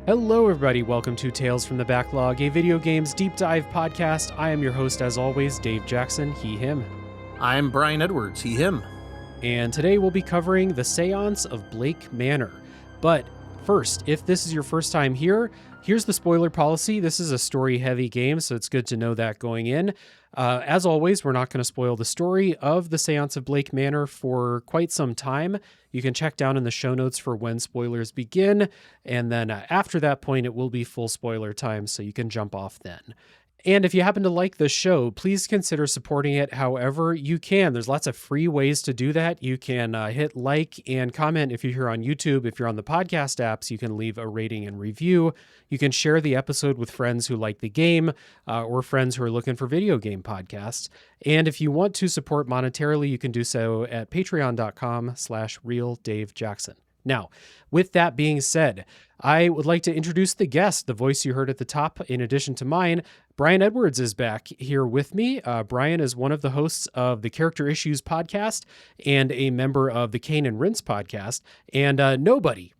Hello, everybody. Welcome to Tales from the Backlog, a video games deep dive podcast. I am your host, as always, Dave Jackson, he, him. I'm Brian Edwards, he, him. And today we'll be covering the Séance of Blake Manor. But first, if this is your first time here, here's the spoiler policy. This is a story-heavy game, so it's good to know that going in. As always, we're not going to spoil the story of the Séance of Blake Manor for quite some time. You can check down in the show notes for when spoilers begin, and then after that point, it will be full spoiler time, so you can jump off then. And if you happen to like the show, please consider supporting it however you can. There's lots of free ways to do that. You can hit like and comment if you're here on YouTube. If you're on the podcast apps, you can leave a rating and review. You can share the episode with friends who like the game or friends who are looking for video game podcasts. And if you want to support monetarily, you can do so at patreon.com/realdavejackson. Now, with that being said, I would like to introduce the guest, the voice you heard at the top, in addition to mine. Brian Edwards is back here with me. Brian is one of the hosts of the Character Issues podcast and a member of the Kane and Rince podcast. And nobody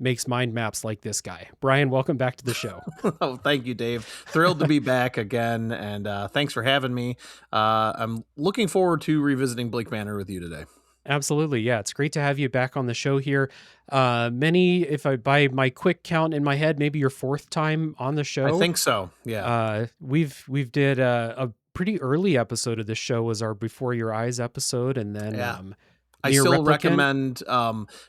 makes mind maps like this guy. Brian, welcome back to the show. Oh, thank you, Dave. Thrilled to be back again, and thanks for having me. I'm looking forward to revisiting Blake Manor with you today. Absolutely. Yeah, it's great to have you back on the show here. If I by my quick count in my head, maybe your fourth time on the show. I think so. Yeah. We've did a pretty early episode of this show was our Before Your Eyes episode, and then I still recommend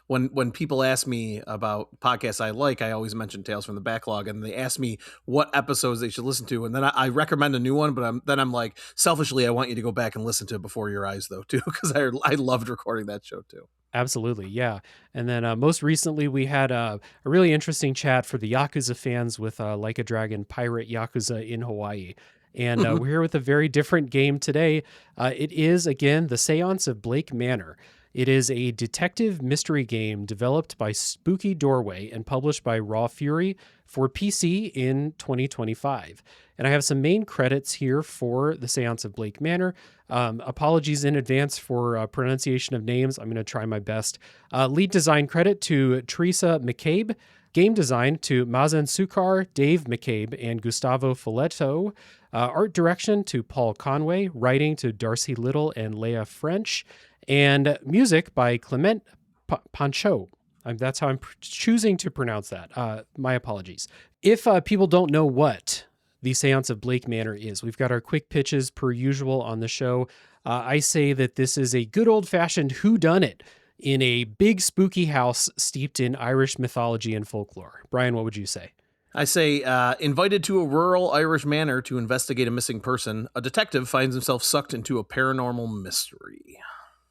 when people ask me about podcasts I like, I always mention Tales from the Backlog, and they ask me what episodes they should listen to, and then I recommend a new one, but I'm like, selfishly, I want you to go back and listen to Before Your Eyes though too, because I loved recording that show too. Absolutely, yeah. And then most recently we had a really interesting chat for the Yakuza fans with Like a Dragon Pirate Yakuza in Hawaii. And we're here with a very different game today. It is, again, the Séance of Blake Manor. It is a detective mystery game developed by Spooky Doorway and published by Raw Fury for PC in 2025. And I have some main credits here for the Séance of Blake Manor. Apologies in advance for pronunciation of names. I'm going to try my best. Lead design credit to Teresa McCabe. Game design to Mazen Sukar, Dave McCabe, and Gustavo Folletto. Art direction to Paul Conway. Writing to Darcy Little and Leah French. And music by Clement Pancho. That's how I'm choosing to pronounce that. My apologies. If people don't know what the Séance of Blake Manor is, we've got our quick pitches per usual on the show. I say that this is a good old-fashioned whodunit in a big spooky house steeped in Irish mythology and folklore. Brian, what would you say? I say, invited to a rural Irish manor to investigate a missing person, a detective finds himself sucked into a paranormal mystery.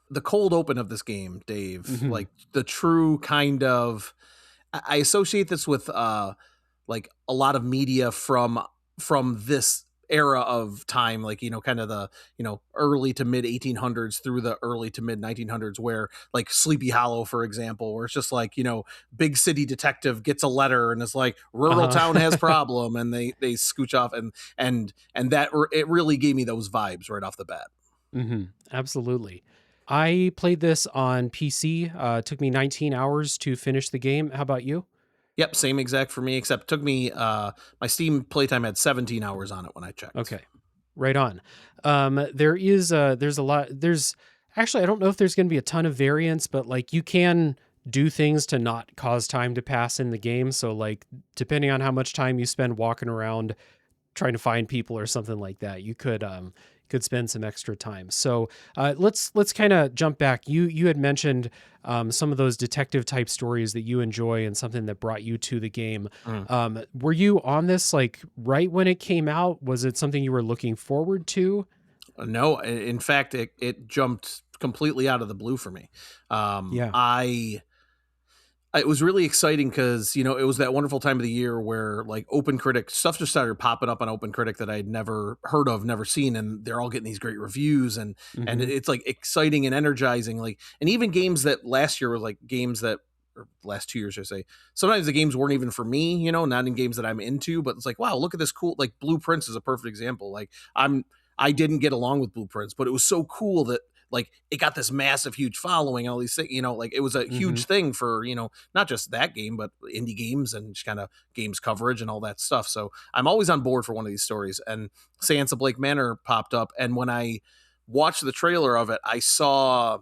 The cold open of this game, Dave, like the true kind of, I associate this with like a lot of media from this era of time, like, kind of the, early to mid 1800s through the early to mid 1900s, where like Sleepy Hollow, for example, where it's just like, big city detective gets a letter and it's like rural town has problem, and they scooch off, and that it really gave me those vibes right off the bat. Absolutely. I played this on PC. It took me 19 hours to finish the game. How about you? Yep, same exact for me, except it took me, my Steam playtime had 17 hours on it when I checked. Okay, right on. There's a lot, actually, I don't know if there's going to be a ton of variants, but like you can do things to not cause time to pass in the game. So like, depending on how much time you spend walking around trying to find people or something like that, you could spend some extra time. So let's kind of jump back. You had mentioned some of those detective type stories that you enjoy and something that brought you to the game. Were you on this like right when it came out? Was it something you were looking forward to? No, in fact, it jumped completely out of the blue for me. It was really exciting because, it was that wonderful time of the year where like OpenCritic stuff just started popping up on OpenCritic that I'd never heard of, never seen. And they're all getting these great reviews, and it's like exciting and energizing. Like, and even games that last year were like games that, or last 2 years, I say, sometimes the games weren't even for me, not in games that I'm into, but it's like, wow, look at this cool, like Blueprints is a perfect example. Like I didn't get along with Blueprints, but it was so cool that like it got this massive, huge following, all these things, like it was a Mhm. huge thing for, not just that game, but indie games and just kind of games coverage and all that stuff. So I'm always on board for one of these stories. And Séance of Blake Manor popped up. And when I watched the trailer of it, I saw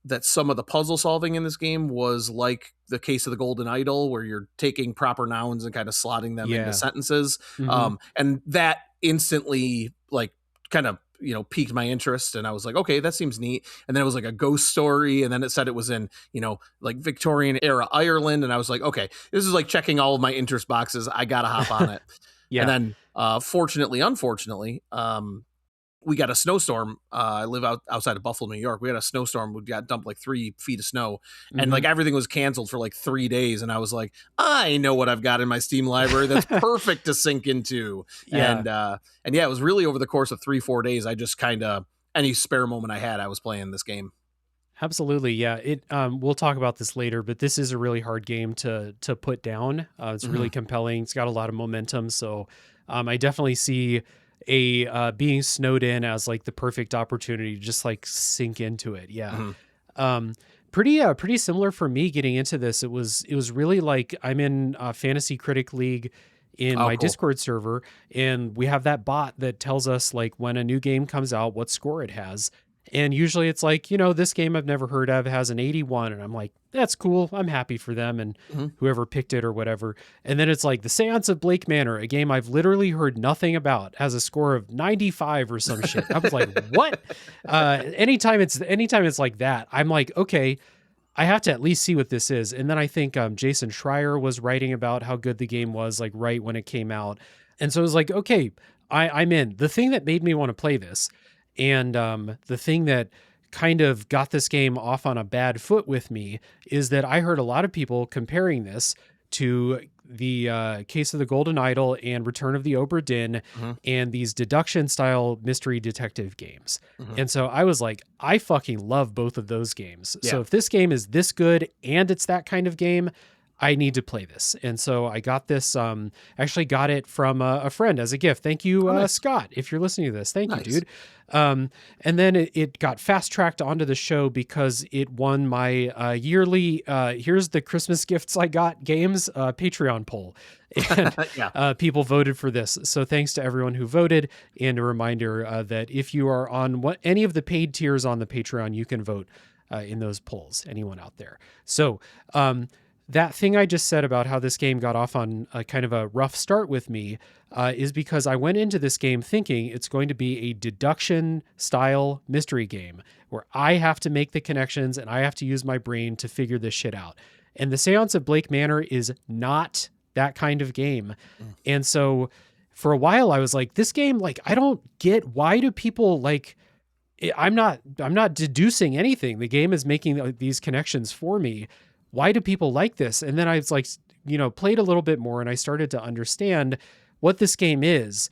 that some of the puzzle solving in this game was like the case of the golden idol, where you're taking proper nouns and kind of slotting them into Yeah. sentences. Mhm. And that instantly like kind of, piqued my interest. And I was like, okay, that seems neat. And then it was like a ghost story. And then it said it was in, like Victorian era Ireland. And I was like, okay, this is like checking all of my interest boxes. I got to hop on it. And Yeah. then, fortunately, unfortunately, we got a snowstorm. I live outside of Buffalo, New York. We had a snowstorm. We got dumped like 3 feet of snow, and like Mhm. everything was canceled for like 3 days. And I was like, I know what I've got in my Steam library that's perfect to sink into. Yeah. And yeah, it was really over the course of 3-4 days. I just kind of any spare moment I had, I was playing this game. Absolutely, yeah. We'll talk about this later, but this is a really hard game to put down. It's Hmm. really compelling. It's got a lot of momentum, so I definitely see a being snowed in as like the perfect opportunity to just like sink into it. Yeah. Hmm. Um, pretty similar for me getting into this. It was really like I'm in a fantasy critic league in Oh, my cool. Discord server, and we have that bot that tells us like when a new game comes out, what score it has. And usually it's like, this game I've never heard of has an 81. And I'm like, that's cool. I'm happy for them and Hmm. whoever picked it or whatever. And then it's like the Seance of Blake Manor, a game I've literally heard nothing about, has a score of 95 or some shit. I was like, what? Anytime it's like that, I'm like, okay, I have to at least see what this is. And then I think Jason Schreier was writing about how good the game was, like right when it came out. And so it was like, okay, I'm in. The thing that made me want to play this, and the thing that kind of got this game off on a bad foot with me, is that I heard a lot of people comparing this to the Case of the Golden Idol and Return of the Obra Dinn Hmm. and these deduction style mystery detective games. Hmm. And so I was like, I fucking love both of those games. So Yeah. if this game is this good and it's that kind of game, I need to play this. And so I got this, actually got it from a friend as a gift. Thank you, Oh, nice. Scott, if you're listening to this. Thank you, Nice. dude. And then it got fast tracked onto the show because it won my yearly, here's the Christmas gifts I got games Patreon poll. And Yeah. people voted for this. So thanks to everyone who voted. And a reminder that if you are on any of the paid tiers on the Patreon, you can vote in those polls, anyone out there. So, that thing I just said about how this game got off on a kind of a rough start with me is because I went into this game thinking it's going to be a deduction style mystery game where I have to make the connections and I have to use my brain to figure this shit out. And the Seance of Blake Manor is not that kind of game. Mm. And so for a while I was like, this game, like, I don't get, why do people like, I'm not deducing anything. The game is making these connections for me. Why do people like this? And then I was like, played a little bit more and I started to understand what this game is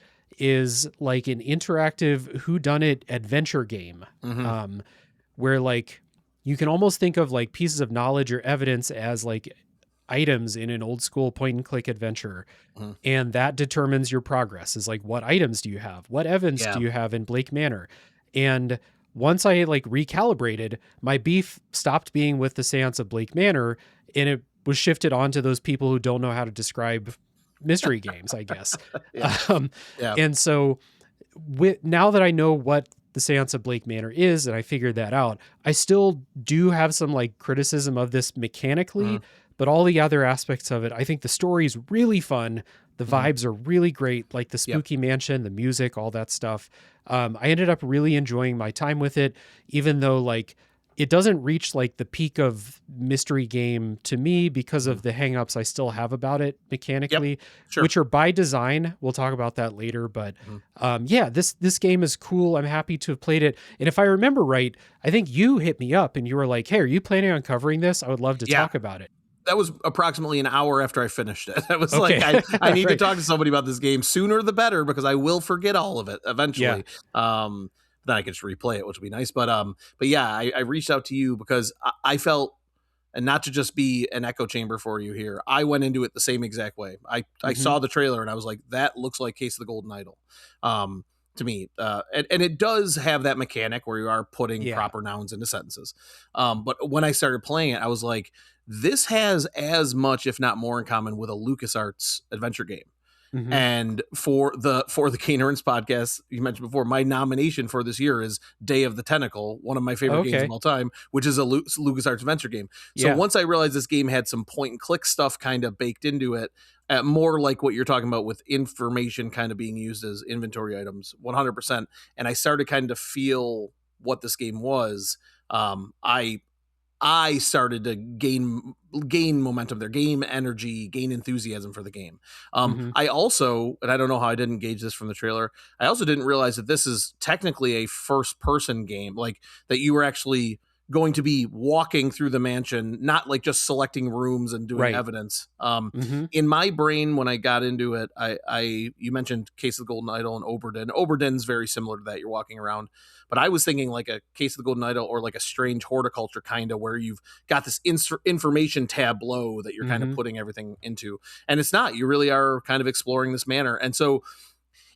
like an interactive whodunit adventure game. Hmm. Um, where like you can almost think of like pieces of knowledge or evidence as like items in an old school point and click adventure. Hmm. And that determines your progress is like, what items do you have? What evidence Yeah. do you have in Blake Manor? And once I like recalibrated, my beef stopped being with the Seance of Blake Manor and it was shifted onto those people who don't know how to describe mystery games, I guess. Yeah. Um, Yeah. and so now that I know what the Seance of Blake Manor is, and I figured that out, I still do have some like criticism of this mechanically, Hmm. but all the other aspects of it, I think the story is really fun. The Hmm. vibes are really great, like the Yep. spooky mansion, the music, all that stuff. I ended up really enjoying my time with it, even though like it doesn't reach like the peak of mystery game to me because Mhm. of the hangups I still have about it Yep. mechanically, Sure. which are by design. We'll talk about that later, but Mhm. yeah, this game is cool. I'm happy to have played it. And if I remember right, I think you hit me up and you were like, "Hey, are you planning on covering this? I would love to Yeah. talk about it." That was approximately an hour after I finished it. I was like, Okay. I need to Right. talk to somebody about this game sooner the better because I will forget all of it Yeah. eventually. Then I can just replay it, which would be nice. But yeah, I reached out to you because I felt, and not to just be an echo chamber for you here, I went into it the same exact way. I Mhm. saw the trailer and I was like, that looks like Case of the Golden Idol. to me. And it does have that mechanic where you are putting Yeah. proper nouns into sentences. But when I started playing it, I was like, this has as much, if not more, in common with a LucasArts adventure game. Mhm. And for the Canerans podcast you mentioned before, my nomination for this year is Day of the Tentacle, one of my favorite games of Okay. all time, which is a LucasArts adventure game. So Yeah. once I realized this game had some point and click stuff kind of baked into it, more like what you're talking about with information kind of being used as inventory items, 100%. And I started kind of feel what this game was. I started to gain momentum there, gain energy, gain enthusiasm for the game. Mhm. I also, and I don't know how I didn't gauge this from the trailer, I also didn't realize that this is technically a first person game, like that you were actually going to be walking through the mansion, not like just selecting rooms and doing Right. evidence. Mhm. In my brain, when I got into it, you mentioned Case of the Golden Idol and Oberden. Oberden's very similar to that. You're walking around, but I was thinking like a Case of the Golden Idol or like a strange horticulture kind of where you've got this information tableau that you're kind of Mhm. putting everything into. And it's not. You really are kind of exploring this manor. And so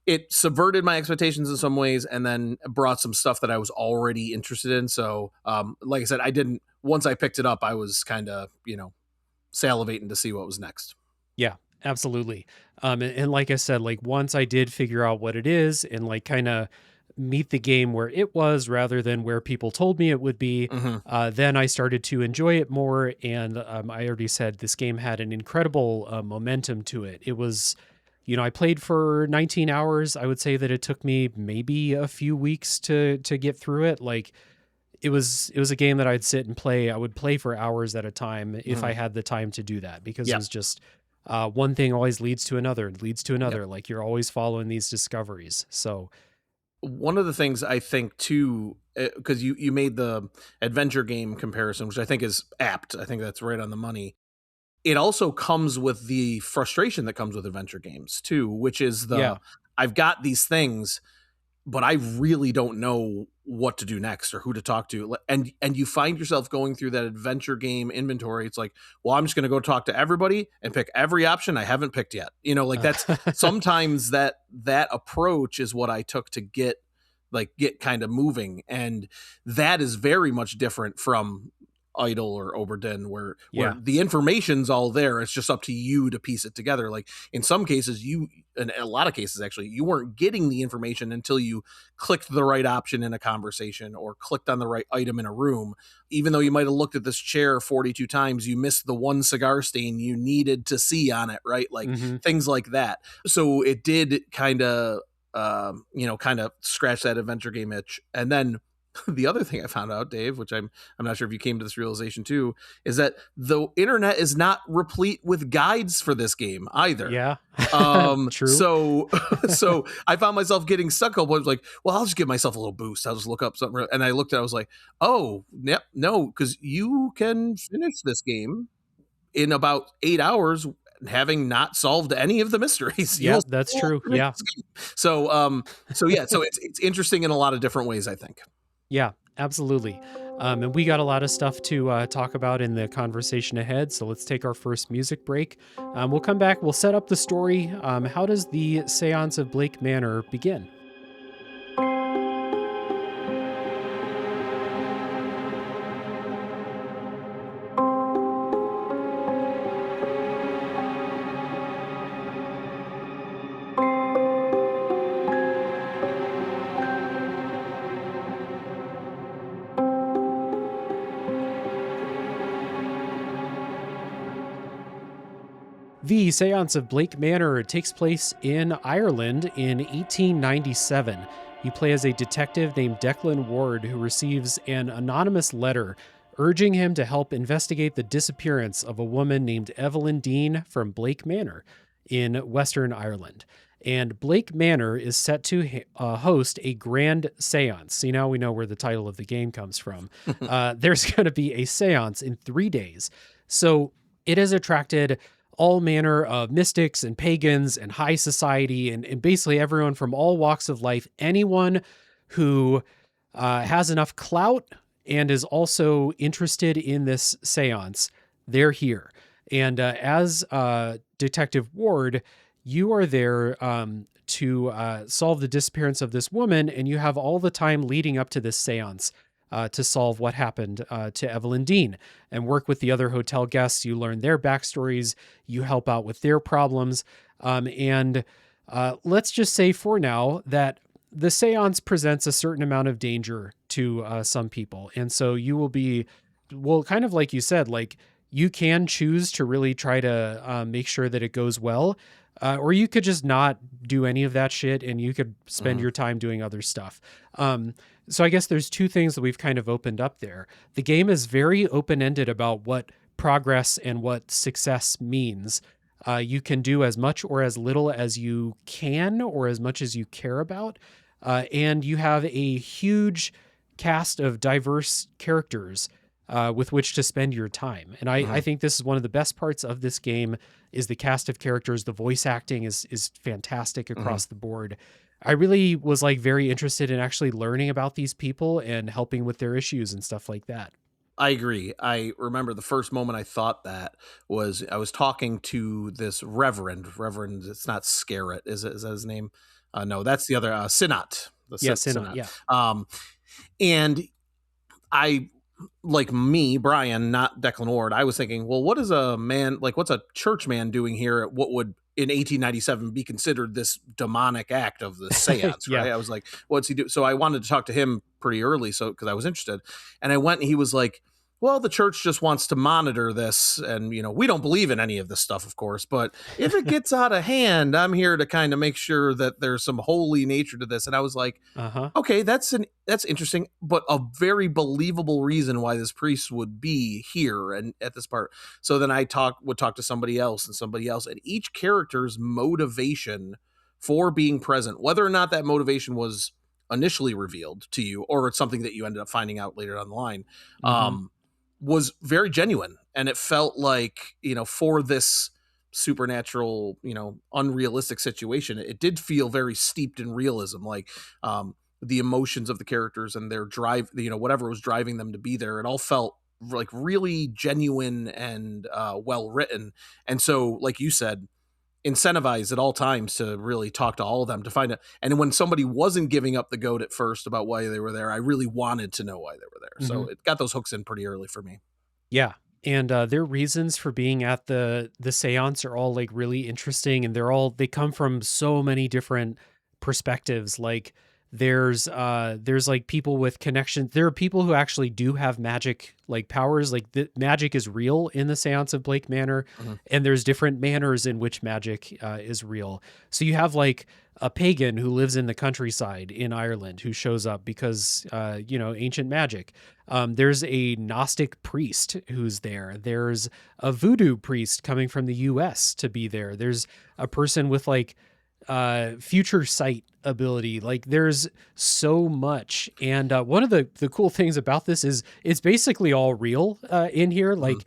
it subverted my expectations in some ways and then brought some stuff that I was already interested in. So, like I said, once I picked it up, I was kind of, salivating to see what was next. Yeah, absolutely. And like I said, like once I did figure out what it is and like kind of meet the game where it was rather than where people told me it would be, Mm-hmm. then I started to enjoy it more. And I already said this game had an incredible momentum to it. It was, I played for 19 hours. I would say that it took me maybe a few weeks to get through it. Like it was a game that I'd sit and play. I would play for hours at a time if Mm-hmm. I had the time to do that because it Yeah. was just one thing always leads to another, leads to Yep. another. Like you're always following these discoveries. So One of the things I think too, because you made the adventure game comparison, which I think is apt. I think that's right on the money. It also comes with the frustration that comes with adventure games too, which is yeah. I've got these things, but I really don't know what to do next or who to talk to. And you find yourself going through that adventure game inventory. It's like, well, I'm just going to go talk to everybody and pick every option I haven't picked yet. Like that's sometimes that approach is what I took to get kind of moving. And that is very much different from Idle or Oberden where Yeah. the information's all there. It's just up to you to piece it together. Like in some cases, in a lot of cases actually, you weren't getting the information until you clicked the right option in a conversation or clicked on the right item in a room. Even though you might have looked at this chair 42 times, you missed the one cigar stain you needed to see on it, right? Like Hmm. things like that. So it did kind of kind of scratch that adventure game itch. And then the other thing I found out, Dave, which I'm not sure if you came to this realization too, is that the internet is not replete with guides for this game either. Yeah. True. So so I found myself getting stuck. I was like, well, I'll just give myself a little boost. I'll just look up something, and I looked at. I was like, oh, yep, no, because you can finish this game in about 8 hours, having not solved any of the mysteries. Yeah, You'll that's still true. finish Yeah. this game. So yeah, so it's interesting in a lot of different ways, I think. Yeah, absolutely. And we got a lot of stuff to talk about in the conversation ahead. So let's take our first music break. We'll come back. We'll set up the story. How does the Séance of Blake Manor begin? The Seance of Blake Manor takes place in Ireland in 1897. You play as a detective named Declan Ward who receives an anonymous letter urging him to help investigate the disappearance of a woman named Evelyn Dean from Blake Manor in Western Ireland. And Blake Manor is set to host a grand seance. See, now we know where the title of the game comes from. There's going to be a seance in 3 days. So it has attracted all manner of mystics and pagans and high society and basically everyone from all walks of life. Anyone who has enough clout and is also interested in this seance, they're here. And as Detective Ward, you are there to solve the disappearance of this woman, and you have all the time leading up to this seance to solve what happened to Evelyn Dean and work with the other hotel guests. You learn their backstories, you help out with their problems. And let's just say for now that the seance presents a certain amount of danger to some people. And so you will be, well, kind of like you said, like you can choose to really try to make sure that it goes well. Or you could just not do any of that shit and you could spend your time doing other stuff. So I guess there's two things that we've kind of opened up there. The game is very open-ended about what progress and what success means. You can do as much or as little as you can or as much as you care about. And you have a huge cast of diverse characters with which to spend your time. And I think this is one of the best parts of this game is the cast of characters. The voice acting is fantastic across the board. I really was like very interested in actually learning about these people and helping with their issues and stuff like that. I agree. I remember the first moment I thought that was I was talking to this Reverend. It's not Scarrett, is that his name? No, that's the other Sinat. Yes, Sinat. yeah. And I, like me, Brian, not Declan Ward, I was thinking, well, what is a man, like what's a church man doing here at what would in 1897 be considered this demonic act of the seance, Yeah. right? I was like, what's he do? So I wanted to talk to him pretty early, so because I was interested. And I went and he was like, well, the church just wants to monitor this. And, you know, we don't believe in any of this stuff, of course, but if it gets out of hand, I'm here to kind of make sure that there's some holy nature to this. And I was like, okay, that's interesting, but a very believable reason why this priest would be here and at this part. So then I would talk to somebody else, and each character's motivation for being present, whether or not that motivation was initially revealed to you or it's something that you ended up finding out later down the line, was very genuine. And it felt like, you know, for this supernatural, you know, unrealistic situation, it did feel very steeped in realism. Like, the emotions of the characters and their drive, you know, whatever was driving them to be there, it all felt like really genuine and well written. And so, like you said, incentivized at all times to really talk to all of them to find out. And when somebody wasn't giving up the goat at first about why they were there, I really wanted to know why they were there. So it got those hooks in pretty early for me. Yeah. And their reasons for being at the seance are all like really interesting, and they come from so many different perspectives. Like there's like people with connections. There are people who actually do have magic like powers. Like the magic is real in the Séance of Blake Manor, and there's different manners in which magic is real. So you have like a pagan who lives in the countryside in Ireland who shows up because you know, ancient magic. There's a Gnostic priest who's there. There's a voodoo priest coming from the US to be there. There's a person with like future sight ability. Like there's so much. And one of the cool things about this is it's basically all real in here. Like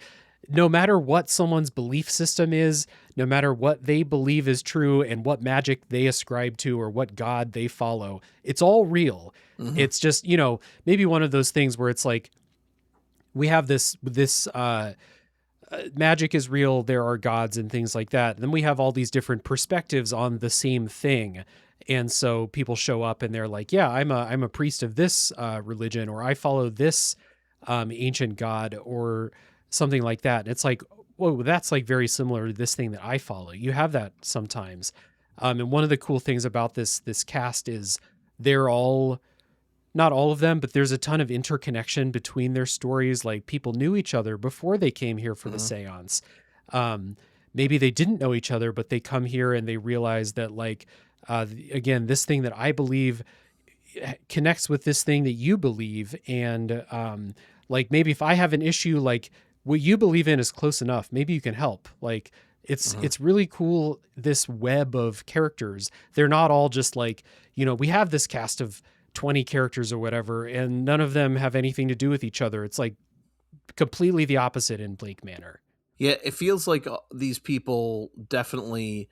no matter what someone's belief system is, no matter what they believe is true and what magic they ascribe to or what god they follow, it's all real. It's just, you know, maybe one of those things where it's like we have this magic is real, there are gods and things like that. And then we have all these different perspectives on the same thing. And so people show up and they're like, yeah, I'm a priest of this religion, or I follow this ancient god or something like that. And it's like, whoa, that's like very similar to this thing that I follow. You have that sometimes. And one of the cool things about this cast is they're all, not all of them, but there's a ton of interconnection between their stories. Like people knew each other before they came here for the seance. Maybe they didn't know each other, but they come here and they realize that like, again, this thing that I believe connects with this thing that you believe. And like maybe if I have an issue, like what you believe in is close enough, maybe you can help. Like it's really cool, this web of characters. They're not all just like, you know, we have this cast of 20 characters or whatever, and none of them have anything to do with each other. It's like completely the opposite in Blake Manor. Yeah, it feels like these people definitely,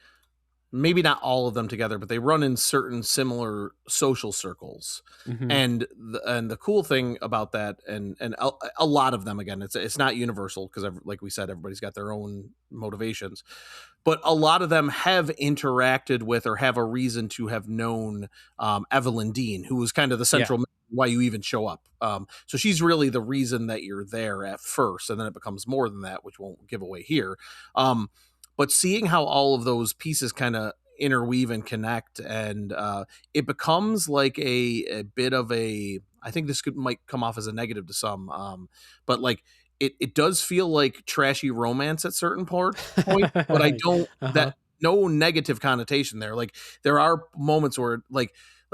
maybe not all of them together, but they run in certain similar social circles. And the cool thing about that, and a lot of them, again, it's not universal because, like we said, everybody's got their own motivations. but a lot of them have interacted with or have a reason to have known Evelyn Dean, who was kind of the Yeah. central why you even show up. So she's really the reason that you're there at first, and then it becomes more than that, which won't give away here. But seeing how all of those pieces kind of interweave and connect, and it becomes like a bit of a, I think this might come off as a negative to some, but like it does feel like trashy romance at certain points, but I don't, Uh-huh. that no negative connotation there. Like there are moments where like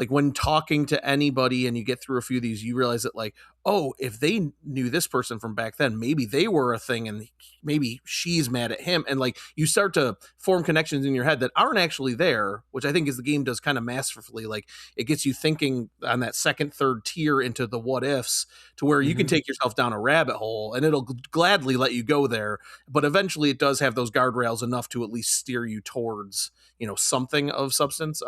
when talking to anybody and you get through a few of these, you realize that like, oh, if they knew this person from back then, maybe they were a thing and maybe she's mad at him. And like you start to form connections in your head that aren't actually there, which I think is the game does kind of masterfully. Like it gets you thinking on that second, third tier into the what ifs, to where you can Mhm. take yourself down a rabbit hole and it'll gladly let you go there. But eventually it does have those guardrails enough to at least steer you towards, something of substance.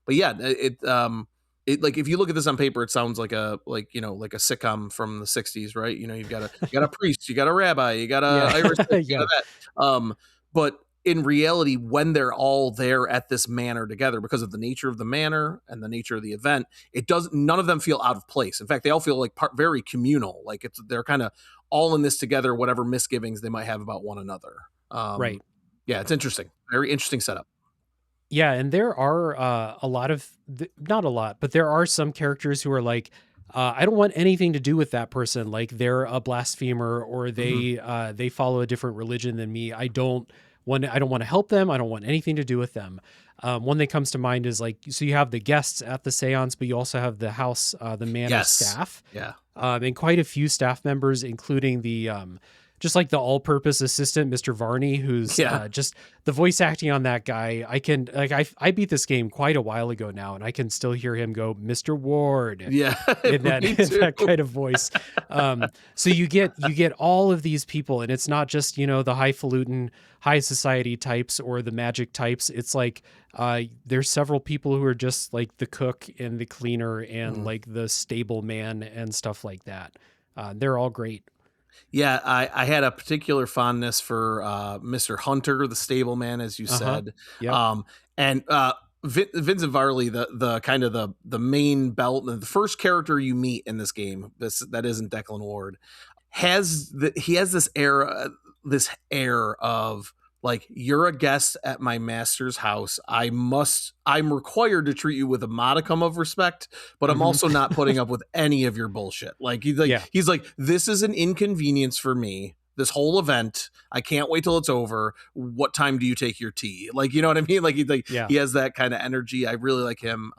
But yeah, it like if you look at this on paper, it sounds like like a sitcom from the '60s, right? You got a priest, you got a rabbi, you got a Yeah. Irish this, you got Yeah. that. But in reality, when they're all there at this manor together, because of the nature of the manor and the nature of the event, it doesn't. None of them feel out of place. In fact, they all feel like very communal. Like they're kind of all in this together, whatever misgivings they might have about one another. Right. Yeah, it's interesting. Very interesting setup. Yeah, and there are a lot of not a lot, but there are some characters who are like, I don't want anything to do with that person. Like they're a blasphemer, or Mhm. they follow a different religion than me. I don't want to help them. I don't want anything to do with them. One that comes to mind is like, so you have the guests at the seance, but you also have the house, the manor Yes. staff, Yeah. and quite a few staff members, including the just like the all-purpose assistant, Mr. Varney, who's Yeah. just the voice acting on that guy. I can like I beat this game quite a while ago now, and I can still hear him go, "Mr. Ward," Yeah. in that Me in too. that kind of voice. So you get all of these people, and it's not just the highfalutin high society types or the magic types. It's like there's several people who are just like the cook and the cleaner and Mhm. like the stable man and stuff like that. They're all great. Yeah, I had a particular fondness for Mr. Hunter, the stableman, as you Uh huh. said, Yep. um, and Vincent Varley, the kind of the main belt, the first character you meet in this game. That isn't Declan Ward. He has this air of like, you're a guest at my master's house. I'm required to treat you with a modicum of respect, but I'm Hmm. also not putting up with any of your bullshit. Like Yeah. he's like, this is an inconvenience for me. This whole event, I can't wait till it's over. What time do you take your tea? Like, you know what I mean? Yeah. He has that kind of energy. I really like him.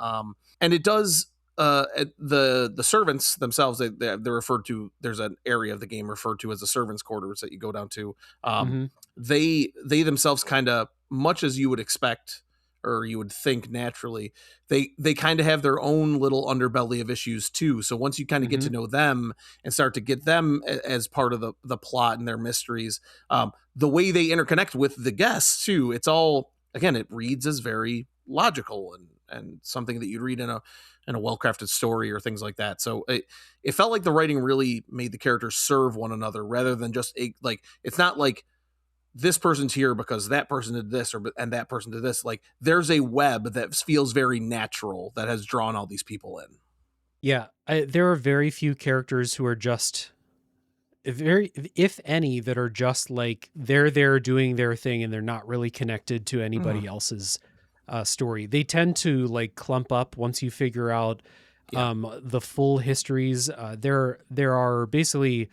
And it does the servants themselves, they're referred to, there's an area of the game referred to as the servants quarters that you go down to. um Hmm. they themselves, kind of much as you would expect or you would think naturally, they kind of have their own little underbelly of issues too. So once you kind of get Hmm. to know them and start to get them as part of the plot and their mysteries, the way they interconnect with the guests too, it's all, again, it reads as very logical and something that you'd read in a well-crafted story or things like that. So it felt like the writing really made the characters serve one another, rather than just like, it's not like this person's here because that person did this, and that person did this. Like there's a web that feels very natural that has drawn all these people in. Yeah. There are very few characters who are just very, if any, that are just like they're there doing their thing and they're not really connected to Mhm. anybody else's story. They tend to like clump up once you figure out Yeah. the full histories. There are basically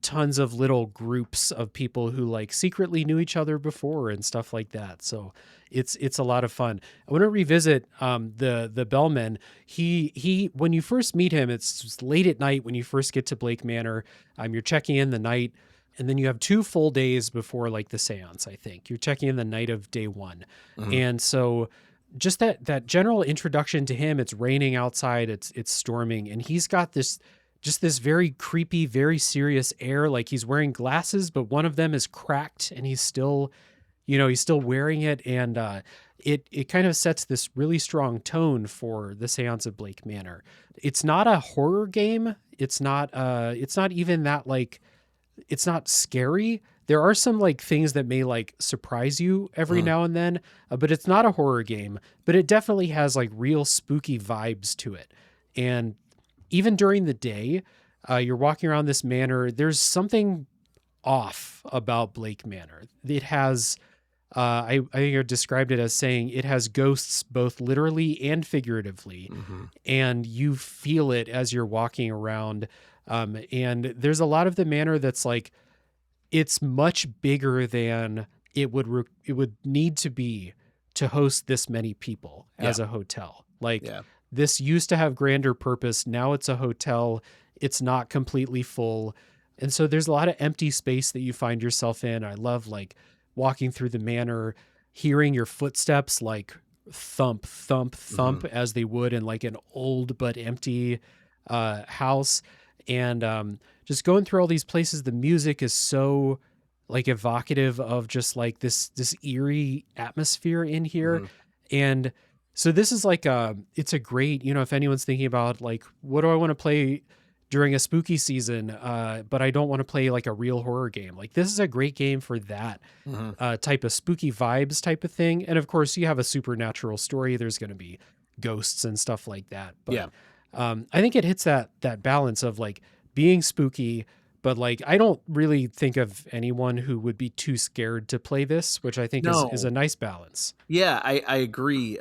tons of little groups of people who like secretly knew each other before and stuff like that. So it's a lot of fun. I want to revisit the bellman. He when you first meet him, it's just late at night when you first get to Blake Manor. You're checking in the night, and then you have 2 full days before like the seance. I think you're checking in the night of day one, Mhm. and so just that general introduction to him. It's raining outside. It's storming, and he's got this very creepy, very serious air. Like he's wearing glasses, but one of them is cracked, and he's still wearing it, and it kind of sets this really strong tone for the Seance of Blake Manor. It's not a horror game. It's not even that like it's not scary. There are some like things that may like surprise you every Mm, now and then, but it's not a horror game, but it definitely has like real spooky vibes to it. And even during the day, you're walking around this manor, there's something off about Blake Manor. It has I think I described it as saying it has ghosts both literally and figuratively, hmm and you feel it as you're walking around. And there's a lot of the manor that's like it's much bigger than it would need to be to host this many people Yeah. as a hotel. Like Yeah. this used to have grander purpose. Now it's a hotel. It's not completely full. And so there's a lot of empty space that you find yourself in. I love like walking through the manor, hearing your footsteps like thump, thump, hmm thump as they would in like an old but empty house. And just going through all these places, the music is so like evocative of just like this eerie atmosphere in here. hmm And so this is like it's a great, you know, if anyone's thinking about like what do I want to play during a spooky season, but I don't want to play like a real horror game. Like this is a great game for that hmm type of spooky vibes type of thing. And of course, you have a supernatural story. There's going to be ghosts and stuff like that. But Yeah. I think it hits that balance of like being spooky, but like I don't really think of anyone who would be too scared to play this, which I think is a No. nice balance. Yeah, I agree.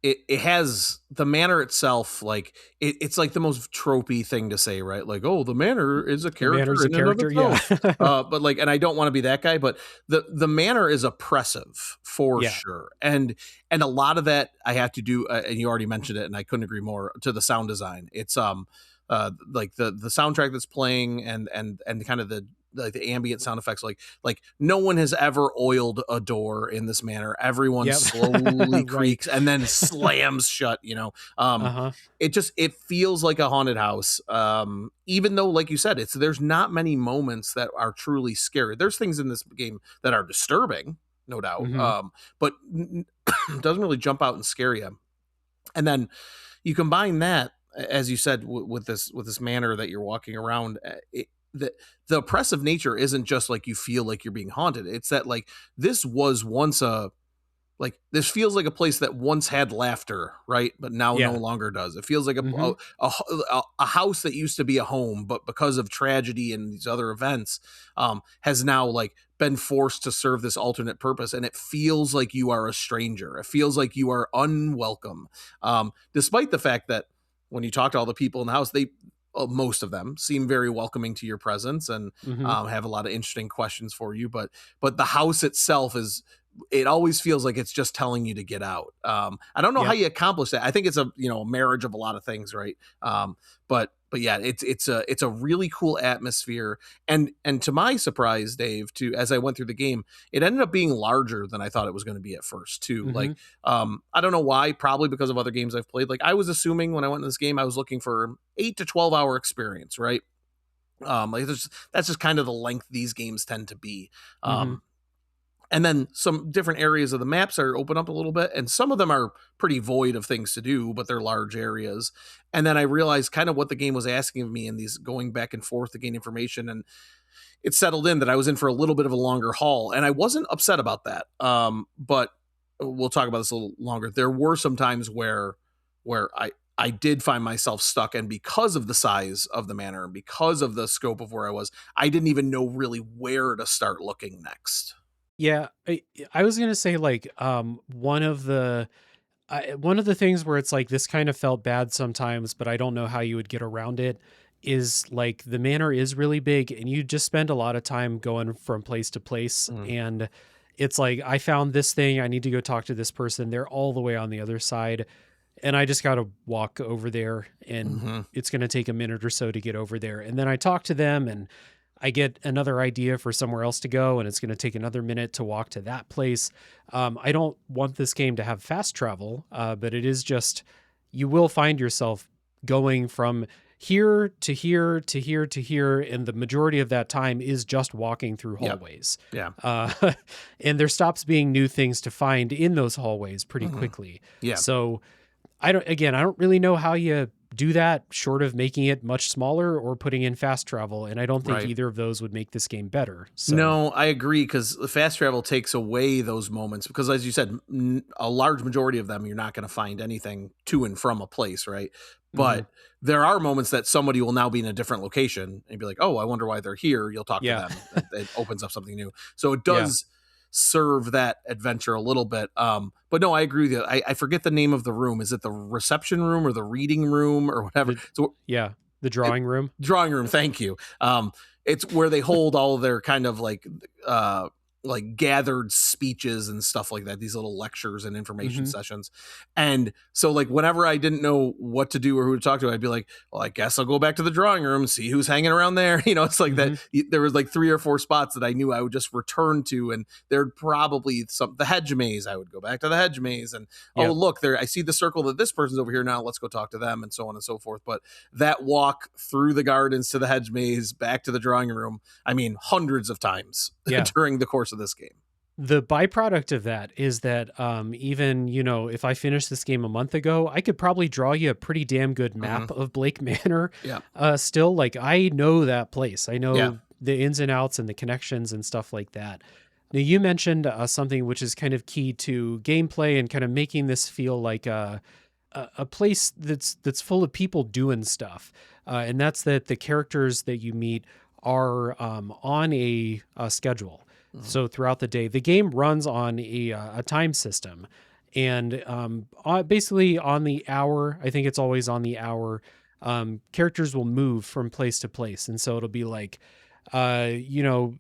It has the manor itself, like it's like the most tropey thing to say, right? Like, oh, the manor is a The character manor's a in and of character, yeah. itself. But like, and I don't want to be that guy, but the manor is oppressive for Yeah. sure, and a lot of that I have to do, and you already mentioned it, and I couldn't agree more to the sound design. It's like the soundtrack that's playing and kind of the like the ambient sound effects like no one has ever oiled a door in this manner. Everyone Yep. slowly Right. creaks and then slams shut, you know. Uh-huh. It feels like a haunted house. Even though like you said it's there's not many moments that are truly scary. There's things in this game that are disturbing, no doubt. Mhm. But doesn't really jump out and scare you. And then you combine that, as you said, with this manner that you're walking around. The oppressive nature isn't just like you feel like you're being haunted. It's that like this was once a like this feels like a place that once had laughter, right? But now no Yeah. longer does. It feels like Mhm. a house that used to be a home, but because of tragedy and these other events, has now like been forced to serve this alternate purpose, and it feels like you are a stranger. It feels like you are unwelcome, despite the fact that when you talk to all the people in the house, they most of them seem very welcoming to your presence and Mhm. have a lot of interesting questions for you. But the house itself is it always feels like it's just telling you to get out. I don't know how Yep. you accomplish that. I think it's a a marriage of a lot of things, right? But yeah, it's a really cool atmosphere. And to my surprise, Dave, too, as I went through the game, it ended up being larger than I thought it was going to be at first, too. Like, Mhm. I don't know why, probably because of other games I've played. Like I was assuming when I went in this game, I was looking for 8 to 12 hour experience, right? Like that's just kind of the length these games tend to be. Mhm. Um, and then some different areas of the maps are open up a little bit, and some of them are pretty void of things to do, but they're large areas. And then I realized kind of what the game was asking of me in these going back and forth to gain information, and it settled in that I was in for a little bit of a longer haul, and I wasn't upset about that. But we'll talk about this a little longer. There were some times where I did find myself stuck, and because of the size of the manor, because of the scope of where I was, I didn't even know really where to start looking next. Yeah, I was gonna say like one of the things where it's like this kind of felt bad sometimes, but I don't know how you would get around it. Is like the manor is really big, and you just spend a lot of time going from place to place, Mm, and it's like I found this thing, I need to go talk to this person. They're all the way on the other side, and I just got to walk over there, and mhm. it's going to take a minute or so to get over there, and then I talk to them and I get another idea for somewhere else to go, and it's going to take another minute to walk to that place. I don't want this game to have fast travel, but it is just you will find yourself going from here to here to here to here, and the majority of that time is just walking through Yeah. hallways. Yeah. Uh, and there stops being new things to find in those hallways pretty Mhm. quickly. Yeah. So I don't really know how you do that short of making it much smaller or putting in fast travel. And I don't think Right. either of those would make this game better. So, No, I agree, because the fast travel takes away those moments, because as you said, a large majority of them, you're not going to find anything to and from a place, right? mhm, But there are moments that somebody will now be in a different location and be like, oh, I wonder why they're here. You'll talk to yeah, them. It opens up something new. So it yeah. does serve that adventure a little bit. But no, I agree with you. I forget the name of the room. Is it the reception room or the reading room or whatever? The, So yeah, the it, drawing room. drawing room, thank you. It's where they hold all their kind of uh like gathered speeches and stuff like that, these little lectures and information Hmm. sessions. And so like whenever I didn't know what to do or who to talk to, I'd be like, well, I guess I'll go back to the drawing room, see who's hanging around there. It's like that. Hmm. There was like 3 or 4 spots that I knew I would just return to, and there'd probably the hedge maze. I would go back to the hedge maze, and oh, Yep. look there, I see the circle that this person's over here now, let's go talk to them, and so on and so forth. But that walk through the gardens to the hedge maze back to the drawing room, I mean, hundreds of times Yeah. during the course of this game. The byproduct of that is that even, if I finished this game a month ago, I could probably draw you a pretty damn good Hmm. map of Blake Manor. Yeah. Still, like, I know that place. I Yeah. know the ins and outs and the connections and stuff like that. Now, you mentioned something which is kind of key to gameplay and kind of making this feel like a place that's full of people doing stuff, and that's that the characters that you meet are on a schedule. Hmm. So throughout the day, the game runs on a time system, and basically on the hour. I think it's always on the hour. Characters will move from place to place, and so it'll be like, you know,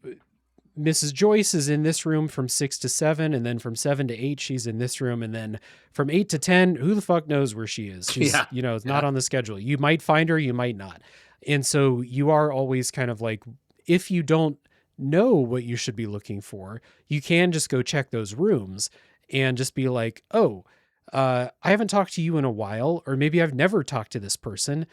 Mrs. Joyce is in this room from 6 to 7, and then from 7 to 8, she's in this room, and then from 8 to 10, who the fuck knows where she is? She's, Yeah. it's not Yeah. on the schedule. You might find her, you might not. And so you are always kind of like, if you don't know what you should be looking for, you can just go check those rooms and just be like, oh, I haven't talked to you in a while, or maybe I've never talked to this person.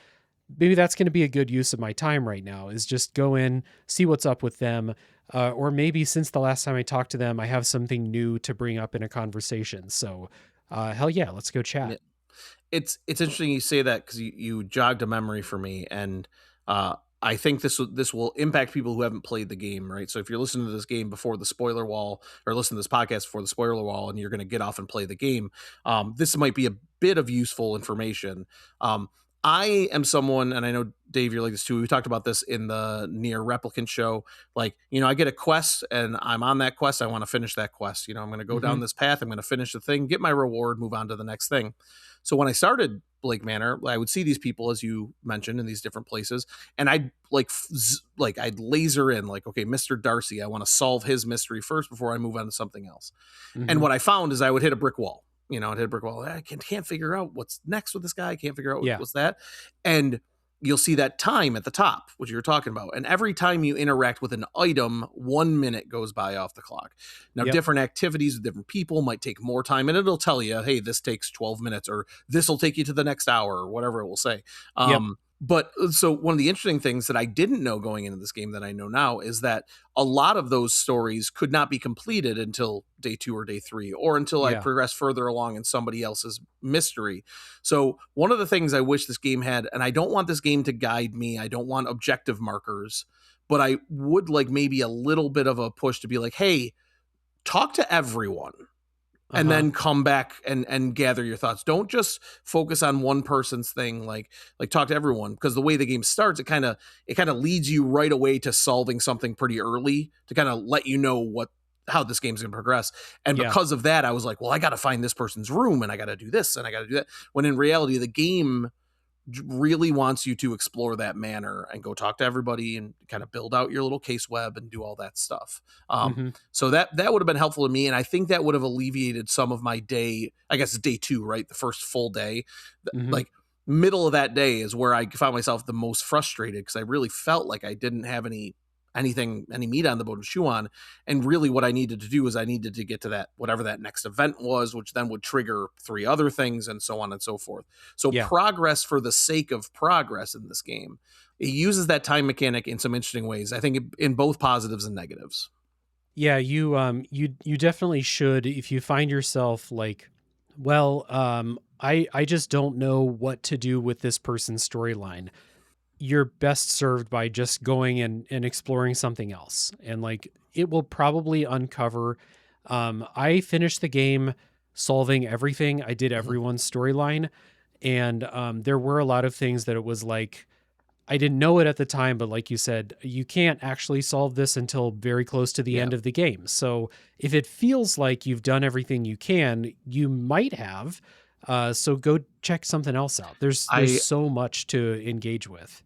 Maybe that's going to be a good use of my time right now, is just go in, see what's up with them. Or maybe since the last time I talked to them, I have something new to bring up in a conversation. So, hell yeah, let's go Yeah. chat. It's interesting you say that, because you jogged a memory for me, and uh, I think this will impact people who haven't played the game, right? So if you're listening to this game before the spoiler wall, or listen to this podcast before the spoiler wall, and you're going to get off and play the game, this might be a bit of useful information. Um, I am someone, and I know Dave, you're like this too. We talked about this in the Near Replicant show. Like, I get a quest, and I'm on that quest. I want to finish that quest. I'm going to go Hmm. down this path. I'm going to finish the thing, get my reward, move on to the next thing. So when I started Blake Manor, I would see these people, as you mentioned, in these different places, and I'd I'd laser in, like, okay, Mr. Darcy, I want to solve his mystery first before I move on to something else. And Hmm. what I found is I would hit a brick wall. I'd hit a brick wall. I can't figure out what's next with this guy. I can't figure out Yeah. what's that. And you'll see that time at the top, which you were talking about. And every time you interact with an item, 1 minute goes by off the clock. Now, Yep. different activities with different people might take more time, and it'll tell you, hey, this takes 12 minutes, or this will take you to the next hour, or whatever it will say. Yep. But so one of the interesting things that I didn't know going into this game that I know now is that a lot of those stories could not be completed until day 2 or day 3, or until I Yeah. progress further along in somebody else's mystery. So one of the things I wish this game had, and I don't want this game to guide me, I don't want objective markers, but I would like maybe a little bit of a push to be like, hey, talk to everyone, Uh and huh. then come back and gather your thoughts. Don't just focus on one person's thing. Like talk to everyone, because the way the game starts, it kind of leads you right away to solving something pretty early, to kind of let you know how this game's going to progress. And Yeah. because of that, I was like, well, I got to find this person's room, and I got to do this, and I got to do that. When in reality, the game really wants you to explore that manor and go talk to everybody and kind of build out your little case web and do all that stuff. Hmm. So that would have been helpful to me, and I think that would have alleviated some of my day. I guess it's day 2, right? The first full day, Hmm. like middle of that day is where I found myself the most frustrated, because I really felt like I didn't have any meat on the bone to chew on. And really what I needed to do is I needed to get to that, whatever that next event was, which then would trigger 3 other things, and so on and so forth. So Yeah. progress for the sake of progress in this game, it uses that time mechanic in some interesting ways, I think, in both positives and negatives. Yeah. You definitely should, if you find yourself like, well, I just don't know what to do with this person's storyline. You're best served by just going and exploring something else. And like it will probably uncover. I finished the game solving everything. I did Mhm. everyone's storyline. And there were a lot of things that it was like, I didn't know it at the time, but like you said, you can't actually solve this until very close to the Yeah. end of the game. So if it feels like you've done everything you can, you might have. So go check something else out. There's I so much to engage with.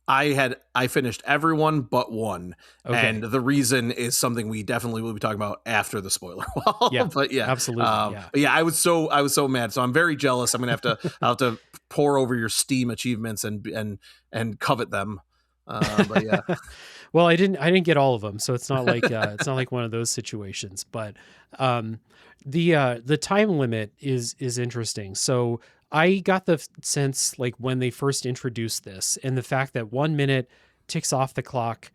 I finished everyone but one, and Okay. the reason is something we definitely will be talking about after the spoiler Yeah. wall. But yeah, Absolutely. Yeah. but yeah, I was so mad. So I'm very jealous. I'm gonna have to I'll have to pour over your Steam achievements and covet them. But yeah, Well, I didn't get all of them, so it's not like one of those situations. But um, the time limit is interesting. So I got the sense like when they first introduced this, and the fact that 1 minute ticks off the clock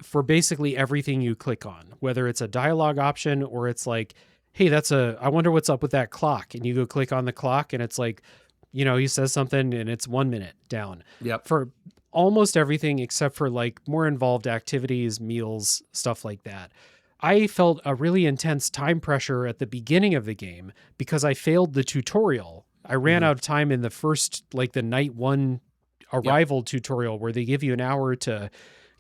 for basically everything you click on, whether it's a dialogue option or it's like, hey, I wonder what's up with that clock, and you go click on the clock, and it's like, he says something, and it's 1 minute down yep. for almost everything except for like more involved activities, meals, stuff like that. I felt a really intense time pressure at the beginning of the game because I failed the tutorial. I ran Hmm. out of time in the first, like the night one Yep. arrival tutorial where they give you an hour to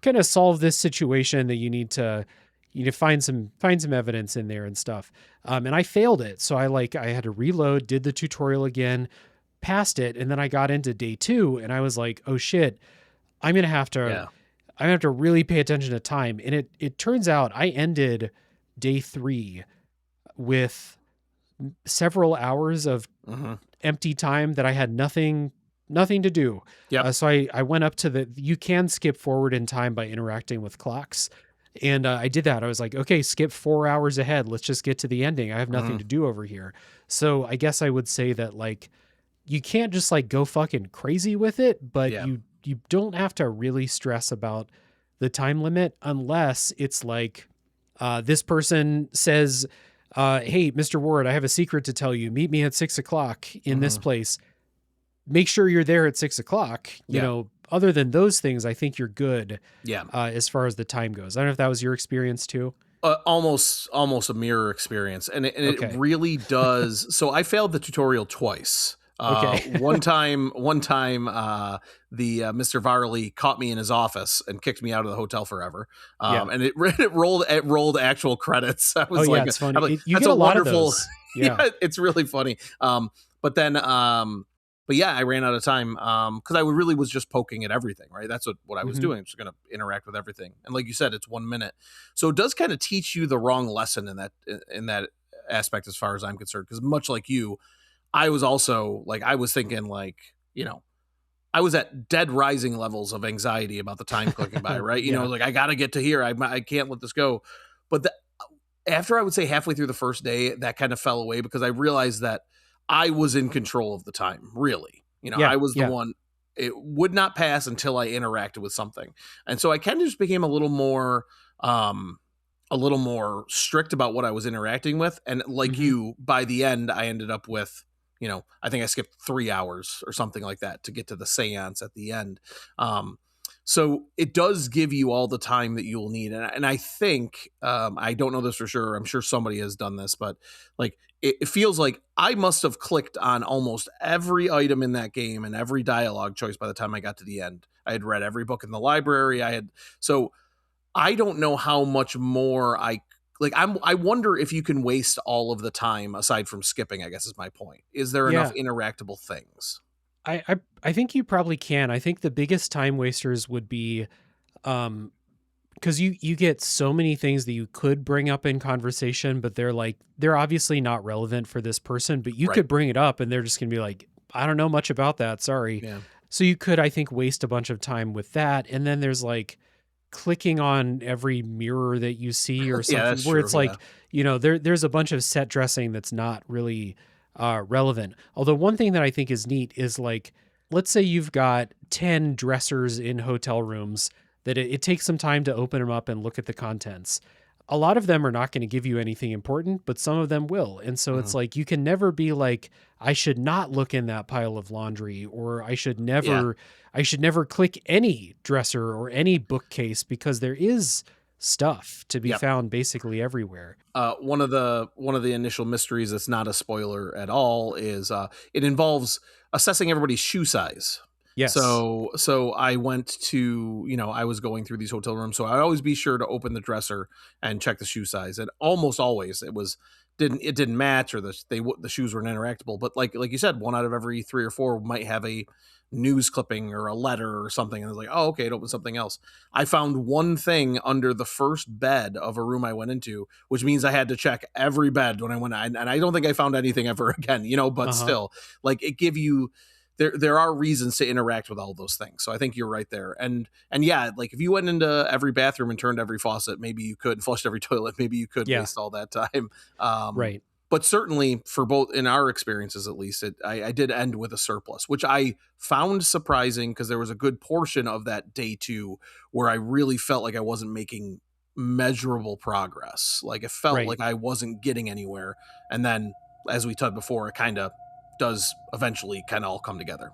kind of solve this situation that you need to find some evidence in there and stuff. And I failed it. So I had to reload, did the tutorial again, passed it, and then I got into day 2 and I was like, oh shit, I'm gonna have to Yeah. I'm gonna have to really pay attention to time. And it turns out I ended day 3 with several hours of Hmm. empty time that I had nothing to do. Yep. So I went up to you can skip forward in time by interacting with clocks. And I did that. I was like, okay, skip 4 hours ahead. Let's just get to the ending. I have nothing Hmm. to do over here. So I guess I would say that like you can't just like go fucking crazy with it, but Yeah. you don't have to really stress about the time limit unless it's like this person says, hey, Mr. Ward, I have a secret to tell you. Meet me at 6 o'clock in this Hmm. place. Make sure you're there at 6 o'clock. Yeah. Other than those things, I think you're good Yeah. as far as the time goes. I don't know if that was your experience too. Almost a mirror experience, and it Okay. really does. So I failed the tutorial twice. Okay. One time, the Mr. Varley caught me in his office and kicked me out of the hotel forever. Yeah. And it rolled actual credits. I Oh was yeah, like, it's I'm funny. like, You that's get a a lot of wonderful. those. Yeah. Yeah, it's really funny. But then, but yeah, I ran out of time because I really was just poking at everything, right? That's what I was Hmm. doing. I'm just going to interact with everything, and like you said, it's 1 minute, so it does kind of teach you the wrong lesson in that aspect, as far as I'm concerned. Because much like you, I was also like I was thinking like I was at dead rising levels of anxiety about the time clicking by, right? Yeah. Like I got to get to here. I can't let this go. But after I would say halfway through the first day, that kind of fell away because I realized that I was in control of the time, really. Yeah. I was the Yeah. one. It would not pass until I interacted with something. And so I kind of just became um, a little more strict about what I was interacting with. And like Hmm. you, by the end, I ended up with, I think I skipped 3 hours or something like that to get to the seance at the end. Um, so it does give you all the time that you'll need. And I think, I don't know this for sure. I'm sure somebody has done this, but like, it feels like I must have clicked on almost every item in that game and every dialogue choice by the time I got to the end. I had read every book in the library. So I don't know how much more I wonder if you can waste all of the time aside from skipping, I guess is my point. Is there enough Yeah. interactable things? I think you probably can. I think the biggest time wasters would be um because you get so many things that you could bring up in conversation, but they're obviously not relevant for this person, but you Right. could bring it up and they're just gonna be like, I don't know much about that, sorry. Yeah. So you could, I think, waste a bunch of time with that. And then there's like clicking on every mirror that you see or Yeah, something that's where true. it's Yeah. like, there's a bunch of set dressing that's not really relevant. Although one thing that I think is neat is like, let's say you've got 10 dressers in hotel rooms that it takes some time to open them up and look at the contents. a lot of them are not going to give you anything important, but some of them will. And so it's Mhm. like, you can never be like, I should not look in that pile of laundry, or Yeah. I should never click any dresser or any bookcase, because there is stuff to be Yep. found basically everywhere. One of the initial mysteries that's not a spoiler at all is it involves assessing everybody's shoe size. Yes. So I went to, I was going through these hotel rooms, so I'd always be sure to open the dresser and check the shoe size. And almost always it didn't match, or the shoes were interactable. But like you said, one out of every three or four might have a news clipping or a letter or something, and it's like, oh, okay, it opens something else. I found one thing under the first bed of a room I went into, which means I had to check every bed when I went, and I don't think I found anything ever again, but Uh-huh. still, like, it give you, there are reasons to interact with all those things. So I think you're right there. And yeah, like, if you went into every bathroom and turned every faucet, maybe you could, and flushed every toilet, maybe you could Yeah. waste all that time. Um, Right. but certainly, for both, in our experiences at least, I did end with a surplus, which I found surprising, because there was a good portion of that day two where I really felt like I wasn't making measurable progress. Like, it felt Right. like I wasn't getting anywhere. And then, as we talked before, it kind of does eventually kind of all come together.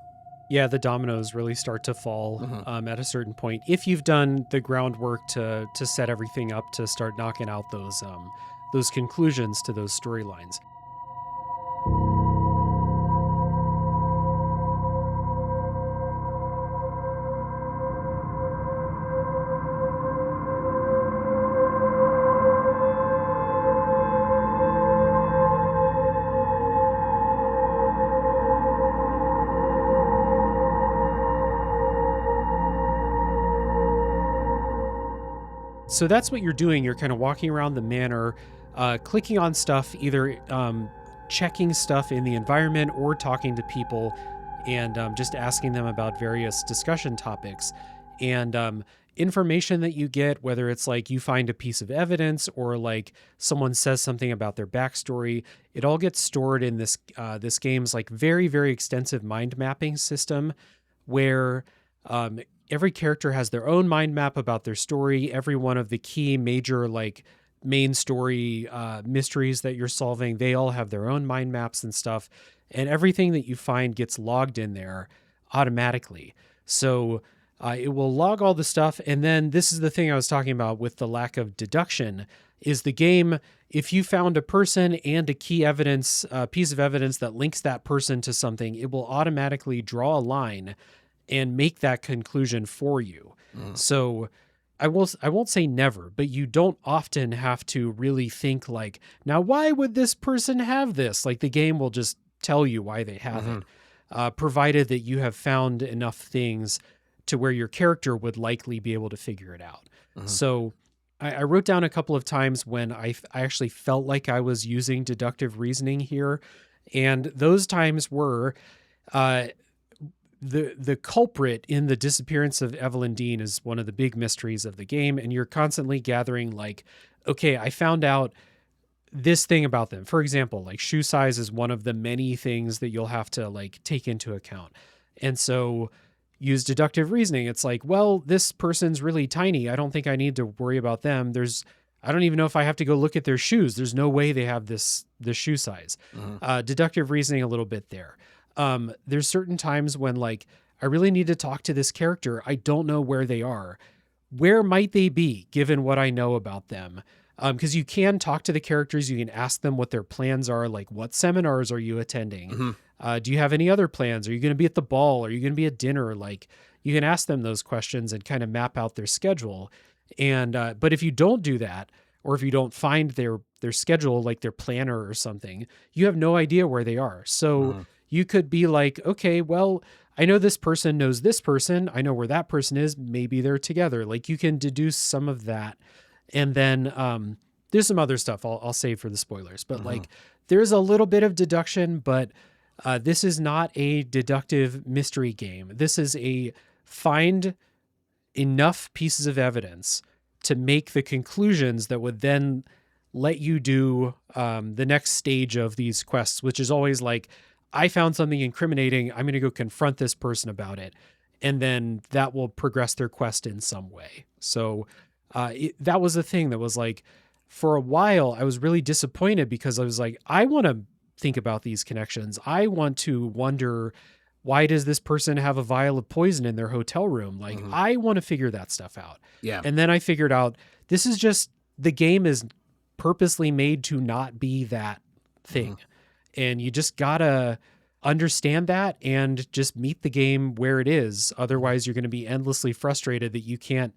Yeah, the dominoes really start to fall Hmm. at a certain point, if you've done the groundwork to set everything up to start knocking out those conclusions to those storylines. So that's what you're doing. You're kind of walking around the manor, clicking on stuff, either checking stuff in the environment or talking to people, and just asking them about various discussion topics. And information that you get, whether it's like you find a piece of evidence or like someone says something about their backstory, it all gets stored in this game's like very, very extensive mind mapping system, where um, every character has their own mind map about their story. Every one of the key major like main story mysteries that you're solving, they all have their own mind maps and stuff. And everything that you find gets logged in there automatically. So it will log all the stuff. And then this is the thing I was talking about with the lack of deduction, is the game, if you found a person and a key evidence, piece of evidence that links that person to something, it will automatically draw a line and make that conclusion for you. Mm. So I won't say never, but you don't often have to really think like, now why would this person have this? Like, the game will just tell you why they have Hmm. it, provided that you have found enough things to where your character would likely be able to figure it out. Hmm. So I wrote down a couple of times when I actually felt like I was using deductive reasoning here. And those times were, uh, the culprit in the disappearance of Evelyn Dean is one of the big mysteries of the game, and you're constantly gathering like, okay, I found out this thing about them. For example, like shoe size is one of the many things that you'll have to like take into account. And so use deductive reasoning. It's like, well, this person's really tiny. I don't think I need to worry about them. I don't even know if I have to go look at their shoes. There's no way they have this shoe size. Hmm. Deductive reasoning a little bit there. There's certain times when like I really need to talk to this character. I don't know where they are. Where might they be given what I know about them? Because you can talk to the characters, you can ask them what their plans are, like what seminars are you attending? Hmm. Do you have any other plans? Are you going to be at the ball? Are you going to be at dinner? Like, you can ask them those questions and kind of map out their schedule. And but if you don't do that, or if you don't find their schedule, like their planner or something, you have no idea where they are. So Hmm. you could be like, okay, well, I know this person knows this person. I know where that person is. Maybe they're together. Like, you can deduce some of that. And then there's some other stuff I'll save for the spoilers. But Hmm. like, there's a little bit of deduction, but this is not a deductive mystery game. This is a find enough pieces of evidence to make the conclusions that would then let you do the next stage of these quests, which is always like, I found something incriminating. I'm going to go confront this person about it. And then that will progress their quest in some way. So that was the thing that was like, for a while I was really disappointed because I was like, I want to think about these connections. I want to wonder, why does this person have a vial of poison in their hotel room? Like, Mhm. I want to figure that stuff out. Yeah. And then I figured out this is just, the game is purposely made to not be that thing. Mhm. And you just gotta understand that and just meet the game where it is. Mhm. Otherwise, you're going to be endlessly frustrated that you can't.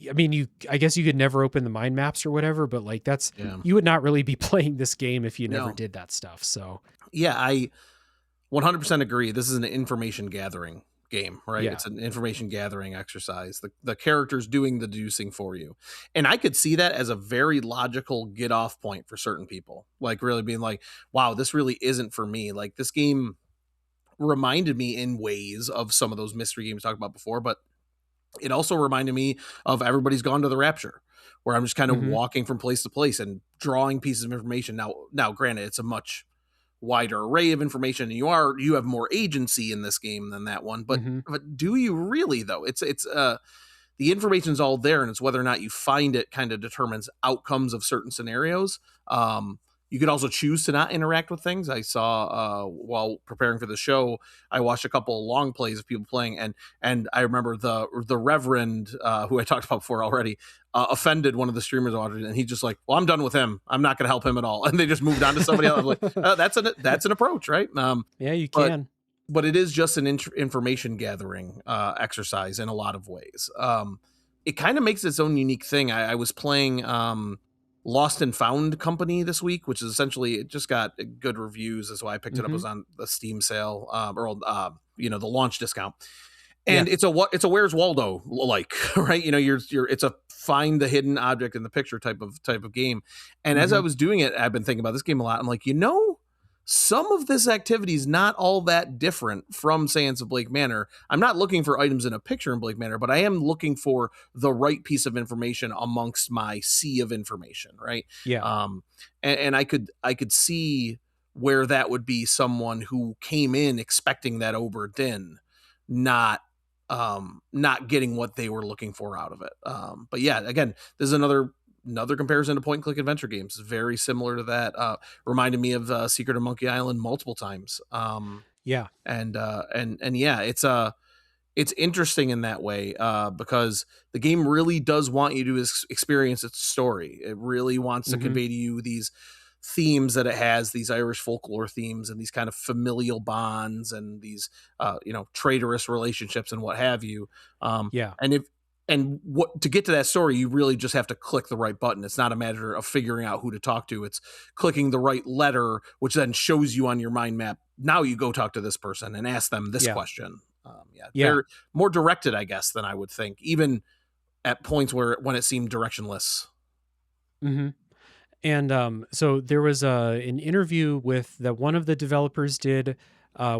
I mean, I guess you could never open the mind maps or whatever, but like Yeah. you would not really be playing this game if you never No. did that stuff. So, Yeah, I 100% agree. This is an information gathering game, right? yeah. It's an information gathering exercise. The character's doing the deducing for you. And I could see that as a very logical get off point for certain people. Like really being like, wow, this really isn't for me. Like this game reminded me in ways of some of those mystery games we talked about before, but it also reminded me of Everybody's Gone to the Rapture, where I'm just kind of Hmm. walking from place to place and drawing pieces of information. Now, granted, it's a much wider array of information, and you have more agency in this game than that one. But Hmm. do you really though? It's the information's all there, and it's whether or not you find it kind of determines outcomes of certain scenarios. You could also choose to not interact with things. I saw while preparing for the show, I watched a couple of long plays of people playing, and I remember the Reverend who I talked about before already offended one of the streamers watching, and he just like, well, I'm done with him. I'm not going to help him at all, and they just moved on to somebody else. I'm like, that's an approach, right? Yeah, you But can. it is just an information gathering exercise in a lot of ways. It kind of makes its own unique thing. I was playing Lost and Found Company this week, which is essentially, it just got good reviews. That's why I picked it up. It Hmm. was on the Steam sale the launch discount. Yeah. And it's a Where's Waldo like, right? It's a find the hidden object in the picture type of game. And as I Hmm. was doing it, I've been thinking about this game a lot. I'm like, some of this activity is not all that different from Séance of Blake Manor. I'm not looking for items in a picture in Blake Manor, but I am looking for the right piece of information amongst my sea of information, right? Yeah. And I could see where that would be someone who came in expecting that Ober Din, not not getting what they were looking for out of it. But yeah, again, this is another comparison to point and click adventure games, very similar to that. Reminded me of Secret of Monkey Island multiple times. Yeah. And yeah, it's interesting in that way because the game really does want you to experience its story. It really wants to Hmm. convey to you these themes that it has, these Irish folklore themes and these kind of familial bonds and these traitorous relationships and what have you. Yeah. And what to get to that story, you really just have to click the right button. It's not a matter of figuring out who to talk to. It's clicking the right letter, which then shows you on your mind map. Now you go talk to this person and ask them this Yeah. question. Yeah. They're more directed, I guess, than I would think, even at points when it seemed directionless. Hmm. And so there was an interview with that one of the developers did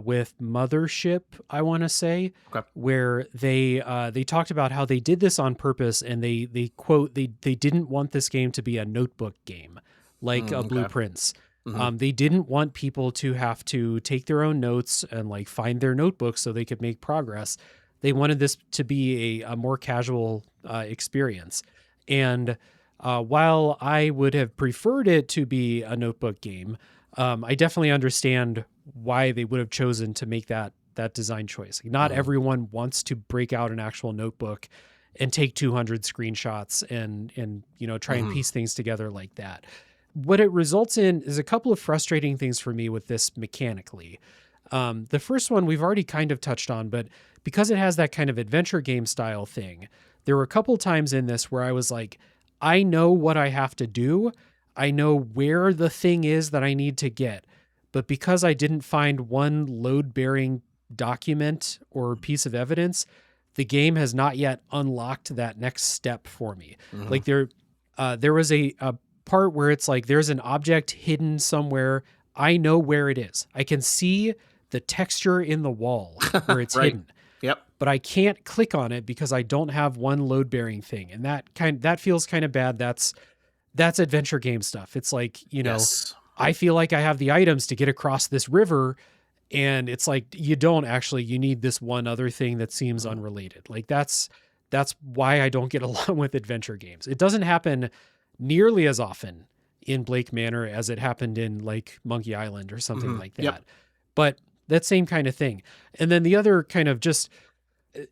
with Mothership, I want to say, Okay. where they talked about how they did this on purpose, and they quote they didn't want this game to be a notebook game like Okay. Blueprints. Mm-hmm. They didn't want people to have to take their own notes and like find their notebooks so they could make progress. They wanted this to be a more casual experience. And while I would have preferred it to be a notebook game, I definitely understand why they would have chosen to make that design choice. Like, not Mm-hmm. everyone wants to break out an actual notebook and take 200 screenshots and try and Mm-hmm. piece things together like that. What it results in is a couple of frustrating things for me with this mechanically. The first one we've already kind of touched on, but because it has that kind of adventure game style thing, there were a couple times in this where I was like, I know what I have to do. I know where the thing is that I need to get. But because I didn't find one load bearing document or piece of evidence, the game has not yet unlocked that next step for me. Mm-hmm. Like there was a part where it's like there's an object hidden somewhere. I know where it is. I can see the texture in the wall where it's Right. hidden, Yep. but I can't click on it because I don't have one load bearing thing. And that feels kind of bad. That's adventure game stuff. It's like, Yes. I feel like I have the items to get across this river, and it's like you don't actually, you need this one other thing that seems unrelated. Like that's why I don't get along with adventure games. It doesn't happen nearly as often in Blake Manor as it happened in like Monkey Island or something like Yep. that. But that same kind of thing. And then the other kind of just,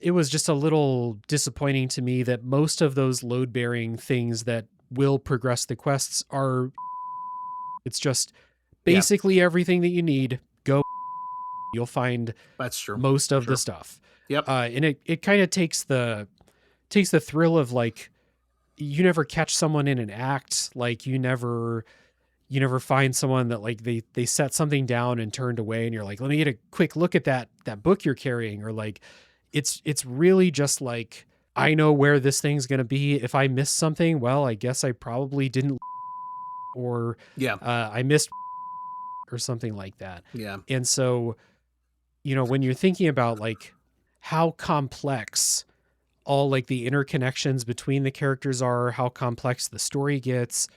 it was just a little disappointing to me that most of those load bearing things that will progress the quests are, it's just Yeah, basically everything that you need. Go, you'll find that's true. most of the Sure. stuff. Yep. And it kind of takes the thrill of like, you never catch someone in an act. Like you never find someone that like they set something down and turned away and you're like, let me get a quick look at that book you're carrying. Or like, it's really just like, I know where this thing's going to be. If I missed something, well, I guess I probably didn't, or Yeah. I missed or something like that. Yeah. And so, when you're thinking about like how complex all like the interconnections between the characters are, how complex the story gets,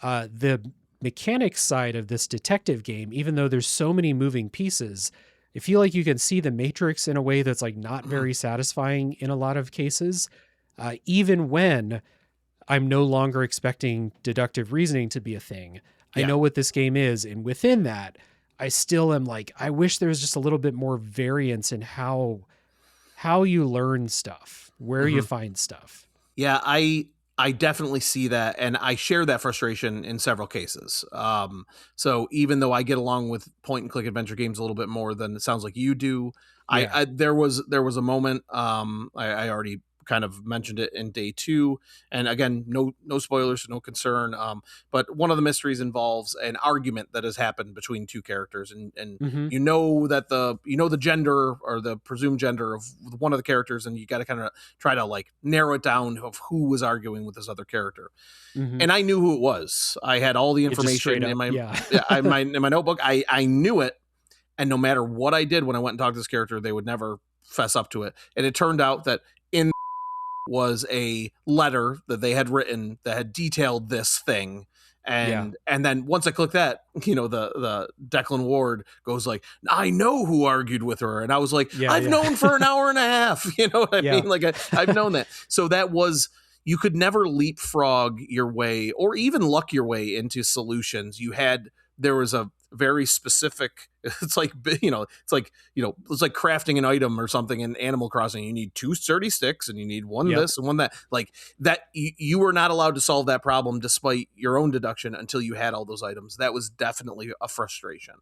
the mechanics side of this detective game, even though there's so many moving pieces, I feel like you can see the matrix in a way that's like not very satisfying in a lot of cases. Even when I'm no longer expecting deductive reasoning to be a thing, I Yeah. know what this game is. And within that, I still am like, I wish there was just a little bit more variance in how you learn stuff, where you find stuff. Yeah, I definitely see that, and I share that frustration in several cases. So even though I get along with point and click adventure games a little bit more than it sounds like you do, Yeah. there was a moment. I already kind of mentioned it in day 2, and again, no spoilers, no concern. But one of the mysteries involves an argument that has happened between two characters, and Mm-hmm. that the gender or the presumed gender of one of the characters, and you got to kind of try to like narrow it down of who was arguing with this other character. Mm-hmm. And I knew who it was. I had all the It just straight information in up. my Yeah. in my notebook. I knew it, and no matter what I did when I went and talked to this character, they would never fess up to it. And it turned out that in was a letter that they had written that had detailed this thing. Yeah. And then once I clicked that, the Declan Ward goes like, I know who argued with her. And I was like, Yeah. I've Yeah. known for an hour and a half. You know what I Yeah. mean? Like I've known that. So that was, you could never leapfrog your way or even luck your way into solutions. There was a very specific, it's like crafting an item or something in Animal Crossing. You need 2 sturdy sticks and you need one Yep. this and one that, like that. You were not allowed to solve that problem despite your own deduction until you had all those items. That was definitely a frustration.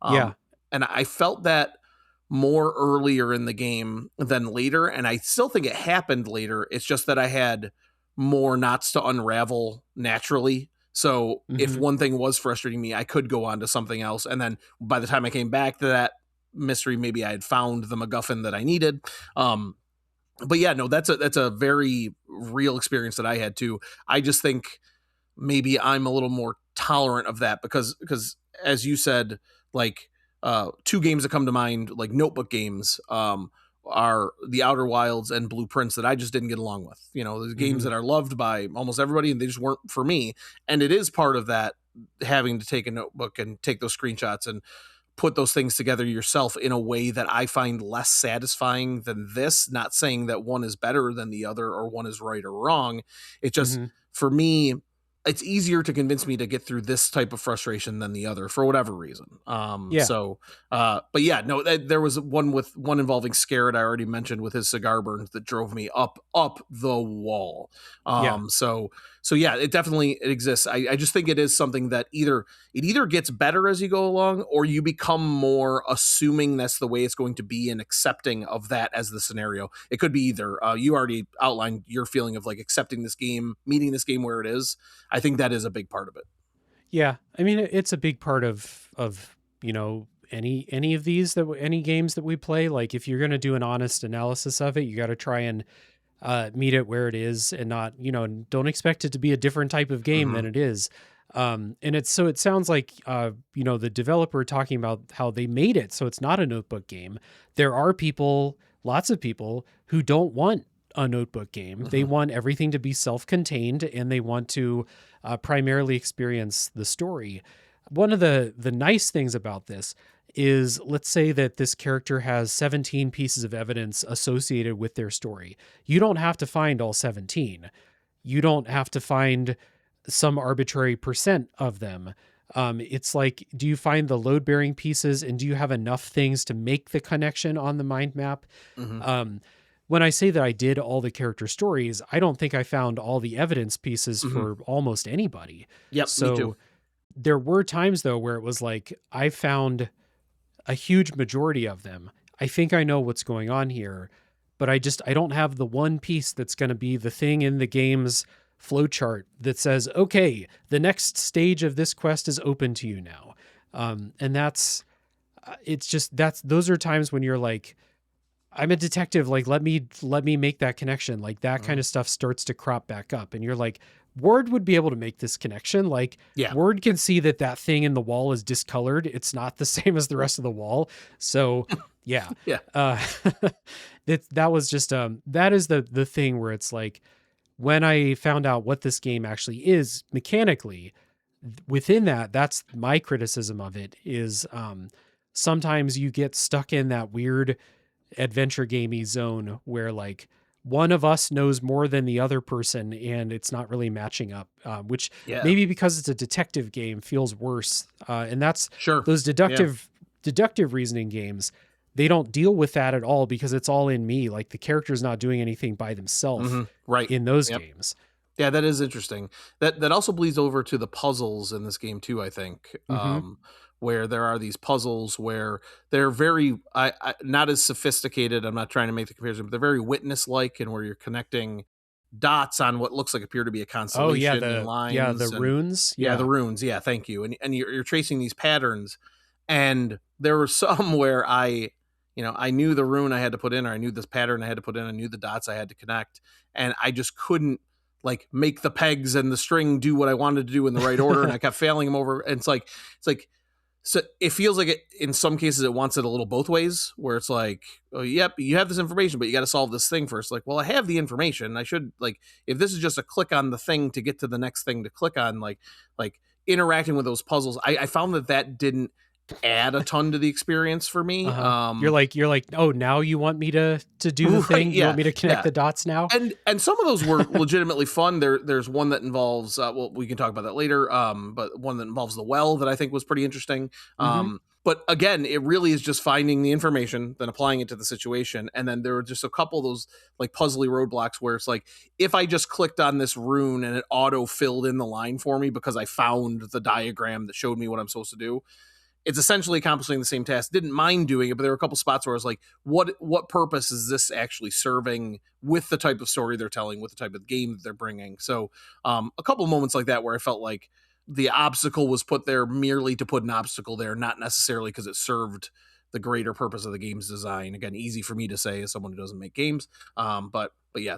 Yeah. And I felt that more earlier in the game than later, and I still think it happened later. It's just that I had more knots to unravel naturally. So if Mm-hmm. one thing was frustrating me, I could go on to something else. And then by the time I came back to that mystery, maybe I had found the MacGuffin that I needed. But yeah, no, that's a very real experience that I had too. I just think maybe I'm a little more tolerant of that because as you said, like 2 games that come to mind, like notebook games, are the Outer Wilds and Blueprints that I just didn't get along with. The games Mm-hmm. that are loved by almost everybody, and they just weren't for me. And it is part of that, having to take a notebook and take those screenshots and put those things together yourself in a way that I find less satisfying than this. Not saying that one is better than the other or one is right or wrong. It just, Mm-hmm. for me, it's easier to convince me to get through this type of frustration than the other for whatever reason. Yeah. But yeah, no, there was one involving Scarrett I already mentioned with his cigar burns that drove me up the wall. Yeah. So yeah, it exists. I just think it is something that either gets better as you go along, or you become more assuming that's the way it's going to be and accepting of that as the scenario. It could be either. You already outlined your feeling of like accepting this game, meeting this game where it is. I think that is a big part of it. Yeah. I mean, it's a big part of any of these any games that we play. Like if you're going to do an honest analysis of it, you got to try and meet it where it is and not, don't expect it to be a different type of game than it is. And it sounds like, the developer talking about how they made it so it's not a notebook game. There are lots of people who don't want a notebook game. They want everything to be self-contained and they want to primarily experience the story. One of the nice things about this is, let's say that this character has 17 pieces of evidence associated with their story. You don't have to find all 17. You don't have to find some arbitrary percent of them. It's like, do you find the load bearing pieces, and do you have enough things to make the connection on the mind map? Mm-hmm. Um, when I say that I did all the character stories, I don't think I found all the evidence pieces Mm-hmm. for almost anybody. Yep, me too. So there were times though where it was like, I found a huge majority of them. I think I know what's going on here, but I don't have the one piece that's going to be the thing in the game's flowchart that says, okay, the next stage of this quest is open to you now. And that's, it's just, those are times when you're like, I'm a detective. Like, let me make that connection. Like that kind Mm-hmm. of stuff starts to crop back up, and you're like, Ward would be able to make this connection. Like Yeah. Ward can see that that thing in the wall is discolored. It's not the same as the rest of the wall. So yeah, Yeah. uh, that was just, that is the thing where it's like, when I found out what this game actually is mechanically, within that's my criticism of it is, sometimes you get stuck in that weird adventure gamey zone where like one of us knows more than the other person and it's not really matching up, which Yeah. maybe because it's a detective game feels worse. And that's Sure. those Yeah. deductive reasoning games. They don't deal with that at all because it's all in me. Like the character's not doing anything by themselves Mm-hmm. Right. in those Yep. games. Yeah, that is interesting. That also bleeds over to the puzzles in this game too, I think. Hmm. Where there are these puzzles where they're very not as sophisticated. I'm not trying to make the comparison, but they're very witness like, and where you're connecting dots on what looks like appear to be a Oh yeah, constellation and the lines, and runes. yeah, the Yeah. runes. Yeah, thank you. And you're tracing these patterns, and there were some where I knew the rune I had to put in, or I knew this pattern I had to put in, I knew the dots I had to connect, and I just couldn't like make the pegs and the string do what I wanted to do in the right order, and I kept failing them over. And it's like so it feels like it in some cases it wants it a little both ways, where it's like, oh yep, you have this information, but you got to solve this thing first. Like, well, I have the information. I should, like, if this is just a click on the thing to get to the next thing to click on, like interacting with those puzzles, I found that didn't add a ton to the experience for me. Uh-huh. You're like, oh, now you want me to do the Right, thing? You want yeah, me to connect yeah. the dots now? And some of those were legitimately fun. There's one that involves well, we can talk about that later. But one that involves the well that I think was pretty interesting. Hmm. But again, it really is just finding the information, then applying it to the situation. And then there were just a couple of those like puzzly roadblocks where it's like, if I just clicked on this rune and it auto filled in the line for me because I found the diagram that showed me what I'm supposed to do, it's essentially accomplishing the same task. Didn't mind doing it, but there were a couple spots where I was like, what purpose is this actually serving with the type of story they're telling, with the type of game that they're bringing? So a couple of moments like that where I felt like the obstacle was put there merely to put an obstacle there, not necessarily because it served the greater purpose of the game's design. Again, easy for me to say as someone who doesn't make games. But yeah,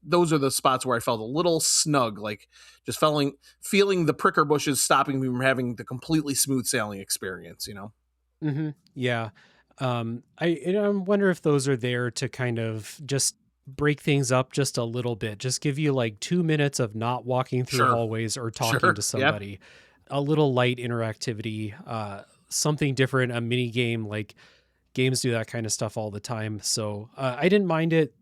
those are the spots where I felt a little snug, like just feeling the pricker bushes stopping me from having the completely smooth sailing experience, you know? Hmm. Yeah. I wonder if those are there to kind of just break things up just a little bit, just give you like 2 minutes of not walking through Sure. hallways or talking to Sure. Yeah. somebody, a little light interactivity, something different, a mini game. Like games do that kind of stuff all the time. So I didn't mind it.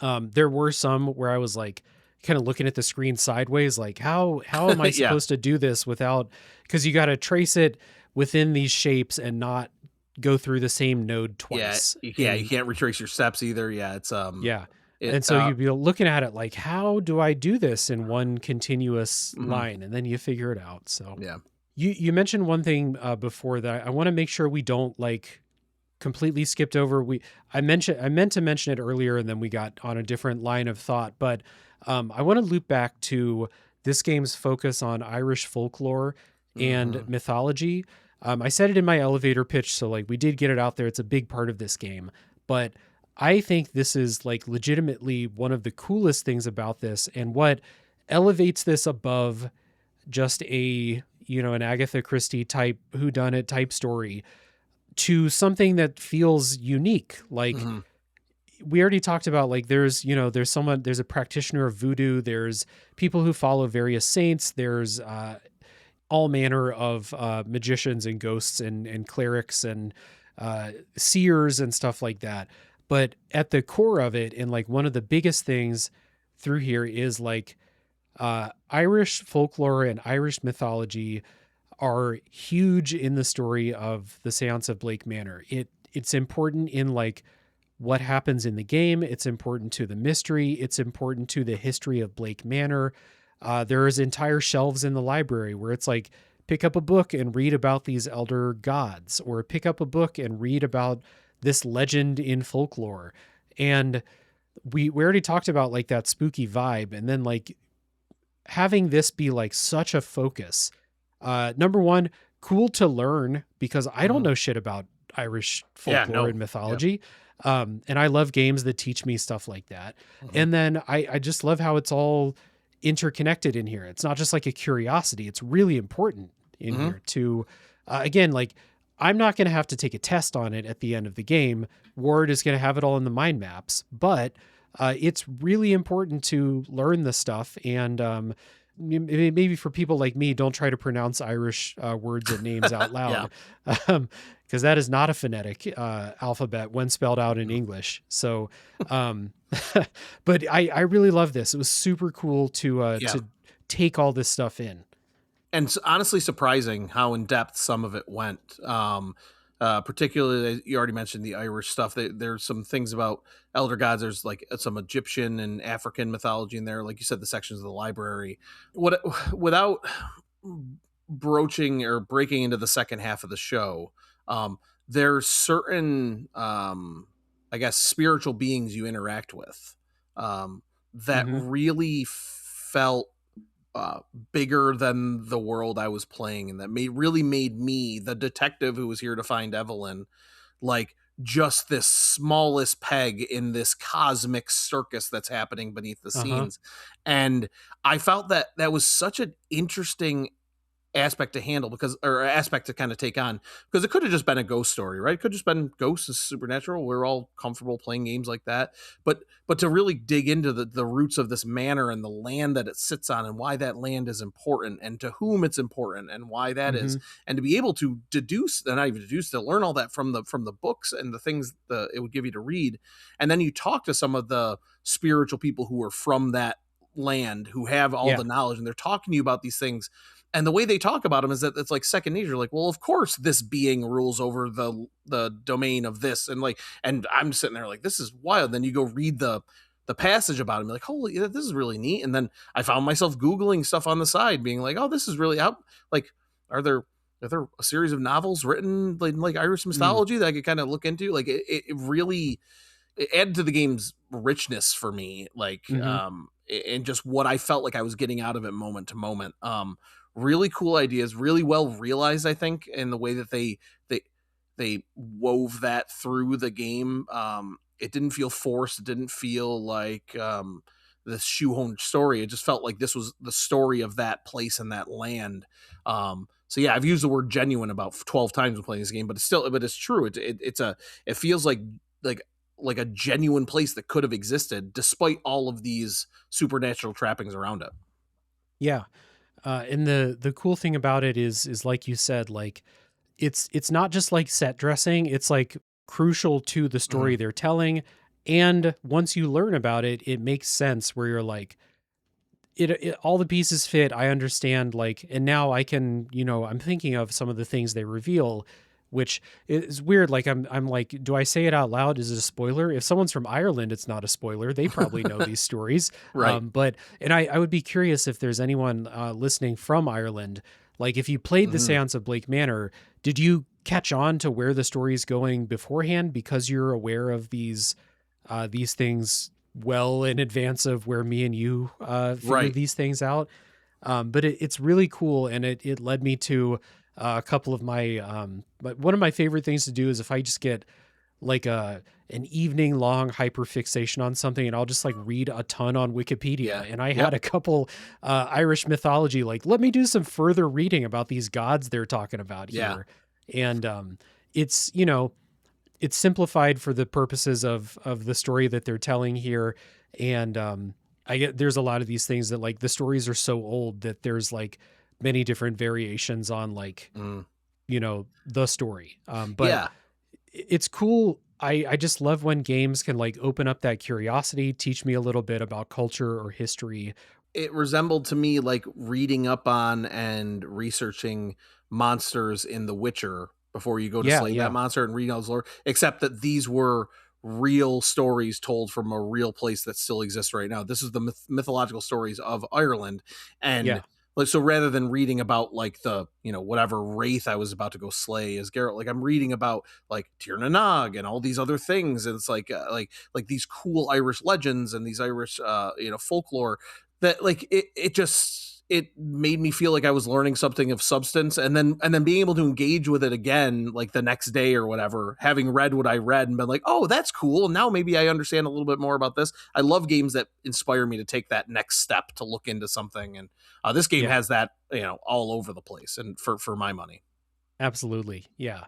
There were some where I was like kind of looking at the screen sideways, like how am I Yeah. supposed to do this without, because you got to trace it within these shapes and not go through the same node Yeah. twice. Yeah. You And can't retrace your steps either. Yeah. yeah. It, And so you'd be looking at it like, how do I do this in one continuous mhm, line? And then you figure it out. So yeah. you mentioned one thing before that I want to make sure we don't like completely skipped over. I meant to mention it earlier and then we got on a different line of thought, but I want to loop back to this game's focus on Irish folklore and Hmm. mythology. I said it in my elevator pitch, so like we did get it out there. It's a big part of this game, but I think this is like legitimately one of the coolest things about this, and what elevates this above just an Agatha Christie type whodunit type story to something that feels unique. Like Hmm. we already talked about, like there's a practitioner of voodoo, there's people who follow various saints, there's all manner of magicians and ghosts and clerics and seers and stuff like that. But at the core of it, and like one of the biggest things through here is like Irish folklore and Irish mythology are huge in the story of the Séance of Blake Manor. It's important in like what happens in the game. It's important to the mystery. It's important to the history of Blake Manor. There's entire shelves in the library where it's like, pick up a book and read about these elder gods, or pick up a book and read about this legend in folklore. And we already talked about like that spooky vibe, and then like having this be like such a focus. Number one, cool to learn because I don't Mhm. know shit about Irish Yeah, folklore and no. Yeah. mythology. And I love games that teach me stuff like that. Mhm. And then I just love how it's all interconnected in here. It's not just like a curiosity. It's really important in Mhm. here to, again, like I'm not going to have to take a test on it at the end of the game. Ward is going to have it all in the mind maps, but it's really important to learn the stuff. And maybe for people like me, don't try to pronounce Irish words and names out Yeah. loud, because that is not a phonetic alphabet when spelled out in Mhm. English. So, um, but I really love this. It was super cool Yeah. to take all this stuff in. And honestly surprising how in depth some of it went. Particularly, you already mentioned the Irish stuff. There's some things about elder gods. There's like some Egyptian and African mythology in there. Like you said, the sections of the library. What without broaching or breaking into the second half of the show, there's certain, I guess, spiritual beings you interact with that Hmm. really felt uh, bigger than the world I was playing, and that really made me, the detective who was here to find Evelyn, like just this smallest peg in this cosmic circus that's happening beneath the Uh-huh. scenes. And I felt that that was such an interesting aspect to handle, because, or aspect to kind of take on, because it could have just been a ghost story, right? It could have just been ghosts is supernatural. We're all comfortable playing games like that. But to really dig into the roots of this manor and the land that it sits on, and why that land is important, and to whom it's important, and why that is, Hmm. and to be able to deduce, and not even deduce, to learn all that from the books and the things that it would give you to read. And then you talk to some of the spiritual people who are from that land, who have all Yeah. the knowledge, and they're talking to you about these things. And the way they talk about them is that it's like second nature. Like, well, of course this being rules over the domain of this, and like, and I'm sitting there like, this is wild. Then you go read the passage about him, like, holy, this is really neat. And then I found myself googling stuff on the side, being like, oh, this is really out. Like, are there a series of novels written like Irish Mm. mythology that I could kind of look into? Like, it really, it added to the game's richness for me, like, Hmm. and just what I felt like I was getting out of it moment to moment. Really cool ideas, really well realized, I think, in the way that they they wove that through the game. It didn't feel forced. It didn't feel like this shoehorned story. It just felt like this was the story of that place and that land. So yeah, I've used the word genuine about 12 times when playing this game, but it's true. It feels like like a genuine place that could have existed despite all of these supernatural trappings around it. Yeah. And the cool thing about it is like you said, like it's not just like set dressing, it's like crucial to the Mhm. story they're telling. And once you learn about it, it makes sense where you're like, it all the pieces fit. I understand, like, and now I can, I'm thinking of some of the things they reveal, which is weird. Like I'm like, do I say it out loud? Is it a spoiler? If someone's from Ireland, it's not a spoiler. They probably know these stories. Right. But and I would be curious if there's anyone listening from Ireland. Like if you played the Mhm. Seance of Blake Manor, did you catch on to where the story is going beforehand because you're aware of these things well in advance of where me and you figured Right. these things out. But it's really cool, and it led me to a couple of my. But one of my favorite things to do is if I just get like an evening long hyperfixation on something, and I'll just like read a ton on Yeah. Wikipedia. And I had Yep. a couple Irish mythology, like let me do some further reading about these gods they're talking about Yeah. here, and it's it's simplified for the purposes of the story that they're telling here. And I get there's a lot of these things that like the stories are so old that there's like many different variations on like Mm. the story. But Yeah. it's cool. I just love when games can like open up that curiosity, teach me a little bit about culture or history. it resembled to me like reading up on and researching monsters in The Witcher before you go to Yeah, slay that yeah, monster and read all his lore, except that these were real stories told from a real place that still exists right now. This is the mythological stories of Ireland. And yeah, like, so rather than reading about like the, whatever wraith I was about to go slay as Geralt, like I'm reading about like Tir na Nog and all these other things. And it's like these cool Irish legends and these Irish, folklore that like it made me feel like I was learning something of substance, and then being able to engage with it again like the next day or whatever, having read what I read and been like, oh, that's cool, now maybe I understand a little bit more about this. I love games that inspire me to take that next step to look into something, and this game yeah. has that, all over the place, and for my money. Absolutely. Yeah.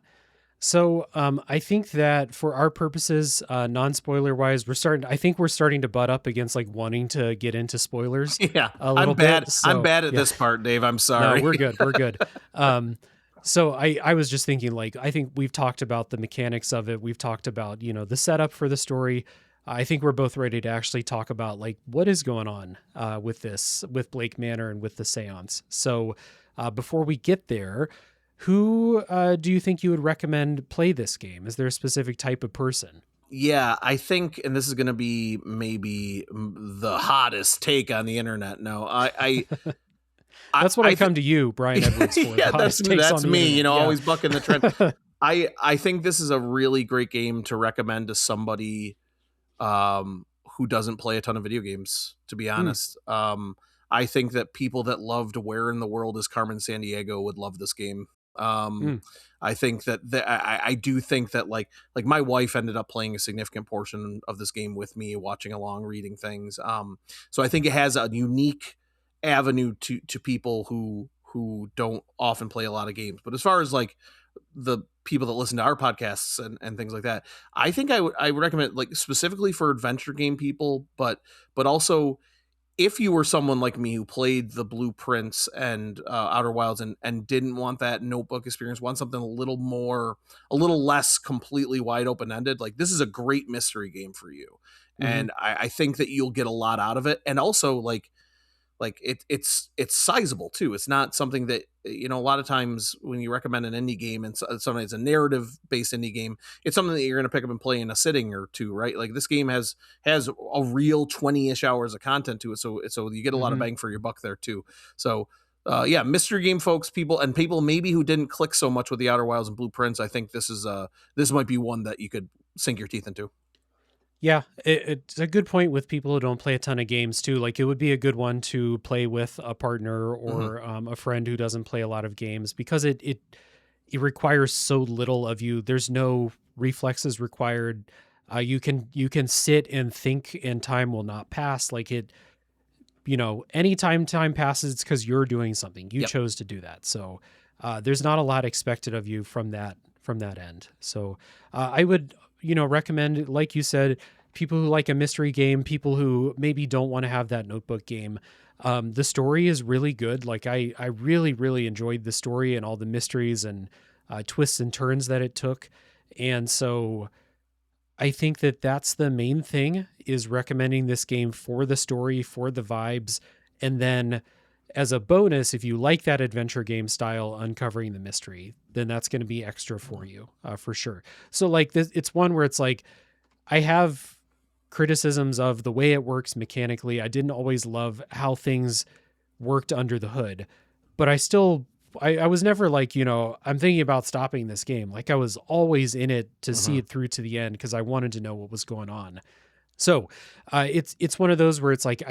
So I think that for our purposes, non-spoiler wise, I think we're starting to butt up against like wanting to get into spoilers Yeah, a i'm little bad bit. i'm So bad at yeah, this part, Dave, I'm no, sorry. we're good. We're good. Um, so I was just thinking like, I think we've talked about the mechanics of it. We've talked about, the setup for the story. I think we're both ready to actually talk about like what is going on with Blake Manor and with the seance. So before we get there, who do you think you would recommend play this game? Is there a specific type of person? Yeah, I think, and this is going to be maybe the hottest take on the internet. No, That's what I I think, come to you, Brian Edwards, for the yeah, that's hottest takes on that's the me. internet. Yeah. Always bucking the trend. I think this is a really great game to recommend to somebody who doesn't play a ton of video games. To be Hmm. honest, I think that people that loved Where in the World is Carmen Sandiego would love this game. Um, Hmm. I think that I do think that like my wife ended up playing a significant portion of this game with me, watching along, reading things. So I think it has a unique avenue to people who don't often play a lot of games. But as far as like the people that listen to our podcasts and things like that, I think I would recommend like specifically for adventure game people, but also if you were someone like me who played the Blueprints and Outer Wilds and didn't want that notebook experience, want something a little less completely wide open ended, like this is a great mystery game for you. Mm-hmm. And I think that you'll get a lot out of it. And also like it's sizable too. It's not something that, a lot of times when you recommend an indie game and something it's a narrative based indie game, it's something that you're going to pick up and play in a sitting or two, right? Like this game has a real 20-ish hours of content to it, so you get a lot of Mm-hmm. bang for your buck there too. So yeah, mystery game folks, people maybe who didn't click so much with the Outer Wilds and Blueprints, I think this might be one that you could sink your teeth into. Yeah, it's a good point with people who don't play a ton of games too. Like it would be a good one to play with a partner Hmm. or a friend who doesn't play a lot of games because it requires so little of you. There's no reflexes required. You can sit and think and time will not pass. Like anytime time passes, it's because you're doing something. You Yep. chose to do that. So there's not a lot expected of you from that end. So I would recommend, like you said, people who like a mystery game, people who maybe don't want to have that notebook game. The story is really good. Like I really really enjoyed the story and all the mysteries and twists and turns that it took, and so I think that that's the main thing is recommending this game for the story, for the vibes, and then as a bonus, if you like that adventure game style, uncovering the mystery, then that's going to be extra for you for sure. So like this, it's one where it's like I have criticisms of the way it works mechanically. I didn't always love how things worked under the hood, but I was never like, I'm thinking about stopping this game. Like I was always in it to see Hmm. it through to the end because I wanted to know what was going on. So it's one of those where it's like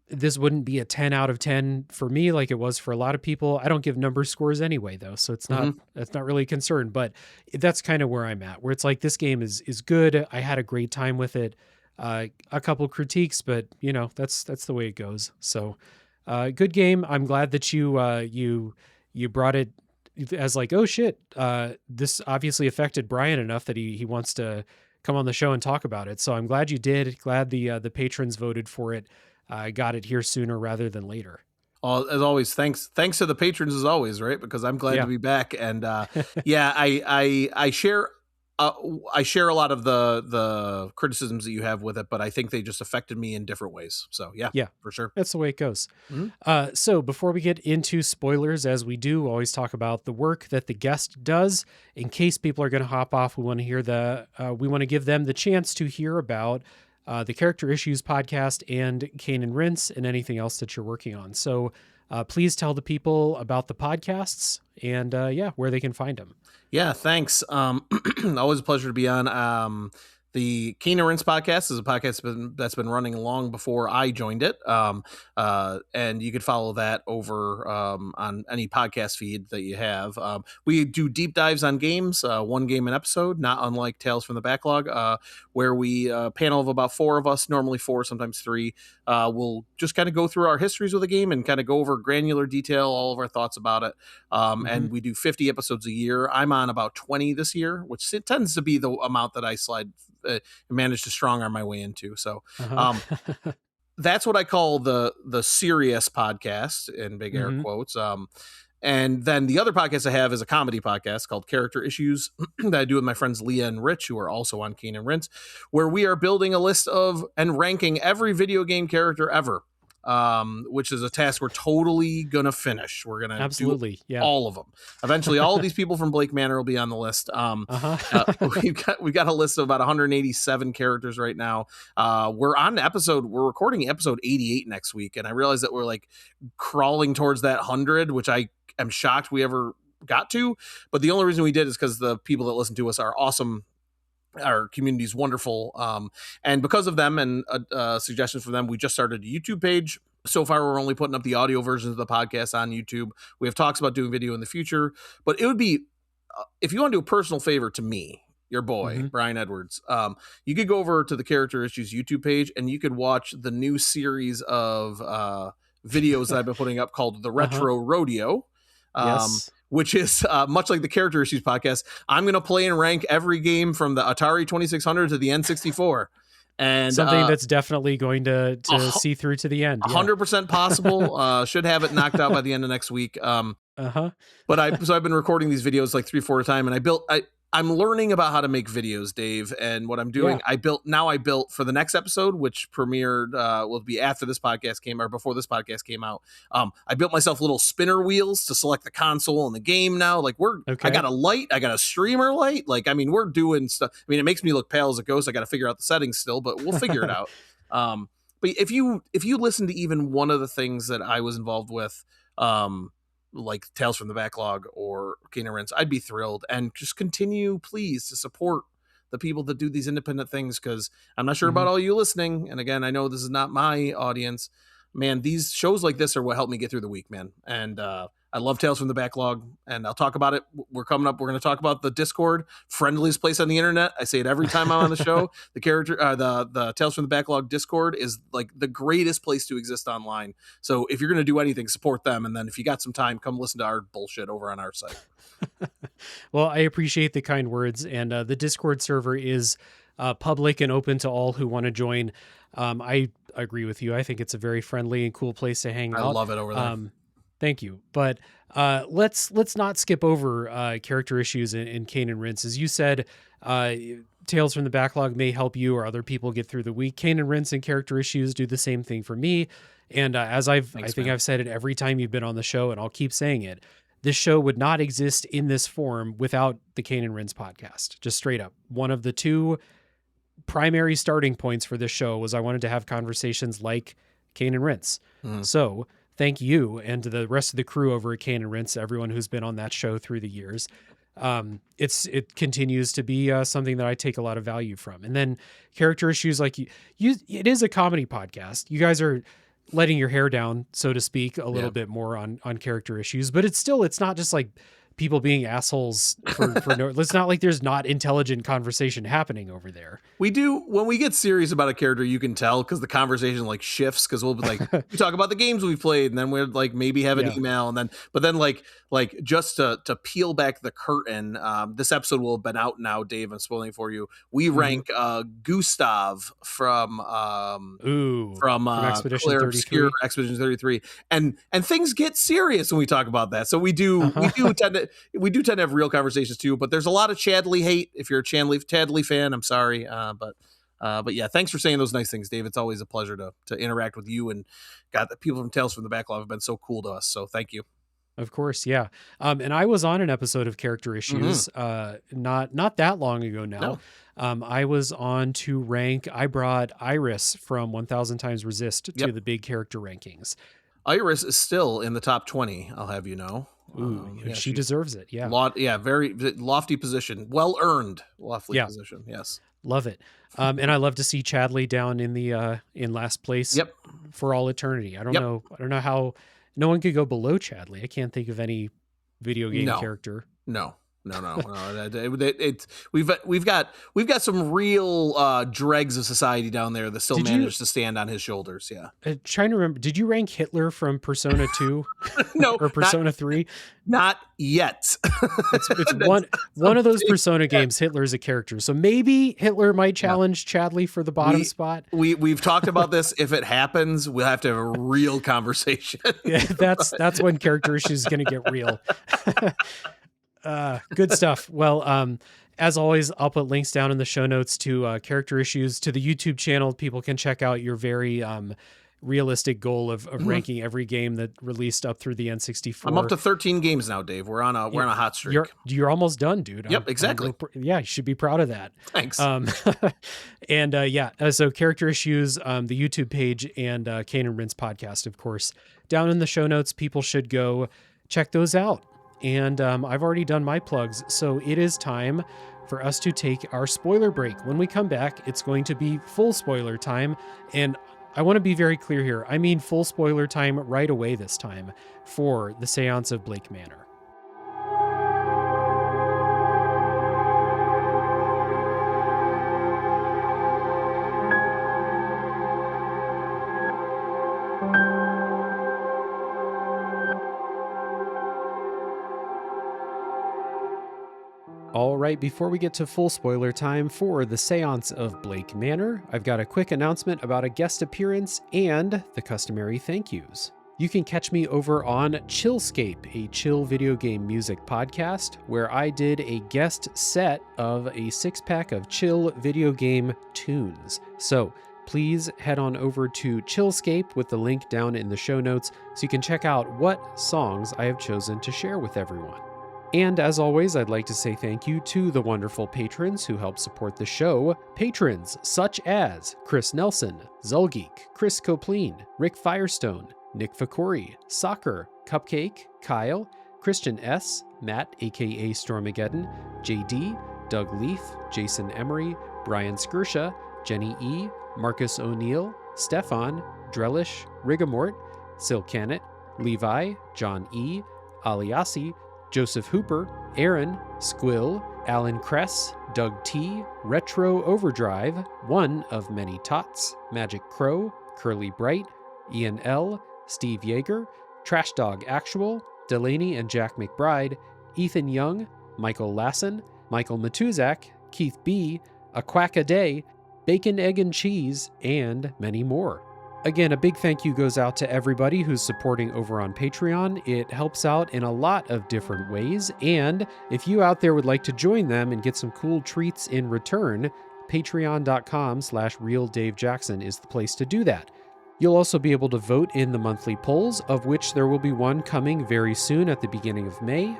this wouldn't be a 10 out of 10 for me like it was for a lot of people. I don't give number scores anyway though, so Hmm. that's not really a concern, but that's kind of where I'm at. Where it's like this game is good. I had a great time with it. A couple critiques, but that's the way it goes. So good game. I'm glad that you brought it as like, oh shit, this obviously affected Brian enough that he wants to come on the show and talk about it. So I'm glad you did. Glad the patrons voted for it. Got it here sooner rather than later. As always, thanks to the patrons as always, right? Because I'm glad to Yeah. be back, and yeah, I share. I share a lot of the criticisms that you have with it, but I think they just affected me in different ways. So yeah, Yeah, for sure. that's the way it goes. Mhm. So before we get into spoilers, as we do always talk about the work that the guest does, in case people are going to hop off, we want to hear we want to give them the chance to hear about the Character Issues podcast and Kane and Rince and anything else that you're working on. So please tell the people about the podcasts and where they can find them. Yeah, thanks. Always a pleasure to be on. The Kane and Rince podcast is a podcast that's been running long before I joined it. And you could follow that over on any podcast feed that you have. We do deep dives on games, one game an episode, not unlike Tales from the Backlog, where we panel of about four of us, normally four, sometimes three. We'll just kind of go through our histories with the game and kind of go over granular detail, all of our thoughts about it. And we do 50 episodes a year. I'm on about 20 this year, which it tends to be the amount that I manage to strong arm my way into. So that's what I call the serious podcast in big air quotes. And then the other podcast I have is a comedy podcast called Character Issues that I do with my friends Leah and Rich, who are also on Kane and Rince, where we are building a list of and ranking every video game character ever. Which is a task we're totally gonna finish. We're gonna absolutely do all of them. Eventually, all of these people from Blake Manor will be on the list. We've got a list of about 187 characters right now. We're recording episode 88 next week, and I realize that we're like crawling towards that 100, which I am shocked we ever got to. But the only reason we did is because the people that listen to us are awesome. Our community is wonderful. And because of them and suggestions from them, we just started a YouTube page. So far, we're only putting up the audio versions of the podcast on YouTube. We have talks about doing video in the future, but it would be, if you want to do a personal favor to me, your boy, Brian Edwards, you could go over to the Character Issues YouTube page and you could watch the new series of videos that I've been putting up called The Retro Rodeo. Yes. Which is much like the Character Issues podcast. I'm going to play and rank every game from the Atari 2600 to the N64. And something that's definitely going to see through to the end. 100% possible. Should have it knocked out by the end of next week. But I've been recording these videos like 3-4 at a time, and I'm learning about how to make videos, Dave. And what I'm doing, I built for the next episode, which premiered will be after this podcast came or before this podcast came out. I built myself little spinner wheels to select the console and the game now. Like I got a light, I got a streamer light. Like, I mean, we're doing stuff. I mean, it makes me look pale as a ghost. I got to figure out the settings still, but we'll figure it out. But if you listen to even one of the things that I was involved with, like Tales from the Backlog or Kane and Rince, I'd be thrilled. And just continue, please, to support the people that do these independent things, because I'm not sure about all you listening. And again, I know this is not my audience. Man, these shows like this are what helped me get through the week, man. And I love Tales from the Backlog, and I'll talk about it. We're coming up. We're going to talk about the Discord, friendliest place on the internet. I say it every time I'm on the show. The Tales from the Backlog Discord is like the greatest place to exist online. So if you're going to do anything, support them. And then if you got some time, come listen to our bullshit over on our site. Well, I appreciate the kind words, and the Discord server is public and open to all who want to join. I agree with you. I think it's a very friendly and cool place to hang out. I love it over there. Thank you. But let's not skip over Character Issues in Kane and Rince. As you said, Tales from the Backlog may help you or other people get through the week. Kane and Rince and Character Issues do the same thing for me. And as I think I've said it every time you've been on the show, and I'll keep saying it, this show would not exist in this form without the Kane and Rince podcast. Just straight up. One of the two primary starting points for this show was I wanted to have conversations like Kane and Rince. So thank you and to the rest of the crew over at Kane and Rince, everyone who's been on that show through the years. It continues to be something that I take a lot of value from. And then Character Issues, like it is a comedy podcast. You guys are letting your hair down, so to speak, a little bit more on Character Issues, but it's not just like people being assholes for no, it's not like there's not intelligent conversation happening over there. We do, when we get serious about a character, you can tell because the conversation like shifts, because we'll be like, we talk about the games we've played, and then we'll like maybe have an email, and then like just to peel back the curtain, this episode will have been out now, Dave, I'm spoiling for you. We rank Gustav from Expedition 33. Expedition 33, and things get serious when we talk about that. So we do tend to, we do tend to have real conversations too, but there's a lot of Chadley hate. If you're a Chadley fan, I'm sorry. But yeah, thanks for saying those nice things, Dave. It's always a pleasure to interact with you, and God, the people from Tales from the Backlog have been so cool to us. So thank you. Of course, yeah. And I was on an episode of Character Issues, not that long ago now. No. I was on to rank. I brought Iris from 1000 Times Resist to the big character rankings. Iris is still in the top 20. I'll have you know. Ooh, she deserves it. Yeah. Very lofty position. Well earned. Lofty position. Yes. Love it. And I love to see Chadley down in the in last place for all eternity. I don't know how no one could go below Chadley. I can't think of any video game character. No. We've got some real dregs of society down there that still manage to stand on his shoulders. Yeah. Trying to remember, did you rank Hitler from Persona 2? No, or Persona 3? Not yet. It's one of those Persona games. Hitler is a character, so maybe Hitler might challenge Chadley for the bottom spot. We've talked about this. If it happens, we'll have to have a real conversation. Yeah, that's when Character Issues is going to get real. Good stuff. Well, as always, I'll put links down in the show notes to Character Issues, to the YouTube channel. People can check out your very realistic goal of ranking every game that released up through the N64. I'm up to 13 games now, Dave. We're on a hot streak. You're almost done, dude. Yep, exactly. You should be proud of that. Thanks. So Character Issues, the YouTube page, and Kane and Rince podcast, of course, down in the show notes. People should go check those out. And I've already done my plugs, so it is time for us to take our spoiler break. When we come back, it's going to be full spoiler time, and I want to be very clear here. I mean full spoiler time right away this time for the Séance of Blake Manor. All right, before we get to full spoiler time for the Séance of Blake Manor, I've got a quick announcement about a guest appearance and the customary thank yous. You can catch me over on Chillscape, a chill video game music podcast, where I did a guest set of a 6-pack of chill video game tunes. So please head on over to Chillscape with the link down in the show notes so you can check out what songs I have chosen to share with everyone. And as always, I'd like to say thank you to the wonderful patrons who help support the show. Patrons such as Chris Nelson, Zulgeek, Chris Copleen, Rick Firestone, Nick Fakori, Soccer, Cupcake, Kyle, Christian S., Matt aka Stormageddon, JD, Doug Leaf, Jason Emery, Brian Skirsha, Jenny E., Marcus O'Neill, Stefan, Drellish, Rigamort, Silcanet, Levi, John E., Aliasi, Joseph Hooper, Aaron, Squill, Alan Kress, Doug T, Retro Overdrive, One of Many Tots, Magic Crow, Curly Bright, Ian L, Steve Yeager, Trash Dog Actual, Delaney and Jack McBride, Ethan Young, Michael Lassen, Michael Matuzak, Keith B, A Quack a Day, Bacon, Egg, and Cheese, and many more. Again, a big thank you goes out to everybody who's supporting over on Patreon. It helps out in a lot of different ways, and if you out there would like to join them and get some cool treats in return, patreon.com/realdavejackson is the place to do that. You'll also be able to vote in the monthly polls, of which there will be one coming very soon at the beginning of May.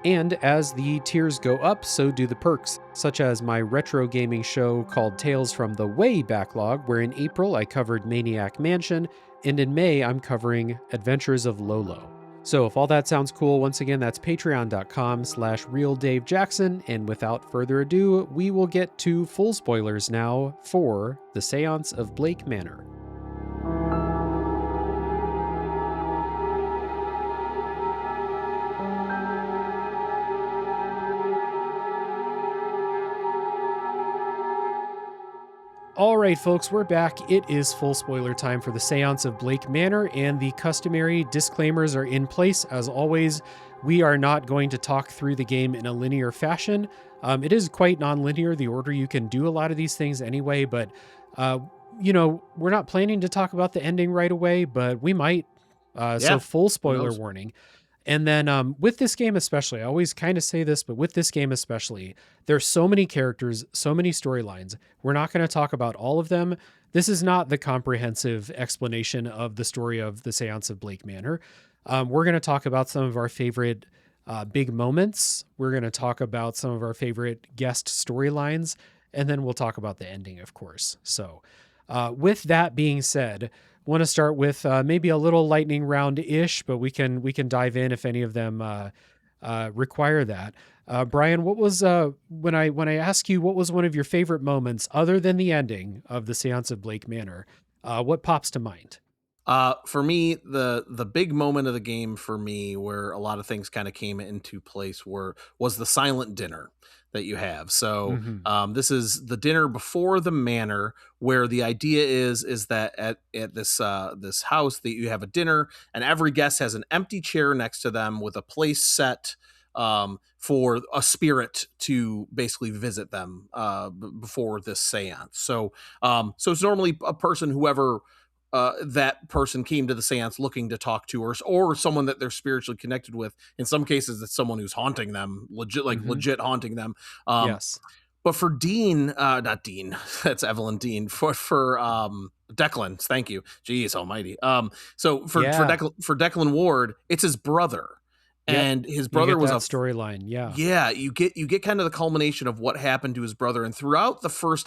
And as the tiers go up, so do the perks, such as my retro gaming show called Tales from the Way Backlog, where in April I covered Maniac Mansion, and in May I'm covering Adventures of Lolo. So if all that sounds cool, once again, that's patreon.com/realdavejackson, and without further ado, we will get to full spoilers now for the Séance of Blake Manor. All right, folks, we're back. It is full spoiler time for the Séance of Blake Manor, and the customary disclaimers are in place. As always, we are not going to talk through the game in a linear fashion. It is quite non-linear, the order you can do a lot of these things anyway, but, we're not planning to talk about the ending right away, but we might. So full spoiler warning. And then with this game especially, I always kind of say this, but with this game especially, there's so many characters, so many storylines. We're not going to talk about all of them. This is not the comprehensive explanation of the story of the Séance of Blake Manor. We're going to talk about some of our favorite big moments. We're going to talk about some of our favorite guest storylines, and then we'll talk about the ending, of course. So, with that being said, want to start with maybe a little lightning round ish, but we can dive in if any of them require that. Brian, what was when I ask you what was one of your favorite moments other than the ending of the Séance of Blake Manor? What pops to mind? For me, the big moment of the game for me, where a lot of things kind of came into place, was the silent dinner that you have. So Hmm. this is the dinner before the manor, where the idea is that at this house that you have a dinner, and every guest has an empty chair next to them with a place set for a spirit to basically visit them before this seance. So it's normally a person, whoever that person came to the seance looking to talk to, or someone that they're spiritually connected with. In some cases, it's someone who's haunting them, Hmm. legit haunting them. Um, Yes. but for Dean, not Dean, that's Evelyn Dean. For Declan, thank you, jeez Almighty. So Yeah. For Declan Ward, it's his brother, Yep. and his You brother get was that a storyline. Yeah. yeah, you get kind of the culmination of what happened to his brother, and throughout the first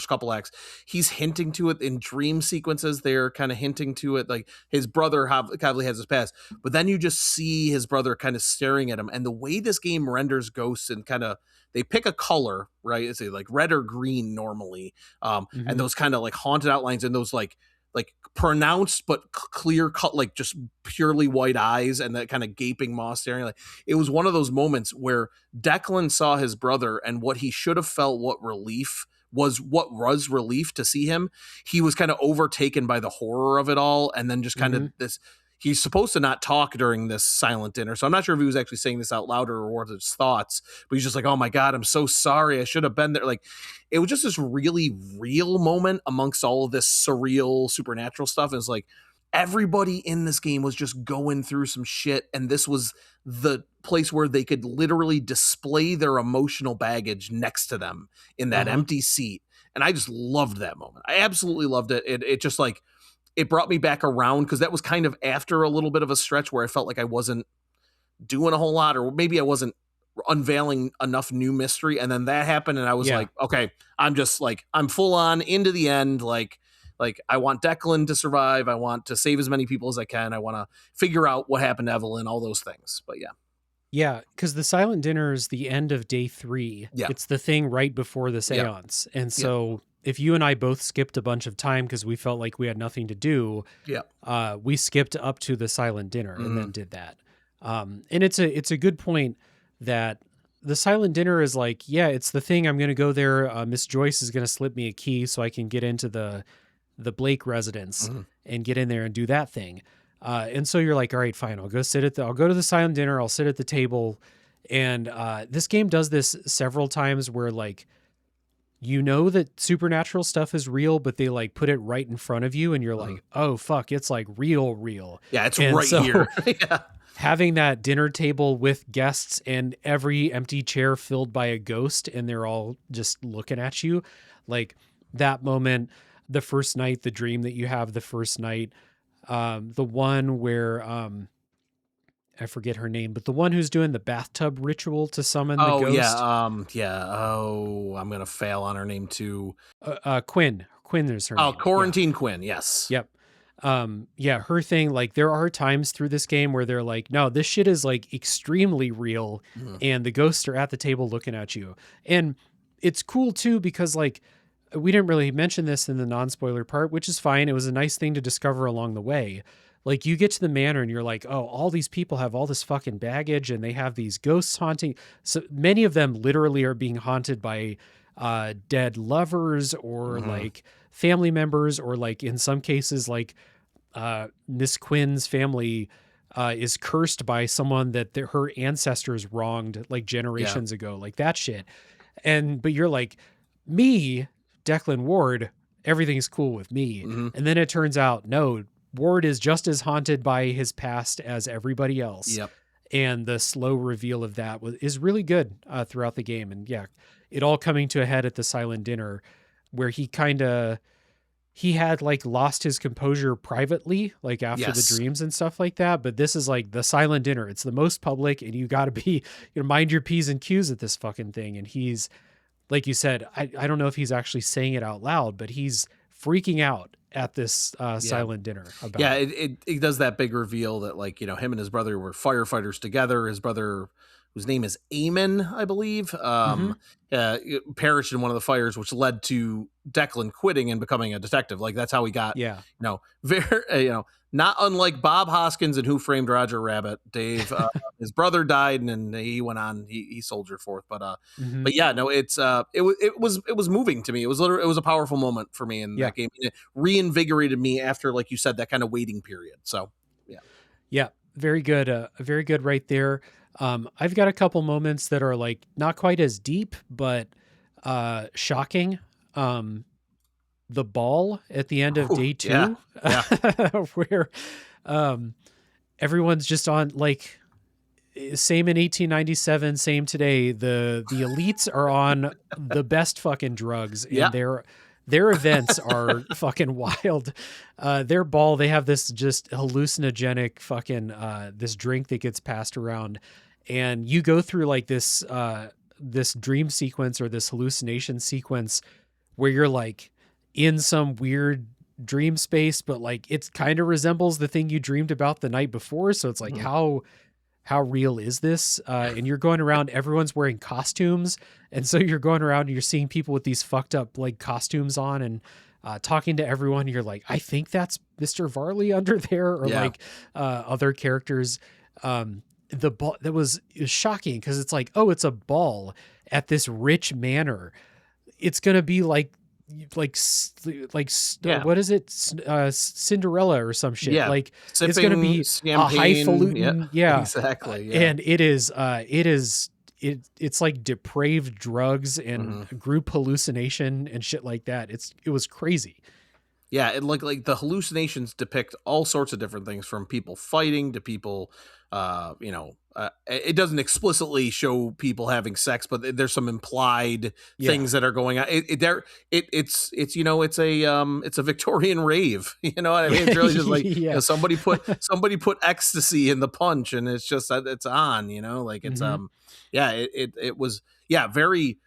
couple acts, he's hinting to it in dream sequences. They're kind of hinting to it, like his brother probably has his past, but then you just see his brother kind of staring at him, and the way this game renders ghosts, and kind of they pick a color, right? It's like red or green normally, and Hmm. those kind of like haunted outlines, and those like pronounced but clear cut, like just purely white eyes, and that kind of gaping maw staring. Like, it was one of those moments where Declan saw his brother, and what he should have felt, what was relief to see him, he was kind of overtaken by the horror of it all, and then just kind Hmm. of this. He's supposed to not talk during this silent dinner, so I'm not sure if he was actually saying this out loud or what his thoughts. But he's just like, "Oh my god, I'm so sorry. I should have been there." Like, it was just this really real moment amongst all of this surreal supernatural stuff. It's like everybody in this game was just going through some shit, and this was the place where they could literally display their emotional baggage next to them in that Uh-huh. empty seat. And I just loved that moment. I absolutely loved it. It just like it brought me back around, because that was kind of after a little bit of a stretch where I felt like I wasn't doing a whole lot, or maybe I wasn't unveiling enough new mystery. And then that happened, and I was Yeah. like, okay, I'm just like, I'm full on into the end. Like I want Declan to survive. I want to save as many people as I can. I want to figure out what happened to Evelyn, all those things. But yeah. Yeah, because the silent dinner is the end of day 3. Yeah. It's the thing right before the Yeah. seance. And Yeah. so if you and I both skipped a bunch of time because we felt like we had nothing to do, Yeah. we skipped up to the silent dinner and Mm-hmm. then did that. And it's a good point that the silent dinner is like, yeah, it's the thing. I'm going to go there. Miss Joyce is going to slip me a key so I can get into the Blake residence Mm-hmm. and get in there and do that thing. And so you're like, all right, fine. I'll go to the silent dinner. I'll sit at the table. And this game does this several times where like, you know that supernatural stuff is real, but they like put it right in front of you and you're Mm-hmm. like, oh fuck, it's like real. Yeah. It's And right so here. Yeah. having that dinner table with guests and every empty chair filled by a ghost and they're all just looking at you, like that moment, the first night, the dream that you have the first night, the one where I forget her name, but the one who's doing the bathtub ritual to summon the Oh yeah. ghost, Yeah. Oh, I'm gonna fail on her name too. Quinn is her Oh, name. Yeah. Quarantine Quinn. Yes. Yep. Yeah, her thing, like there are times through this game where they're like, no, this shit is like extremely real Mm-hmm. and the ghosts are at the table looking at you. And it's cool too because like we didn't really mention this in the non-spoiler part, which is fine. It was a nice thing to discover along the way. Like you get to the manor and you're like, oh, all these people have all this fucking baggage and they have these ghosts haunting. So many of them literally are being haunted by dead lovers or Mm-hmm. like family members, or like in some cases, like Miss Quinn's family is cursed by someone that her ancestors wronged like Yeah. generations ago, like that shit. But you're like, me, Declan Ward, everything's cool with me. Mm-hmm. And then it turns out, no, Ward is just as haunted by his past as everybody else. Yep. and the slow reveal of that is really good throughout the game. And yeah, it all coming to a head at the silent dinner, where he had like lost his composure privately, like after the Yes. dreams and stuff like that. But this is like the silent dinner. It's the most public, and you got to be, mind your P's and Q's at this fucking thing. And he's, like you said, I don't know if he's actually saying it out loud, but he's freaking out at this Yeah. silent dinner about Yeah, it. it does that big reveal that, like, him and his brother were firefighters together. His brother, whose name is Eamon, I believe, Mm-hmm. perished in one of the fires, which led to Declan quitting and becoming a detective. Like, that's how he got, Yeah. very, not unlike Bob Hoskins and Who Framed Roger Rabbit. Dave, his brother died, and then he went on, he soldiered forth. Mm-hmm. But yeah, no, it was moving to me. It was literally, it was a powerful moment for me in Yeah. that game. It reinvigorated me after, like you said, that kind of waiting period. So yeah. Yeah. Very good. Very good right there. I've got a couple moments that are like not quite as deep, but shocking. The ball at the end of Whew, day yeah. 2, Yeah. where um, everyone's just on like same in 1897, same today. The elites are on the best fucking drugs, Yeah. and their events are fucking wild. Their ball, they have this just hallucinogenic fucking this drink that gets passed around, and you go through like this dream sequence or this hallucination sequence where you're like in some weird dream space, but like it kind of resembles the thing you dreamed about the night before. So it's like, Mhm. how real is this? And you're going around, everyone's wearing costumes. And so you're going around and you're seeing people with these fucked up like costumes on, and talking to everyone. You're like, I think that's Mr. Varley under there, or Yeah. like other characters. The ball that was shocking because it's like, oh, it's a ball at this rich manor. It's going to be Yeah. what is it? Cinderella or some shit. Yeah. Like it's going to Sipping be a champagne. Yeah. highfalutin, yeah. Exactly. Yeah. And it's like depraved drugs and Mhm. group hallucination and shit like that. It was crazy. Yeah, and like the hallucinations depict all sorts of different things, from people fighting to people, it doesn't explicitly show people having sex, but there's some implied Yeah. things that are going on. It's it's a Victorian rave. You know what I mean? It's really just like, Yeah. somebody put ecstasy in the punch, and it's just that it's on. Like it's Mhm. yeah, it was, yeah, very.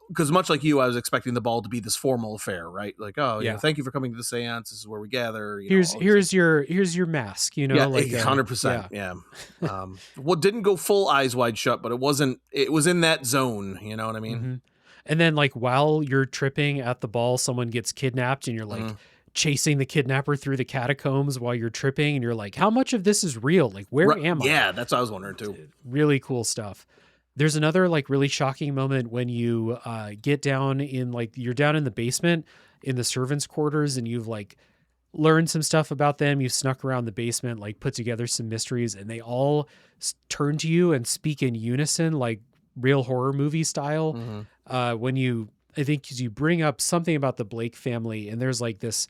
Because much like you, I was expecting the ball to be this formal affair, right? Like, oh, Yeah. thank you for coming to the seance. This is where we gather. Here's your mask, Yeah, like 100%. Yeah. Well, didn't go full eyes wide shut, but it wasn't. It was in that zone. You know what I mean? Mhm. And then like while you're tripping at the ball, someone gets kidnapped, and you're like Mhm. chasing the kidnapper through the catacombs while you're tripping, and you're like, how much of this is real? Like, where am I? Yeah, that's what I was wondering too. Really cool stuff. There's another like really shocking moment when you get down in like you're down in the basement in the servants' quarters, and you've like learned some stuff about them. You've snuck around the basement, like put together some mysteries, and they all turn to you and speak in unison, like real horror movie style. Mhm. When I think you bring up something about the Blake family, and there's like this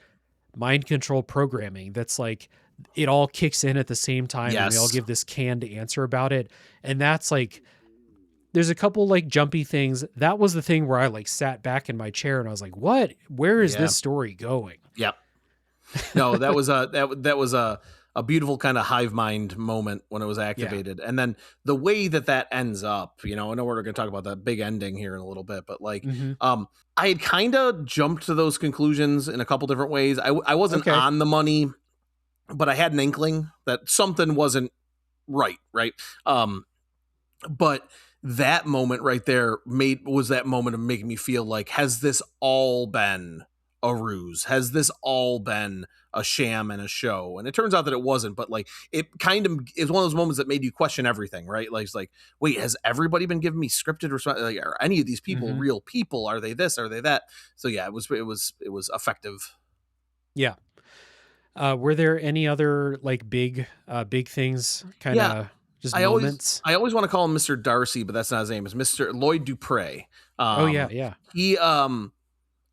mind control programming that's like it all kicks in at the same time, and they all Yes. give this canned answer about it. And that's like there's a couple like jumpy things. That was the thing where I like sat back in my chair and I was like, "What? Where is Yeah. this story going?" Yep. No, that was that was a beautiful kind of hive mind moment when it was activated, and then the way that ends up. I know we're going to talk about that big ending here in a little bit, but like, Mhm. I had kind of jumped to those conclusions in a couple different ways. I wasn't Okay. on the money, but I had an inkling that something wasn't right. But that moment right there was that moment of making me feel like, has this all been a ruse? Has this all been a sham and a show? And it turns out that it wasn't, but like it kind of is one of those moments that made you question everything, right? Like it's like, wait, has everybody been giving me scripted response? Like, are any of these people Mhm. real people? Are they this? Are they that? So yeah, it was effective. Yeah. Were there any other like big things, kind Yeah, of just I always moments? I always want to call him Mr. Darcy, but that's not his name. It's Mr. Lloyd Dupre. Oh yeah, yeah. He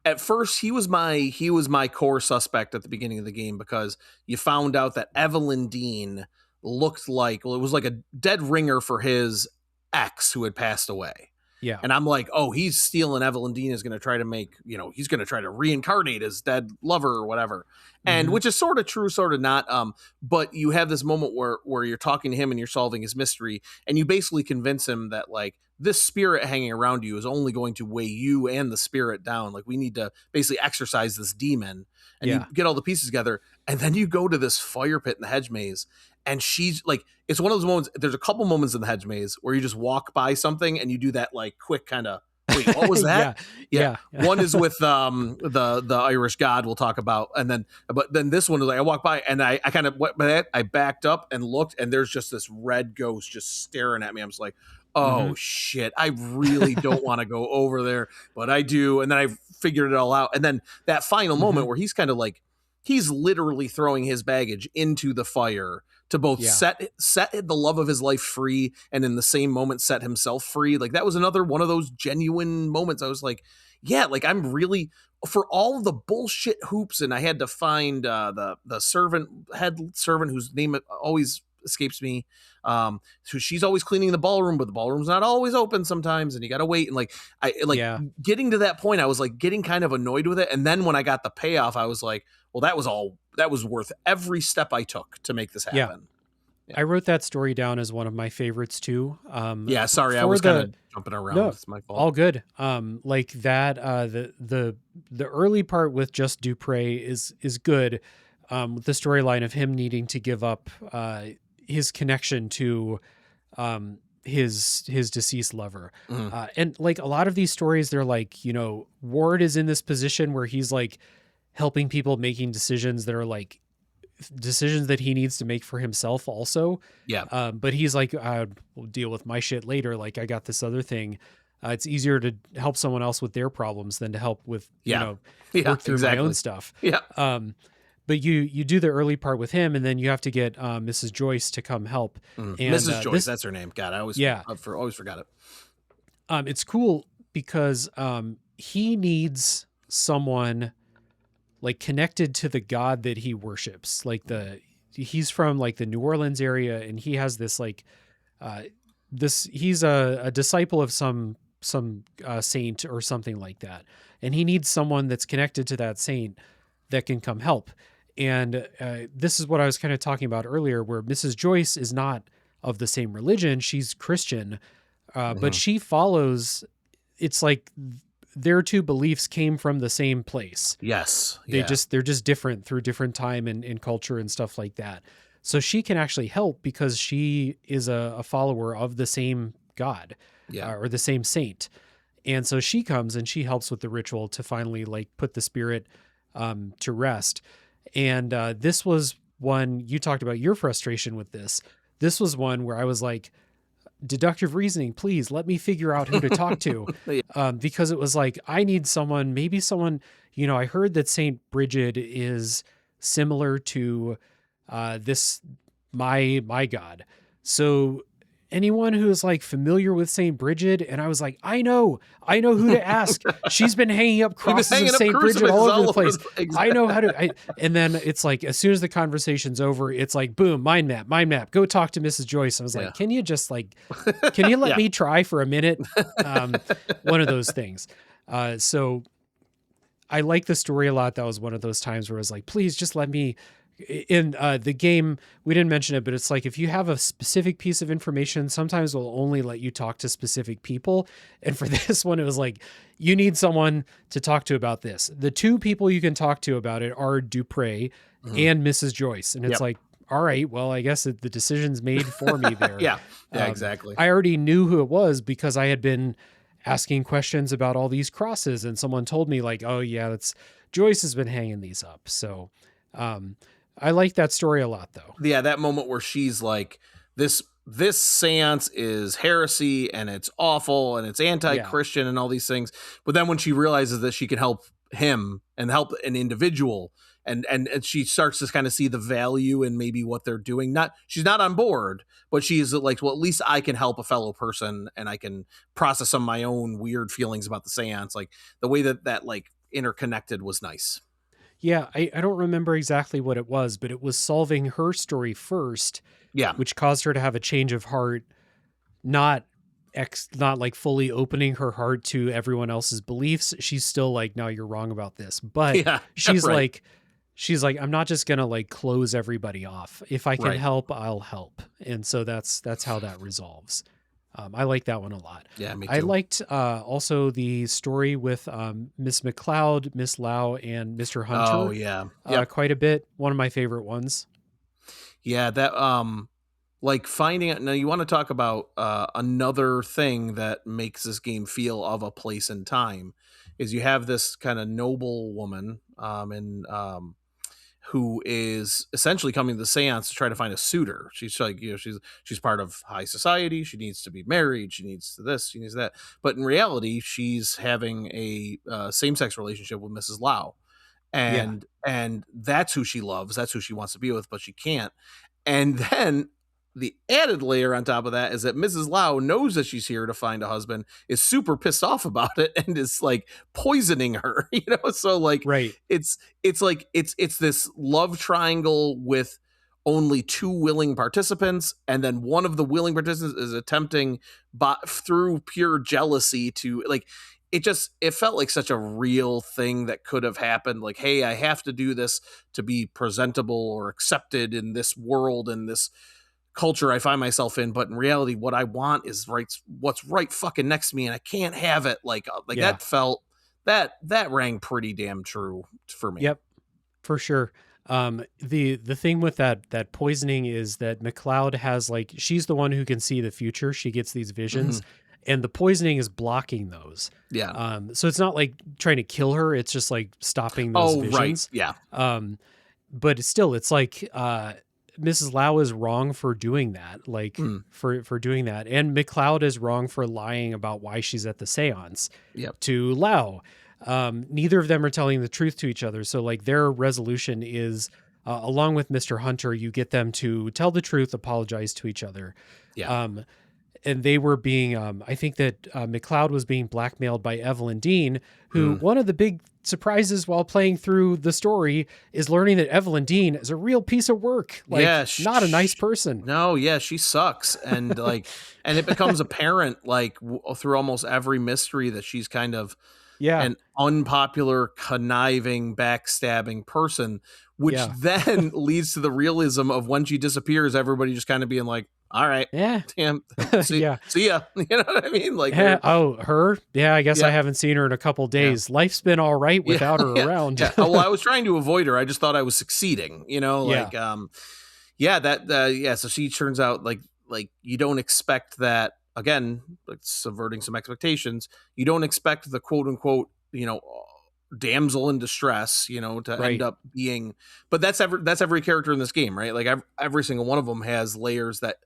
At first he was my core suspect at the beginning of the game, because you found out that Evelyn Dean looked like, well, it was like a dead ringer for his ex who had passed away. Yeah. And I'm like, oh, he's stealing Evelyn Dean is going to try to make, he's going to try to reincarnate his dead lover or whatever. And which is sort of true, sort of not. But you have this moment where you're talking to him and you're solving his mystery, and you basically convince him that like this spirit hanging around you is only going to weigh you and the spirit down. Like we need to basically exorcise this demon, and you get all the pieces together, and then you go to this fire pit in the hedge maze. And she's like, it's one of those moments. There's a couple moments in the hedge maze where you just walk by something and you do that like quick kind of, wait, what was that? Yeah. One is with the Irish god we'll talk about, but then this one is like I walked by and I kind of went by that. I backed up and looked, and there's just this red ghost just staring at me. I'm just like, oh shit, I really don't want to go over there, but I do. And then I figured it all out. And then that final moment where he's kind of like, he's literally throwing his baggage into the fire to both set the love of his life free and in the same moment set himself free. Like that was another one of those genuine moments. I was like, yeah, like I'm really, for all the bullshit hoops, and I had to find the head servant whose name always escapes me. So she's always cleaning the ballroom, but the ballroom's not always open sometimes, and you gotta wait. And like getting to that point, I was like getting kind of annoyed with it. And then when I got the payoff, I was like, well, that was worth every step I took to make this happen. Yeah. I wrote that story down as one of my favorites too. Sorry, I was kind of jumping around. No, it's my fault. All good. Like that, the early part with just Dupre is good. With the storyline of him needing to give up his connection to his deceased lover. And like a lot of these stories, they're like, Ward is in this position where he's like helping people making decisions that are like decisions that he needs to make for himself also. Yeah. But he's like, we'll deal with my shit later. Like I got this other thing. It's easier to help someone else with their problems than to help with, work through my own stuff. Yeah. But you do the early part with him, and then you have to get Mrs. Joyce to come help. And, Mrs. Joyce, that's her name. God, I always forgot it. It's cool because he needs someone like connected to the god that he worships. Like he's from like the New Orleans area, and he has this like he's a disciple of some saint or something like that, and he needs someone that's connected to that saint that can come help. And this is what I was kind of talking about earlier, where Mrs. Joyce is not of the same religion. She's Christian, but she follows, it's like their two beliefs came from the same place. Yes. They're just different through different time and culture and stuff like that. So she can actually help because she is a follower of the same God or the same saint. And so she comes and she helps with the ritual to finally like put the spirit to rest. And this was one, you talked about your frustration with this. This was one where I was like, deductive reasoning, please let me figure out who to talk to. Because it was like, I need someone, maybe someone, I heard that Saint Bridget is similar to my God. So anyone who is like familiar with Saint Bridget, and I was like, I know who to ask. She's been hanging up crosses of Saint Bridget all over the place. I know how to. And then it's like, as soon as the conversation's over, it's like, boom, mind map. Go talk to Mrs. Joyce. I was like, can you just like, can you let me try for a minute? One of those things. So I like the story a lot. That was one of those times where I was like, please just let me. In the game, we didn't mention it, but it's like if you have a specific piece of information, sometimes we'll only let you talk to specific people. And for this one, it was like, you need someone to talk to about this. The two people you can talk to about it are Dupre and Mrs. Joyce. And it's like, all right, well, I guess the decision's made for me there. Exactly. I already knew who it was because I had been asking questions about all these crosses, and someone told me like, oh yeah, that's Joyce has been hanging these up. So, I like that story a lot, though. Yeah, that moment where she's like, this seance is heresy and it's awful and it's anti-Christian and all these things. But then when she realizes that she can help him and help an individual, and she starts to kind of see the value in maybe what they're doing. She's not on board, but she's like, well, at least I can help a fellow person and I can process some of my own weird feelings about the seance. Like the way that like interconnected was nice. Yeah, I don't remember exactly what it was, but it was solving her story first, Yeah. which caused her to have a change of heart, not not like fully opening her heart to everyone else's beliefs. She's still like, no, you're wrong about this. But Yeah. she's Right. like, she's like, I'm not just gonna like close everybody off. If I can Right. help, I'll help. And so that's how that resolves. I like that one a lot. Yeah, me I too. liked also the story with Miss McLeod, Miss Lau, and Mr. Oh Hunter yeah. Yep. quite a bit. One of my favorite ones. Yeah, that like finding it now you want to talk about another thing that makes this game feel of a place and time is you have this kind of noble woman and who is essentially coming to the seance to try to find a suitor. She's like, she's part of high society. She needs to be married. She needs to this. She needs that. But in reality, she's having a same-sex relationship with Mrs. Lau, Yeah, and that's who she loves. That's who she wants to be with, but she can't. And then the added layer on top of that is that Mrs. Lau knows that she's here to find a husband, is super pissed off about it, and is like poisoning her. So like right. it's like it's this love triangle with only two willing participants, and then one of the willing participants is attempting through pure jealousy to like it felt like such a real thing that could have happened. Like, hey, I have to do this to be presentable or accepted in this world and this culture I find myself in. But in reality, what I want is what's right fucking next to me, and I can't have it. Like Yeah. that felt that rang pretty damn true for me. Yep. For sure. The thing with that poisoning is that McLeod has like she's the one who can see the future. She gets these Hmm. visions, and the poisoning is blocking those. Yeah. So it's not like trying to kill her. It's just like stopping those Oh, right. visions. Yeah. Um, but it's still, it's like Mrs. Lau is wrong for doing that. Like Mm. for doing that, and McLeod is wrong for lying about why she's at the séance Yep. to Lau. Neither of them are telling the truth to each other. So like their resolution is, along with Mr. Hunter, you get them to tell the truth, apologize to each other. Yeah. Um, and they were being, I think that McLeod was being blackmailed by Evelyn Dean, who Mm. one of the big surprises while playing through the story is learning that Evelyn Dean is a real piece of work, Yeah. like not a nice person. No, yeah, she sucks, and and it becomes apparent through almost every mystery that she's kind of Yeah, an unpopular, conniving, backstabbing person, which yeah, then leads to the realism of when she disappears, everybody just kind of being like, "All right, yeah, damn, yeah. see ya." You know what I mean? Like Yeah, they're oh, her? Yeah, I guess I yeah, haven't seen her in a couple yeah. days. Life's been all right Yeah, without her yeah, around. yeah. Oh, well, I was trying to avoid her. I just thought I was succeeding, Yeah, yeah, that yeah, so she turns out like you don't expect that again, like subverting some expectations. You don't expect the quote unquote, damsel in distress, to end right. up being but that's every character in this game, right? Like every single one of them has layers that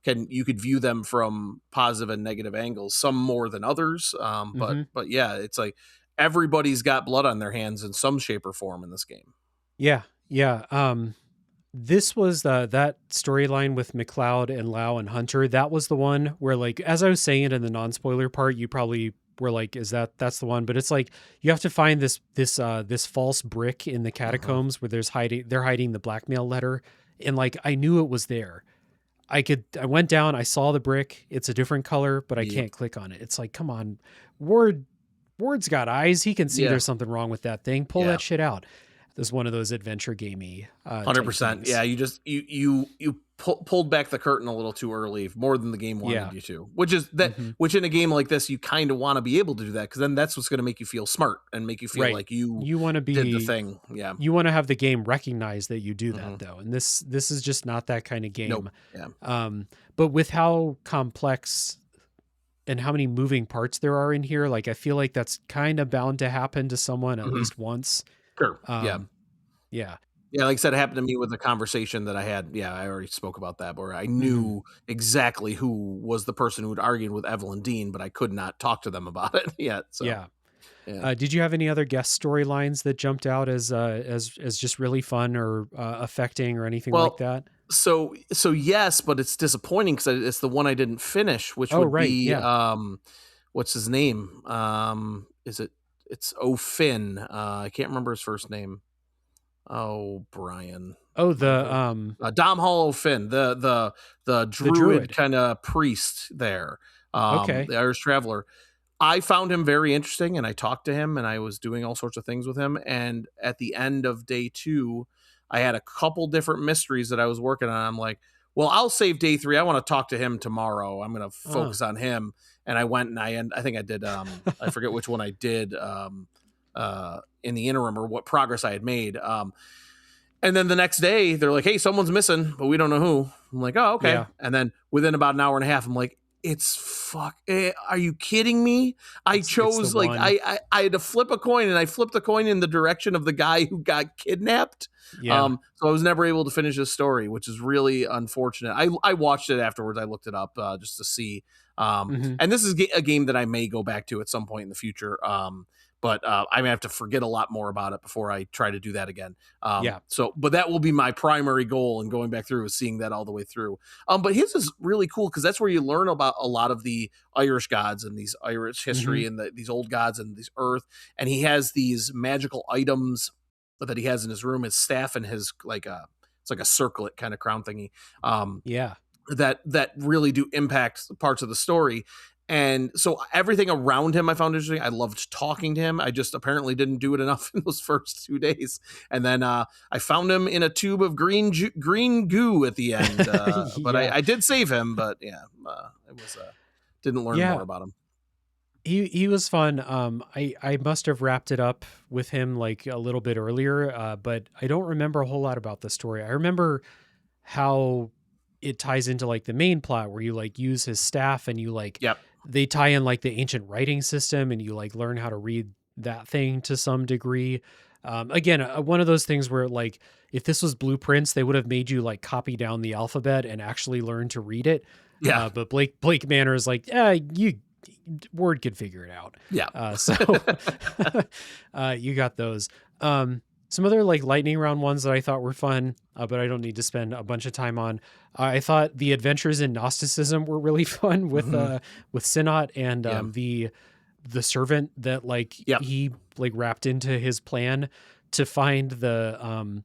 you could view them from positive and negative angles, some more than others. But Mhm. but yeah, it's like everybody's got blood on their hands in some shape or form in this game. Yeah, yeah, this was that storyline with McLeod and Lau and Hunter. That was the one where, like, as I was saying it in the non-spoiler part, you probably were like, "Is that's the one?" But it's like you have to find this false brick in the Hmm. catacombs where they're hiding the blackmail letter, and like I knew it was there. I went down, I saw the brick. It's a different color, but I Yep. can't click on it. It's like, come on, Ward. Ward's got eyes. He can see Yeah. there's something wrong with that thing. Pull Yeah. that shit out. This is one of those adventure gamey Hundred type percent. Yeah, things. you just pulled back the curtain a little too early, more than the game wanted Yeah. you to. Which is that Hmm. which in a game like this, you kind of want to be able to do that because then that's what's going to make you feel smart and make you feel Right. like you You want to did the be. thing. Yeah. You want to have the game recognize that you do that Hmm. though, and this is just not that kind of Nope. game. Yeah. But with how complex and how many moving parts there are in here, like I feel like that's kind of bound to happen to someone at Hmm. least once. Sure. Yeah. Um, yeah. Yeah, like I said, it happened to me with a conversation that I had. Yeah, I already spoke about that, where I Hmm. knew exactly who was the person who had argued with Evelyn Dean, but I could not talk to them about it yet. So, Yeah. yeah. Did you have any other guest storylines that jumped out as just really fun or affecting or anything like Well, that? so yes, but it's disappointing because it's the one I didn't finish, which Oh, would right. be Yeah. what's his name? Is it? It's O'Finn. I can't remember his first name. Oh, Brian. Oh, My the, brain. Dom Hollow Finn, the the druid druid. kind of priest there, Okay. the Irish traveler. I found him very interesting, and I talked to him, and I was doing all sorts of things with him. And at the end of day 2, I had a couple different mysteries that I was working on. I'm like, well, I'll save day 3. I want to talk to him tomorrow. I'm going to Oh. focus on him. And I went and I think I did. I forget which one I did in the interim or what progress I had made. And then the next day, they're like, hey, someone's missing, but we don't know who. I'm like, oh, okay. Yeah. And then within about an hour and a half, I'm like, are you kidding me? I It's the chose like one. I had to flip a coin, and I flipped the coin in the direction of the guy who got kidnapped. Yeah. So I was never able to finish this story, which is really unfortunate. I watched it afterwards. I looked it up just to see. Mhm. And this is a game that I may go back to at some point in the future. But I may have to forget a lot more about it before I try to do that again. Yeah. But that will be my primary goal in going back through, is seeing that all the way through. But his is really cool because that's where you learn about a lot of the Irish gods and these Irish history Mhm. and these old gods and these earth. And he has these magical items that he has in his room, his staff and his it's like a circlet kind of crown thingy. Yeah. That really do impact parts of the story. And so everything around him I found interesting. I loved talking to him. I just apparently didn't do it enough in those first 2 days. And then I found him in a tube of green goo at the end. But Yeah. I did save him. But yeah, it was didn't learn Yeah. more about him. He was fun. I must have wrapped it up with him like a little bit earlier, but I don't remember a whole lot about the story. I remember how it ties into like the main plot where you like use his staff and you like Yep. they tie in like the ancient writing system and you like learn how to read that thing to some degree. Again, one of those things where like if this was blueprints, they would have made you like copy down the alphabet and actually learn to read it. Yeah. But Blake Manor is like, you Word could figure it out. Yeah. So you got those. Some other like lightning round ones that I thought were fun, but I don't need to spend a bunch of time on. I thought the adventures in Gnosticism were really fun Mhm. with Synod and Yeah. the servant that like Yep. he like wrapped into his plan to find the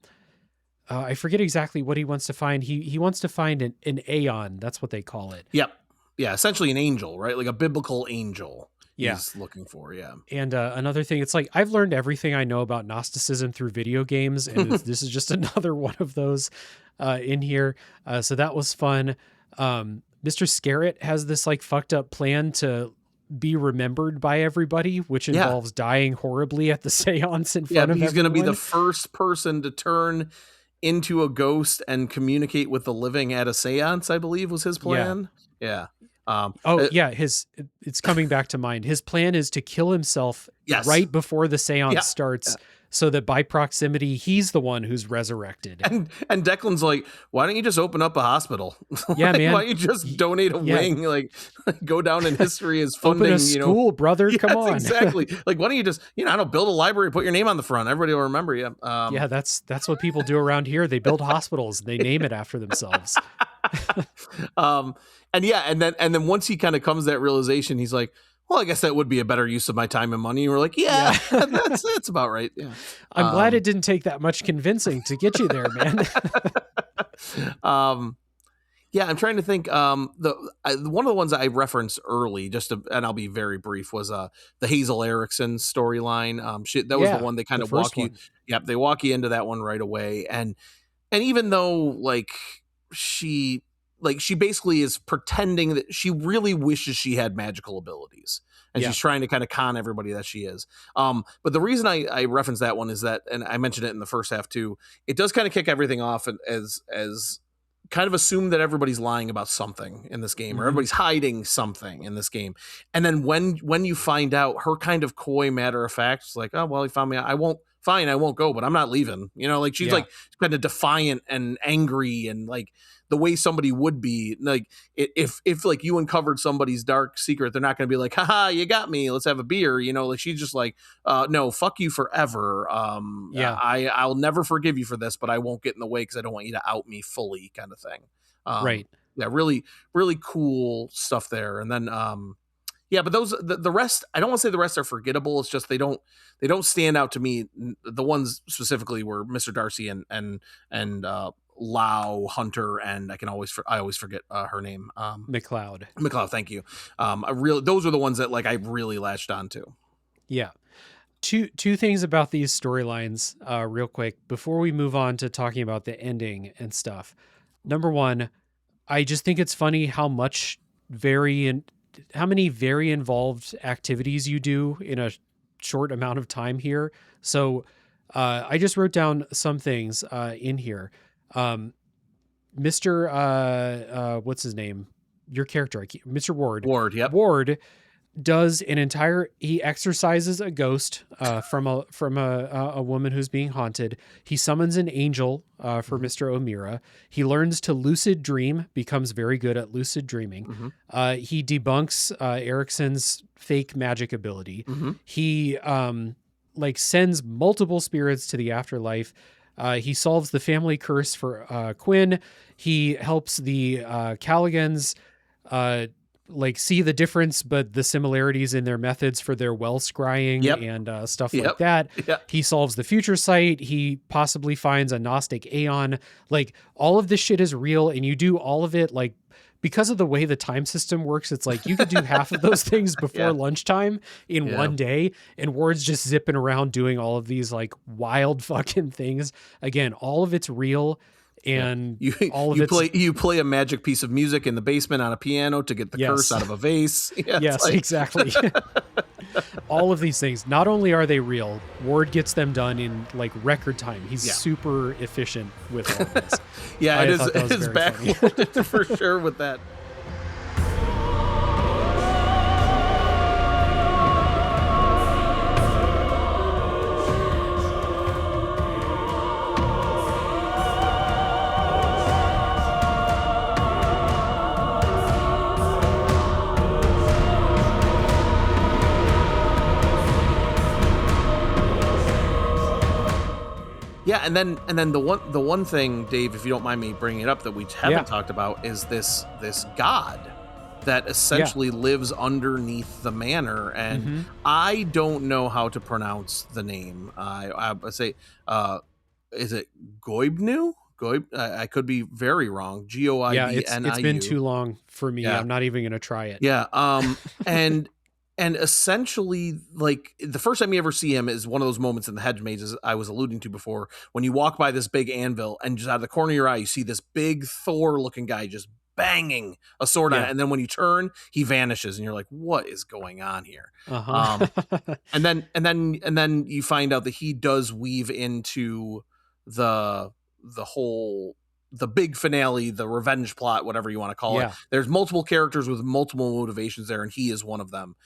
I forget exactly what he wants to find. He wants to find an aeon. That's what they call it. Yep. Yeah. Essentially an angel, right? Like a biblical angel Yeah. he's looking for. Yeah. And another thing, it's like I've learned everything I know about Gnosticism through video games, and this is just another one of those in here. So that was fun. Mr. Scarrett has this like fucked up plan to be remembered by everybody, which Yeah. involves dying horribly at the seance in Yeah, front of he's going to be the everyone. first person to turn into a ghost and communicate with the living at a séance, I believe was his Yeah. plan. Yeah. Um, Oh uh, yeah, it's coming back to mind. His plan is to kill himself yes. right before the Yeah. seance starts, so that by proximity he's the one who's resurrected. And Declan's like, why don't you just open up a hospital? Yeah, Like, why man. don't you just Y- donate a Yeah, wing? Like, go down in history as open a funding, school, brother. Come Yes, on. exactly. Like, why don't you just, I don't build a library, put your name on the front. Everybody will remember you. Yeah, that's what people do around here. They build hospitals and they name it after themselves. um, and then once he kind of comes to that realization, he's like, well, I guess that would be a better use of my time and money. And we're like, yeah, Yeah. that's about right. Yeah. I'm glad it didn't take that much convincing to get you there, man. um, yeah, I'm trying to think. One of the ones I referenced early, and I'll be very brief, was the Hazel Erickson storyline. That was the Yeah, one they kind the of first walk you. one. Yep, they walk you into that one right away, and even though she she basically is pretending that she really wishes she had magical abilities, and Yeah. she's trying to kind of con everybody that she is. But the reason I reference that one is that, and I mentioned it in the first half too, it does kind of kick everything off as kind of assume that everybody's lying about something in this game, or Mhm. everybody's hiding something in this game. And then when you find out, her kind of coy matter of fact, it's like, oh well, he found me, I won't go, but I'm not leaving. Like she's Yeah. like kind of defiant and angry, and like the way somebody would be. Like if like you uncovered somebody's dark secret, they're not going to be like, haha, you got me, let's have a beer. Like she's just like, no, fuck you forever. Yeah. I'll never forgive you for this, but I won't get in the way because I don't want you to out me fully, kind of thing. Right. Yeah, really, really cool stuff there. And then Yeah, but those the rest, I don't want to say the rest are forgettable. It's just they don't stand out to me. The ones specifically were Mr. Darcy and Lau Hunter, and I always forget her name. McLeod. McLeod, thank you. Those are the ones that like I really latched onto. Yeah. Two things about these storylines, real quick, before we move on to talking about the ending and stuff. Number one, I just think it's funny how many very involved activities you do in a short amount of time here. So I just wrote down some things in here. Mr. What's his name? Your character, Mr. Ward. Ward, yep. Ward does he exorcises a ghost from a woman who's being haunted. He summons an angel for Mr. O'Meara. He learns to lucid dream, becomes very good at lucid dreaming. He debunks Erickson's fake magic ability. He sends multiple spirits to the afterlife. He solves the family curse for Quinn. He helps the Calligans see the difference, but the similarities in their methods for their well scrying and stuff like that. He solves the future sight. He possibly finds a Gnostic Aeon. Like, all of this shit is real, and you do all of it, like, because of the way the time system works, it's like you could do half of those things before lunchtime in one day, and Ward's just zipping around doing all of these like wild fucking things. Again, all of it's real. And you play a magic piece of music in the basement on a piano to get the curse out of a vase. Exactly. All of these things, not only are they real, Ward gets them done in like record time. He's super efficient with all of this. It is Backlog for sure with that. Yeah, and then the one thing, Dave, if you don't mind me bringing it up, that we haven't talked about is this god that essentially lives underneath the manor, and I don't know how to pronounce the name. I say, is it Goibnu? I could be very wrong. Goibniu. Yeah, it's been too long for me. I'm not even gonna try it. Yeah. And essentially, like, the first time you ever see him is one of those moments in the hedge maze, as I was alluding to before, when you walk by this big anvil and just out of the corner of your eye, you see this big Thor-looking guy just banging a sword on it. And then when you turn, he vanishes and you're like, what is going on here? And then you find out that he does weave into the big finale, the revenge plot, whatever you want to call it. There's multiple characters with multiple motivations there, and he is one of them.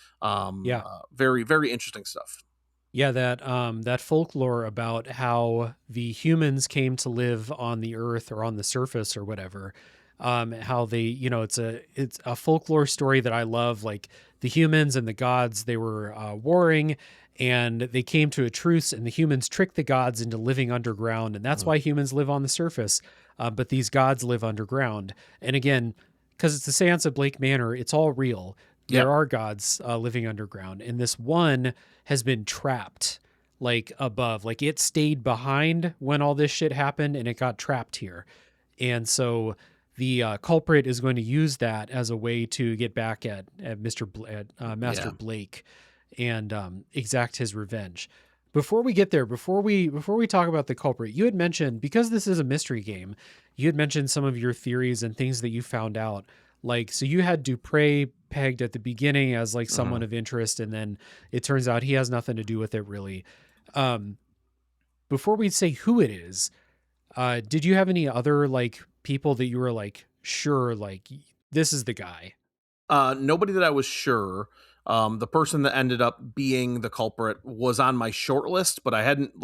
Very, very interesting stuff. Yeah, that folklore about how the humans came to live on the earth or on the surface or whatever. How they, it's a folklore story that I love. Like, the humans and the gods, they were warring, and they came to a truce, and the humans tricked the gods into living underground, and that's why humans live on the surface. But these gods live underground. And again, because it's the Séance of Blake Manor, it's all real. There are gods living underground. And this one has been trapped, like, above. Like, it stayed behind when all this shit happened, and it got trapped here. And so the culprit is going to use that as a way to get back at Master Blake and exact his revenge. Before we get there, before we talk about the culprit, you had mentioned, because this is a mystery game, you had mentioned some of your theories and things that you found out. Like, so you had Dupre pegged at the beginning as like someone of interest, and then it turns out he has nothing to do with it really. Before we say who it is, did you have any other like people that you were like, sure, like this is the guy? Nobody that I was sure. The person that ended up being the culprit was on my short list, but I hadn't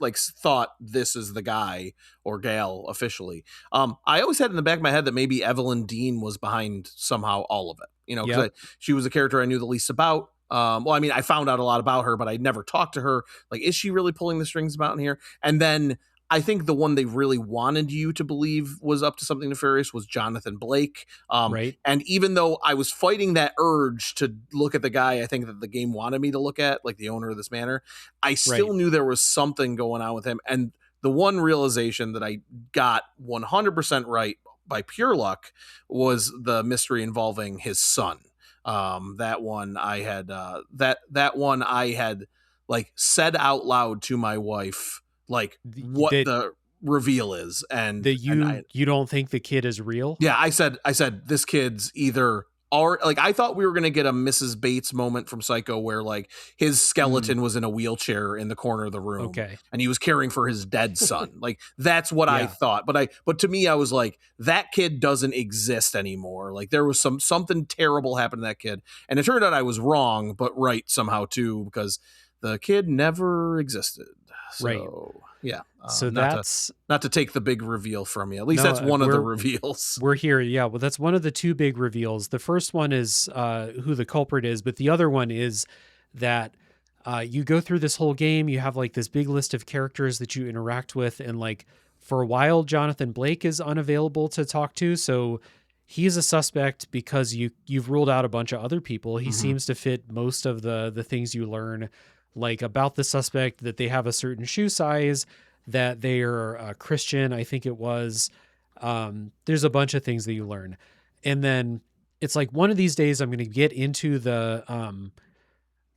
thought this is the guy or gal officially. I always had in the back of my head that maybe Evelyn Dean was behind somehow all of it, because she was a character I knew the least about. I mean, I found out a lot about her, but I never talked to her. Like, is she really pulling the strings about in here? And then I think the one they really wanted you to believe was up to something nefarious was Jonathan Blake. Right. And even though I was fighting that urge to look at the guy I think that the game wanted me to look at, like the owner of this manor, I still Right. knew there was something going on with him. And the one realization that I got 100% right by pure luck was the mystery involving his son. That one I had that one I had like said out loud to my wife, like what That the reveal is, and I you don't think the kid is real? yeah, I said this kid's either are like I thought we were gonna get a Mrs. Bates moment from Psycho where like his Mm, skeleton was in a wheelchair in the corner of the room okay. and he was caring for his dead son. Like that's what I Yeah. thought. But to me I was like, that kid doesn't exist anymore. Like there was something terrible happened to that kid. And it turned out I was wrong, but right somehow too, because the kid never existed. Right. So yeah. So that's Not to take the big reveal from you. At least no, that's one of the reveals. we're here. Yeah. Well, that's one of the two big reveals. The first one is who the culprit is, but the other one is that you go through this whole game. You have like this big list of characters that you interact with, and like for a while, Jonathan Blake is unavailable to talk to. So he's a suspect because you've ruled out a bunch of other people. He Mhm. seems to fit most of the things you learn, like about the suspect, that they have a certain shoe size, that they are a Christian, I think it was. There's a bunch of things that you learn. And then it's like one of these days I'm going to get into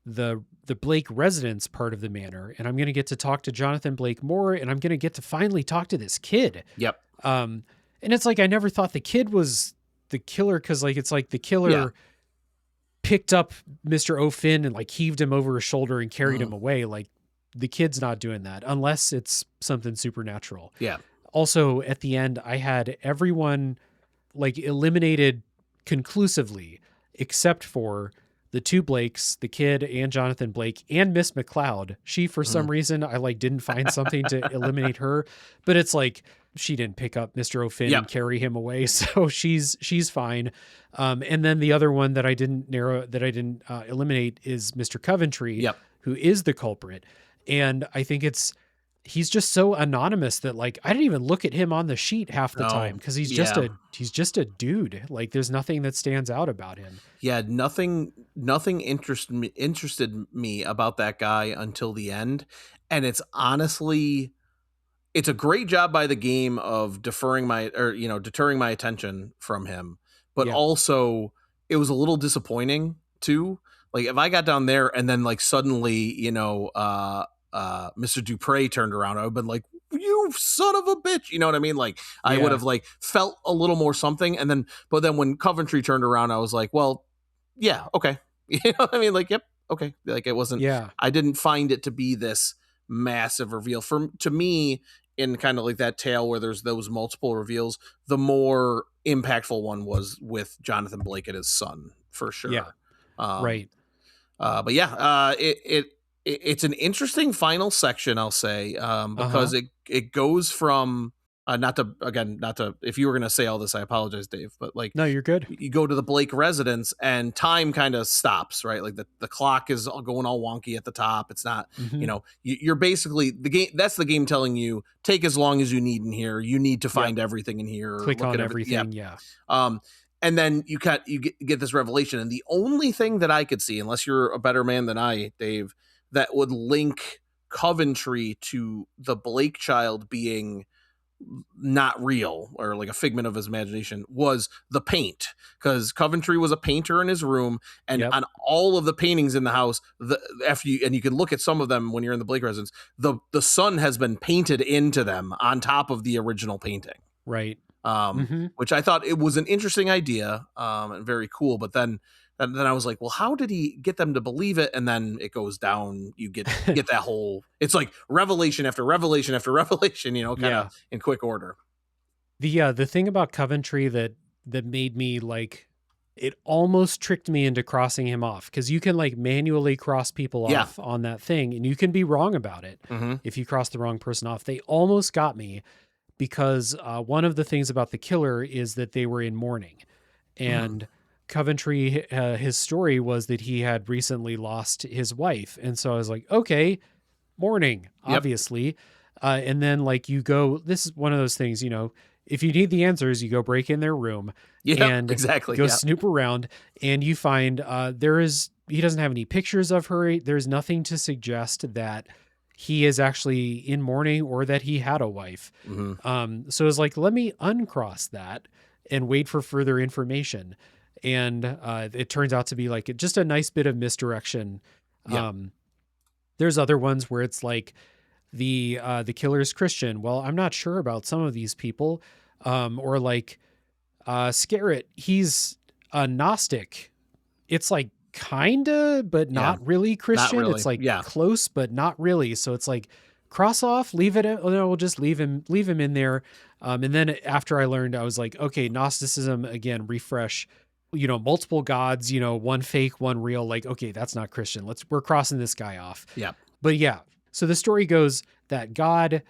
the Blake residence part of the manor, and I'm going to get to talk to Jonathan Blake more, and I'm going to get to finally talk to this kid. Yep. Um, and it's like I never thought the kid was the killer, because like it's like the Yeah. killer picked up Mr. O'Finn and like heaved him over his shoulder and carried him Mhm. away. Like the kid's not doing that unless it's something supernatural. Yeah. Also, at the end, I had everyone like eliminated conclusively except for the two Blakes, the kid and Jonathan Blake, and Miss McLeod. She, for Mhm. some reason, I like didn't find something to eliminate her, but it's like she didn't pick up Mr. O'Finn and Yep. carry him away, so she's fine. And then the other one that I didn't eliminate is Mr. Coventry, Yep. who is the culprit. And I think he's just so anonymous that like I didn't even look at him on the sheet half the time, No. because Yeah. he's just a dude. Like there's nothing that stands out about him. Yeah. Nothing interested me about that guy until the end. And it's honestly, it's a great job by the game of deterring my attention from him. But Yeah. also it was a little disappointing too. Like if I got down there and then like suddenly, Mr. Dupre turned around, I would have been like, you son of a bitch. You know what I mean? Like I would Yeah. have like felt a little more something. But then when Coventry turned around, I was like, well, yeah, okay. You know what I mean? Like, yep, okay. Like it wasn't, Yeah. I didn't find it to be this massive reveal. To me, in kind of like that tale where there's those multiple reveals, the more impactful one was with Jonathan Blake and his son, for Yeah. sure. Um, Right. but yeah, it's an interesting final section, I'll say, Uh-huh. because it goes from not to if you were going to say all this, I apologize, Dave, but like No, you're good. you go to the Blake residence and time kind of stops, right? Like the clock is going all wonky at the top. It's not, Hmm. you're basically the game. That's the game telling you take as long as you need in here. You need to Yep. find everything in here. Click Look on at everything. Yeah. everything. Yeah. And then you get this revelation. And the only thing that I could see, unless you're a better man than I, Dave, that would link Coventry to the Blake child being not real or like a figment of his imagination was the paint, because Coventry was a painter in his room, and Yep. on all of the paintings in the house, you can look at some of them when you're in the Blake residence, the sun has been painted into them on top of the original painting. Right. um, Hmm. which I thought it was an interesting idea, and very cool. But then I was like, well, how did he get them to believe it? And then it goes down. You get that whole. It's like revelation after revelation after revelation. Kind of Yeah. in quick order. The thing about Coventry that made me like, it almost tricked me into crossing him off, because you can like manually cross people Yeah. off on that thing, and you can be wrong about it Mm-hmm. if you cross the wrong person off. They almost got me, because one of the things about the killer is that they were in mourning, Mm-hmm. and Coventry, his story was that he had recently lost his wife, and so I was like, okay, mourning, Yep. obviously. And then like you go, this is one of those things, you know, if you need the answers, you go break in their room Yep, and exactly. go Yeah. snoop around, and you find he doesn't have any pictures of her. There's nothing to suggest that he is actually in mourning or that he had a wife. Hmm. So it's like, let me uncross that and wait for further information. And it turns out to be like just a nice bit of misdirection. Yeah. There's other ones where it's like the killer is Christian. Well, I'm not sure about some of these people. Or like Scarrett, he's a Gnostic. It's like kinda, but Yeah. not really Not Christian. really. It's like Yeah. close, but not really. So it's like cross off, leave it. Oh, no, we'll just leave him in there. And then after I learned, I was like, okay, Gnosticism again, refresh. You know, multiple gods. You know, one fake, one real. Like, okay, that's not Christian. We're crossing this guy off. Yeah. But yeah, so the story goes that God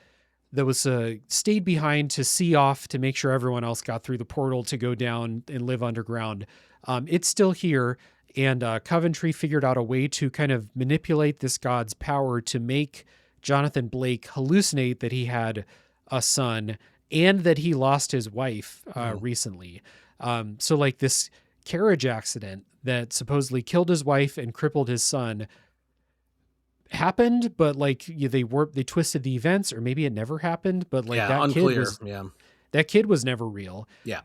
that was stayed behind to see off to make sure everyone else got through the portal to go down and live underground. It's still here. And Coventry figured out a way to kind of manipulate this god's power to make Jonathan Blake hallucinate that he had a son and that he lost his wife recently. So like this carriage accident that supposedly killed his wife and crippled his son happened, but like they twisted the events, or maybe it never happened, but like Yeah. Unclear. Yeah. that kid was never real. Yeah.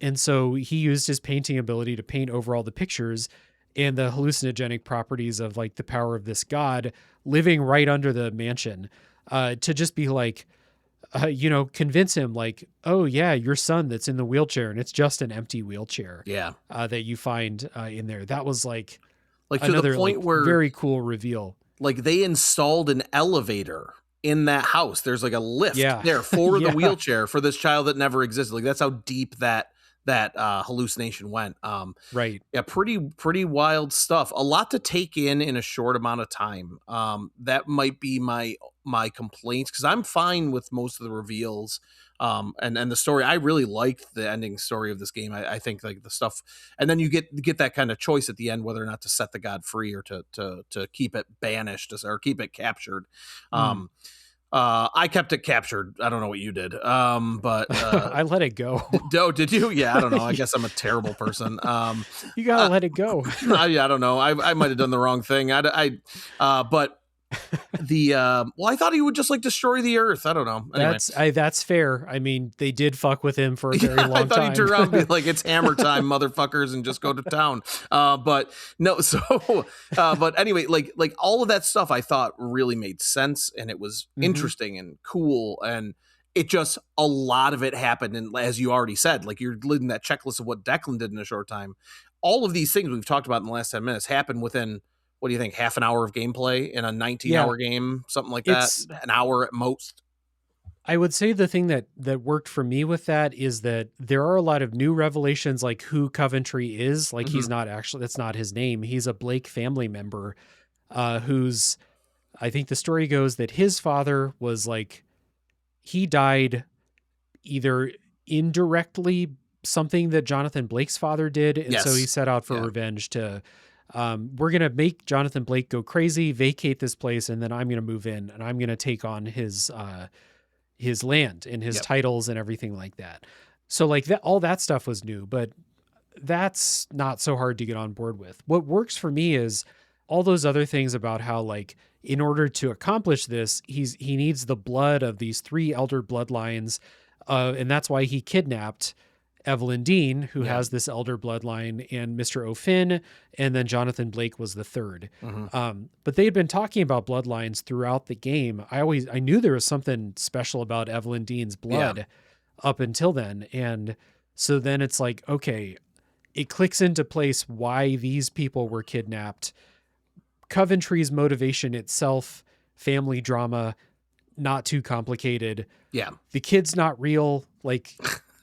And so he used his painting ability to paint over all the pictures and the hallucinogenic properties of like the power of this god living right under the mansion, to just be like, you know, convince him like, oh yeah, your son that's in the wheelchair, and it's just an empty wheelchair. Yeah. That you find in there. That was like To another the point like where very cool reveal. like they installed an elevator in that house. There's like a lift Yeah. there for Yeah. the wheelchair for this child that never existed. Like that's how deep that hallucination went. Right. Yeah, pretty wild stuff. A lot to take in a short amount of time. That might be my complaints, because I'm fine with most of the reveals. And the story, I really liked the ending story of this game. I think like the stuff, and then you get that kind of choice at the end whether or not to set the god free or to keep it banished or keep it captured. I kept it captured. I don't know what you did. But I let it go. oh, did you? Yeah, I don't know. I guess I'm a terrible person. You gotta let it go. I don't know. I might have done the wrong thing. But well, I thought he would just like destroy the earth. I don't know. Anyway. That's fair. I mean, they did fuck with him for a very long time. I thought he'd turn around and be like, "It's hammer time, motherfuckers," and just go to town. But no. So, but anyway, like all of that stuff, I thought really made sense, and it was interesting and cool, and it just a lot of it happened. And as you already said, like you're leading that checklist of what Declan did in a short time. All of these things we've talked about in the last 10 minutes happened within, what do you think, half an hour of gameplay in a 19-hour game, something like that, an hour at most? I would say the thing that worked for me with that is that there are a lot of new revelations, like who Coventry is. Like he's not actually, that's not his name. He's a Blake family member who's, I think the story goes that his father was like, he died either indirectly, something that Jonathan Blake's father did. And so he set out for revenge to, we're going to make Jonathan Blake go crazy, vacate this place, and then I'm going to move in and I'm going to take on his land and his titles and everything like that. So like that, all that stuff was new, but that's not so hard to get on board with. What works for me is all those other things about how, like, in order to accomplish this, he needs the blood of these 3 elder bloodlines. And that's why he kidnapped Evelyn Dean, who has this elder bloodline, and Mr. O'Finn, and then Jonathan Blake was the 3rd. But they had been talking about bloodlines throughout the game. I knew there was something special about Evelyn Dean's blood up until then. And so then it's like, okay, it clicks into place why these people were kidnapped. Coventry's motivation itself, family drama, not too complicated. Yeah. The kid's not real. Like,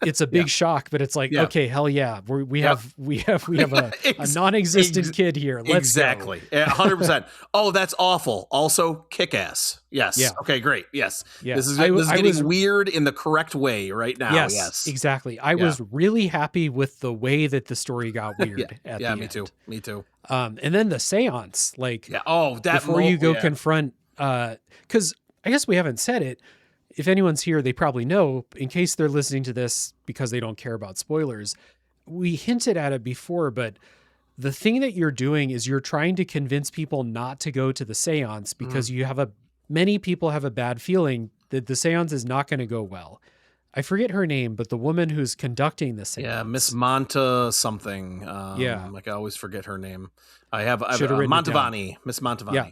it's a big shock, but it's like, okay, hell yeah. We have a non-existent kid here. Let's go. 100%. Oh, that's awful. Also kick ass. Yes. Yeah. Okay, great. Yes. Yeah. This is getting weird in the correct way right now. Yes. Exactly. I was really happy with the way that the story got weird at the end. Me too. And then the seance, like, before you go confront, because I guess we haven't said it. If anyone's here, they probably know. In case they're listening to this because they don't care about spoilers, we hinted at it before, but the thing that you're doing is you're trying to convince people not to go to the seance because many people have a bad feeling that the seance is not going to go well. I forget her name, but the woman who's conducting the seance. Yeah, Miss Monta something. Yeah. Like I always forget her name. I've Should have written it down. Montavani, Miss Yeah.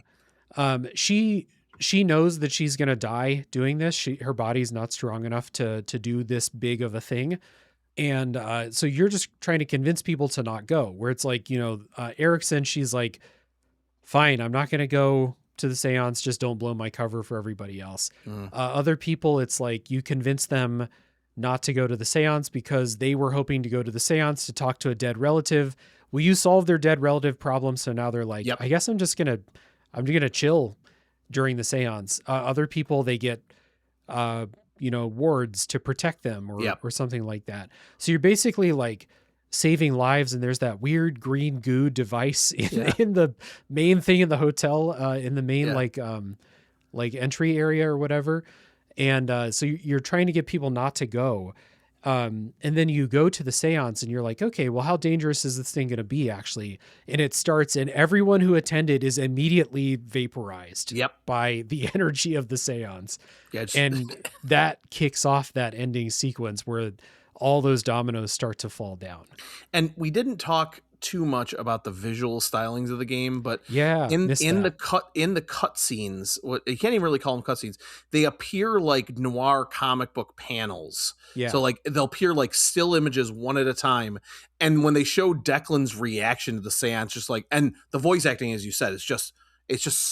Montavani. She knows that she's going to die doing this. Her body's not strong enough to do this big of a thing. And so you're just trying to convince people to not go, where it's like, Erickson, she's like, fine, I'm not going to go to the seance. Just don't blow my cover for everybody else. Other people, it's like you convince them not to go to the seance because they were hoping to go to the seance to talk to a dead relative. Will you solve their dead relative problem? So now they're like, Yep. I guess I'm going to chill during the seance. Other people, they get, wards to protect them or something like that. So you're basically like saving lives, and there's that weird green goo device in the main thing in the hotel, in the main like entry area or whatever. And so you're trying to get people not to go. And then you go to the seance and you're like, okay, well, how dangerous is this thing going to be actually? And it starts and everyone who attended is immediately vaporized by the energy of the seance. Yeah, and that kicks off that ending sequence where all those dominoes start to fall down. And we didn't talk too much about the visual stylings of the game, but in the cut scenes, you can't even really call them cut scenes. They appear like noir comic book panels. Yeah. So like they'll appear like still images one at a time. And when they show Declan's reaction to the seance, just like, and the voice acting, as you said, it's just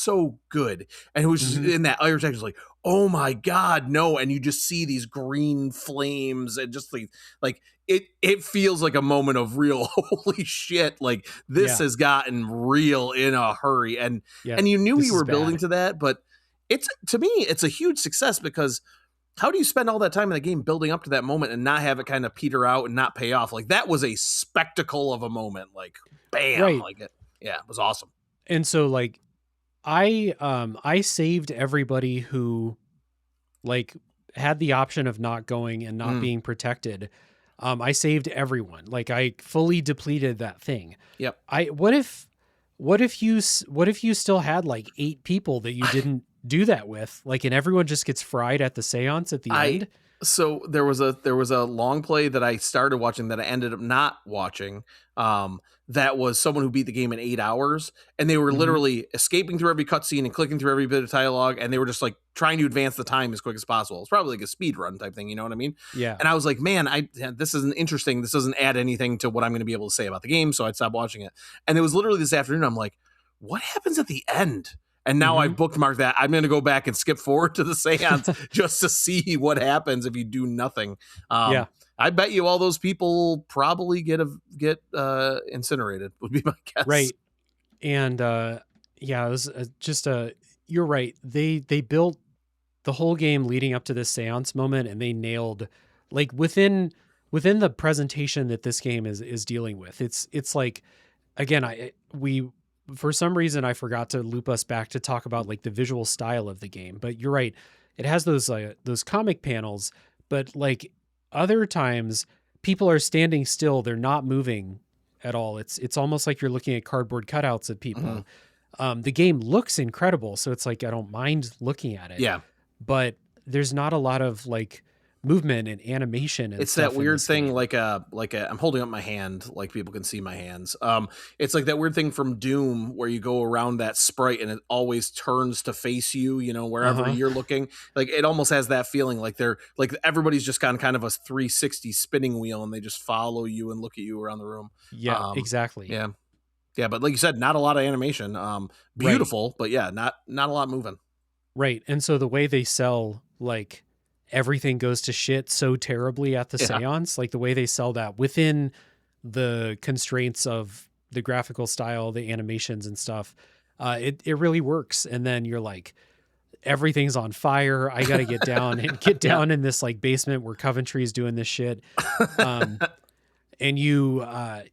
so good. And it was just in that Irish accent, like, oh my God, no. And you just see these green flames and just like it feels like a moment of real holy shit. Like this has gotten real in a hurry. And you knew you were building to that, but to me, it's a huge success because how do you spend all that time in the game building up to that moment and not have it kind of peter out and not pay off? Like that was a spectacle of a moment. Like bam, like it was awesome. And so like, I saved everybody who like had the option of not going and not being protected. I saved everyone. Like I fully depleted that thing. Yep. What if you still had like 8 people that you didn't do that with, like, and everyone just gets fried at the seance at the end? So there was a long play that I started watching that I ended up not watching. That was someone who beat the game in 8 hours, and they were literally escaping through every cutscene and clicking through every bit of dialogue, and they were just like trying to advance the time as quick as possible. It's probably like a speed run type thing, you know what I mean? Yeah. And I was like, man, this isn't interesting. This doesn't add anything to what I'm going to be able to say about the game, so I'd stop watching it. And it was literally this afternoon. I'm like, what happens at the end? And now I've bookmarked that. I'm going to go back and skip forward to the seance just to see what happens if you do nothing. I bet you all those people probably get incinerated, would be my guess. Right. And it was you're right. They built the whole game leading up to this seance moment, and they nailed like within the presentation that this game is dealing with. It's like, again, for some reason I forgot to loop us back to talk about like the visual style of the game, but you're right. It has those comic panels, but like other times people are standing still. They're not moving at all. It's almost like you're looking at cardboard cutouts of people. The game looks incredible. So it's like, I don't mind looking at it. Yeah. But there's not a lot of like movement and animation. And it's that weird thing game. like I'm holding up my hand, like people can see my hands. It's like that weird thing from Doom where you go around that sprite and it always turns to face you, wherever you're looking. Like it almost has that feeling like they're like everybody's just got kind of a 360 spinning wheel and they just follow you and look at you around the room. Yeah, exactly. Yeah, but like you said, not a lot of animation. Beautiful, but not a lot moving. Right. And so the way they sell like everything goes to shit so terribly at the seance, like the way they sell that within the constraints of the graphical style, the animations and stuff, it really works. And then you're like, everything's on fire. I got to get down and get down in this like basement where Coventry's doing this shit. And I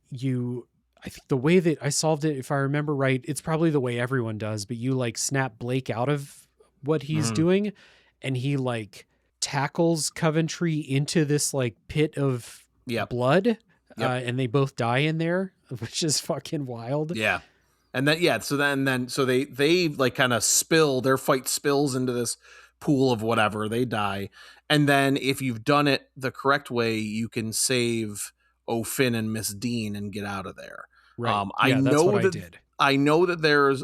think the way that I solved it, if I remember right, it's probably the way everyone does, but you like snap Blake out of what he's Mhm. doing, and he like tackles Coventry into this like pit of Yep. blood, Yep. and they both die in there, which is fucking wild. Yeah. And then so they like kind of spill, their fight spills into this pool of whatever, they die. And then if you've done it the correct way, you can save O'Finn and Miss Dean and get out of there. Right. Yeah, that's what I did. I know that there's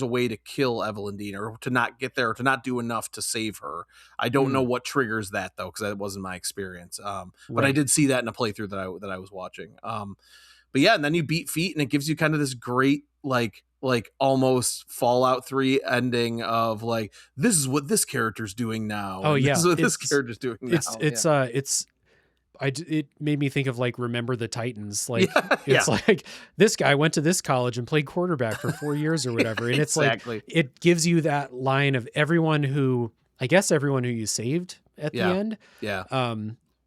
a way to kill Evelyn Dean, or to not get there, or to not do enough to save her. I don't know Mm, what triggers that though, because that wasn't my experience. But I right. did see that in a playthrough that I was watching. But yeah, and then you beat feet, and it gives you kind of this great like almost Fallout 3 ending of like, this is what this character's doing now, Oh and this yeah, is what this character's doing it's now. Yeah. it's it's it made me think of like Remember the Titans. Like Yeah. Yeah. it's like this guy went to this college and played quarterback for 4 years or whatever, and it's like Exactly. it gives you that line of everyone who, I guess everyone who you saved at the Yeah. end, Yeah.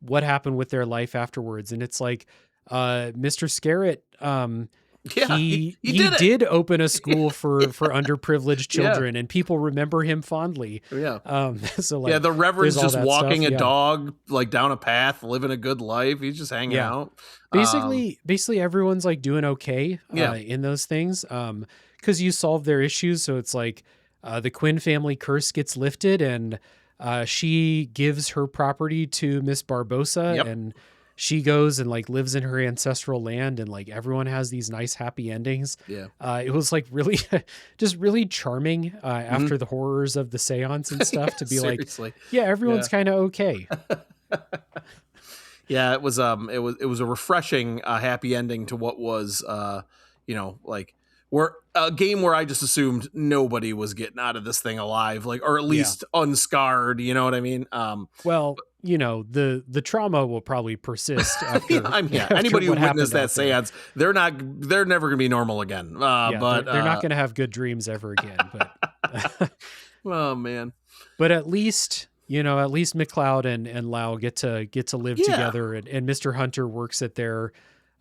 what happened with their life afterwards, and it's like Mr. Scarrett, Yeah. He he did it. did open a school for underprivileged Yeah. children, and people remember him fondly. Yeah. So Yeah. like The there's Reverend's all just that walking stuff. a Yeah. dog like down a path, living a good life. He's just hanging Yeah. out. Basically everyone's like doing okay Yeah. in those things, because you solve their issues. So it's like the Quinn family curse gets lifted, and she gives her property to Miss Barbosa, Yep. and she goes and like lives in her ancestral land, and like everyone has these nice happy endings. Yeah. It was like really just really charming Mhm. after the horrors of the seance and stuff to be like, Seriously. yeah, Yeah. everyone's kind of okay. Yeah, it was a refreshing happy ending to what was like, where a game where I just assumed nobody was getting out of this thing alive, like, or at Yeah. least unscarred, you know what I mean? Well, the trauma will probably persist Yeah, after yeah, after anybody who what witnessed happened that out there. seance, they're never gonna be normal again. Yeah, But they're not going to have good dreams ever again. But oh man. but at least at least McLeod and Lau get to live Yeah. together, and Mr. Hunter works at their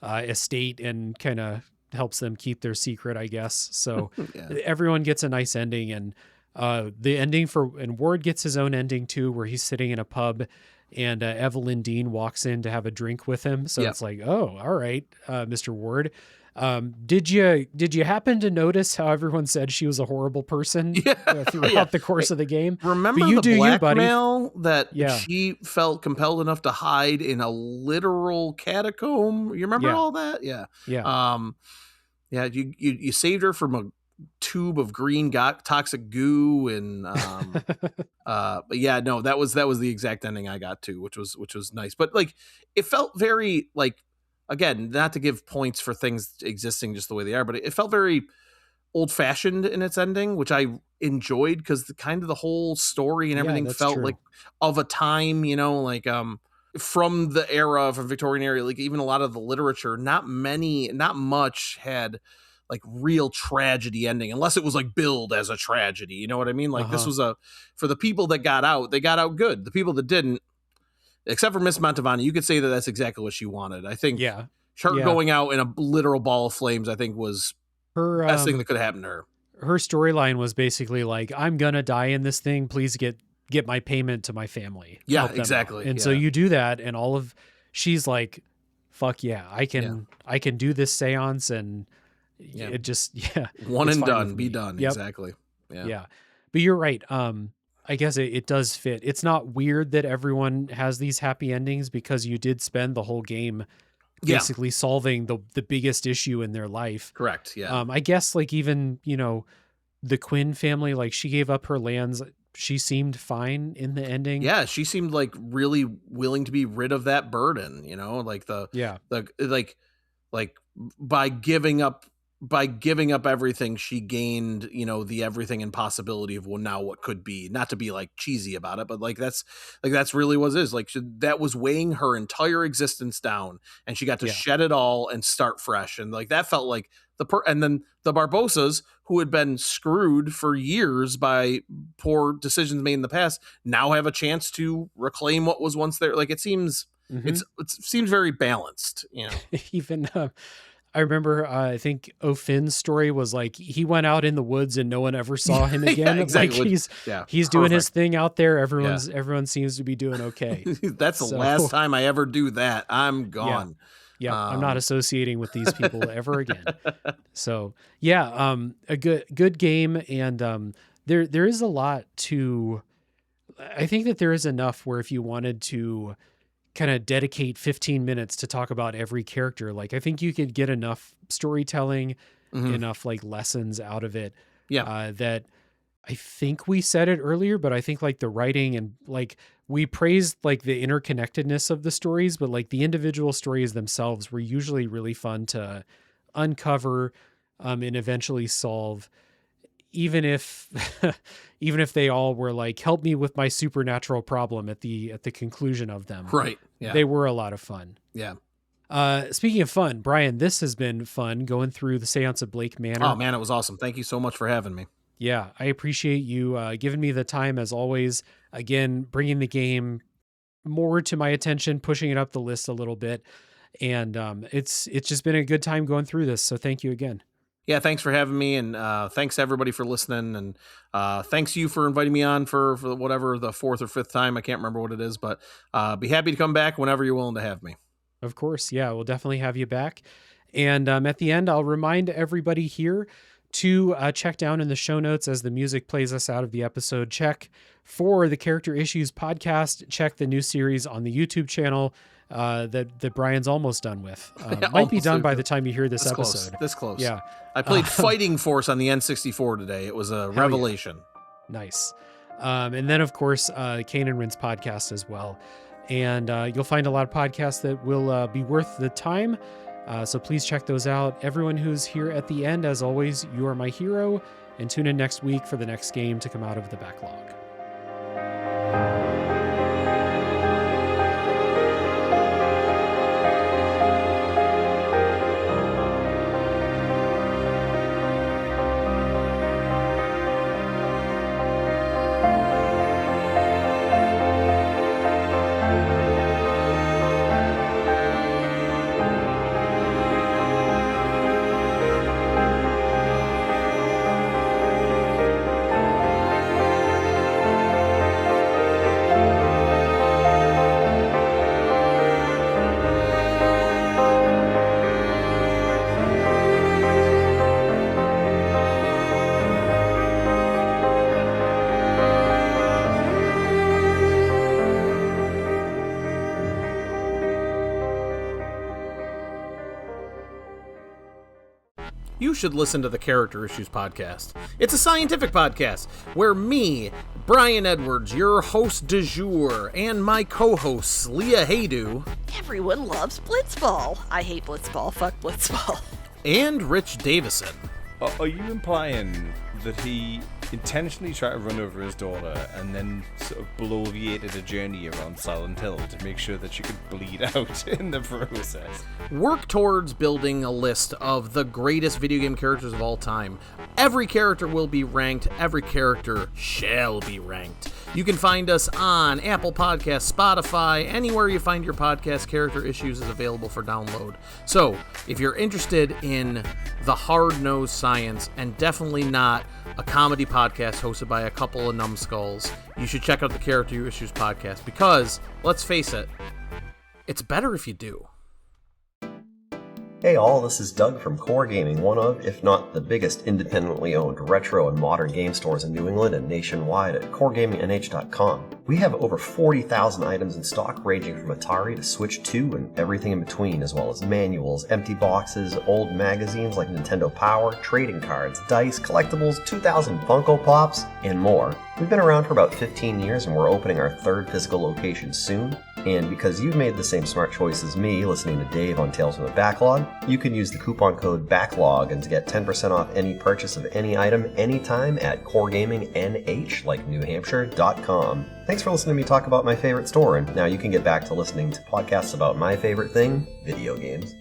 estate and kind of helps them keep their secret, I guess. So Yeah. everyone gets a nice ending, and the ending and Ward gets his own ending too, where he's sitting in a pub, and Evelyn Dean walks in to have a drink with him. So Yeah. it's like, oh, all right, Mr. Ward. Did you happen to notice how everyone said she was a horrible person Yeah. throughout Yeah. the course of the game? Remember But you the do you, buddy. blackmail that Yeah. she felt compelled enough to hide in a literal catacomb? You remember Yeah. all that? Yeah. Yeah. Yeah, you saved her from a tube of green toxic goo, and but yeah, no, that was the exact ending I got to, which was nice. But like, it felt very like, again, not to give points for things existing just the way they are, but it felt very old fashioned in its ending, which I enjoyed, because the kind of the whole story and Yeah, everything that's felt true. like of a time, like from the era, from Victorian era, like even a lot of the literature, not much had like real tragedy ending, unless it was like billed as a tragedy. You know what I mean? Like, this Uh-huh. was for the people that got out, they got out good. The people that didn't, except for Miss Mantovani, you could say that that's exactly what she wanted. I think Yeah. her Yeah. going out in a literal ball of flames, I think, was Her the best thing that could have happened to her. her storyline was basically like, I'm gonna die in this thing. Please get my payment to my family. Yeah, Help them out." exactly. And so Yeah. you do that, and she's like, fuck yeah, I can do this seance, and Yeah. it just One it's and fine done, with be me. done. Yep. Exactly. Yeah. Yeah. But you're right. I guess it does fit. It's not weird that everyone has these happy endings, because you did spend the whole game Yeah. basically solving the biggest issue in their life. Correct. Yeah. I guess like even, the Quinn family, like she gave up her lands. She seemed fine in the ending. Yeah, she seemed like really willing to be rid of that burden, like Yeah. like by giving up everything, she gained, the everything and possibility of, well, now what could be, not to be like cheesy about it, but that's really what it is. Like, that was weighing her entire existence down, and she got to Yeah. shed it all and start fresh. And like, that felt like and then the Barbosas, who had been screwed for years by poor decisions made in the past, now have a chance to reclaim what was once there. Like, it seems, Mhm. it seems very balanced, Even I remember, I think O'Finn's story was like he went out in the woods and no one ever saw him again. Yeah, exactly. Like he's doing his thing out there. Everyone seems to be doing okay. That's the last time I ever do that. I'm gone. Yeah, I'm not associating with these people ever again. So yeah, a good game, and there is a lot to. I think that there is enough where if you wanted to kind of dedicate 15 minutes to talk about every character, like I think you could get enough storytelling, enough like lessons out of it. Yeah. That I think we said it earlier, but I think like the writing and like we praised like the interconnectedness of the stories, but like the individual stories themselves were usually really fun to uncover and eventually solve, even if even if they all were like, help me with my supernatural problem at the conclusion of them. Right. Yeah. They were a lot of fun. Yeah. Speaking of fun, Brian, this has been fun going through the Séance of Blake Manor. Oh man, it was awesome. Thank you so much for having me. Yeah, I appreciate you giving me the time as always. Again, bringing the game more to my attention, pushing it up the list a little bit. And it's just been a good time going through this. So thank you again. Yeah, thanks for having me, and thanks everybody for listening, and thanks you for inviting me on for whatever the fourth or fifth time. I can't remember what it is, but be happy to come back whenever you're willing to have me. Of course, yeah, we'll definitely have you back. And at the end, I'll remind everybody here to check down in the show notes as the music plays us out of the episode. Check for the Character Issues podcast. Check the new series on the YouTube channel that Brian's almost done with. Might be done by the time you hear this episode. This close. Yeah. I played Fighting Force on the N64 today. It was a revelation. Yeah. Nice. And then, of course, Kane and Rin's podcast as well. And you'll find a lot of podcasts that will be worth the time. So please check those out. Everyone who's here at the end, as always, you are my hero. And tune in next week for the next game to come out of the backlog. You should listen to the Character Issues podcast. It's a scientific podcast where me, Brian Edwards, your host du jour, and my co-hosts, Leah Haydu. Everyone loves Blitzball. I hate Blitzball. Fuck Blitzball. And Rich Davison. Are you implying that he intentionally tried to run over his daughter and then sort of bloviated a journey around Silent Hill to make sure that she could bleed out in the process? Work towards building a list of the greatest video game characters of all time. Every character will be ranked. Every character shall be ranked. You can find us on Apple Podcasts, Spotify, anywhere you find your podcast. Character Issues is available for download. So, if you're interested in the hard-nosed science and definitely not a comedy podcast hosted by a couple of numbskulls, you should check out the Character Issues podcast because, let's face it, it's better if you do. Hey all, this is Doug from Core Gaming, one of, if not the biggest independently owned retro and modern game stores in New England and nationwide at coregamingnh.com. We have over 40,000 items in stock ranging from Atari to Switch 2 and everything in between, as well as manuals, empty boxes, old magazines like Nintendo Power, trading cards, dice, collectibles, 2,000 Funko Pops, and more. We've been around for about 15 years and we're opening our third physical location soon. And because you've made the same smart choice as me, listening to Dave on Tales from the Backlog, you can use the coupon code BACKLOG and to get 10% off any purchase of any item anytime at coregamingnh, like newhampshire.com. Thanks for listening to me talk about my favorite store, and now you can get back to listening to podcasts about my favorite thing, video games.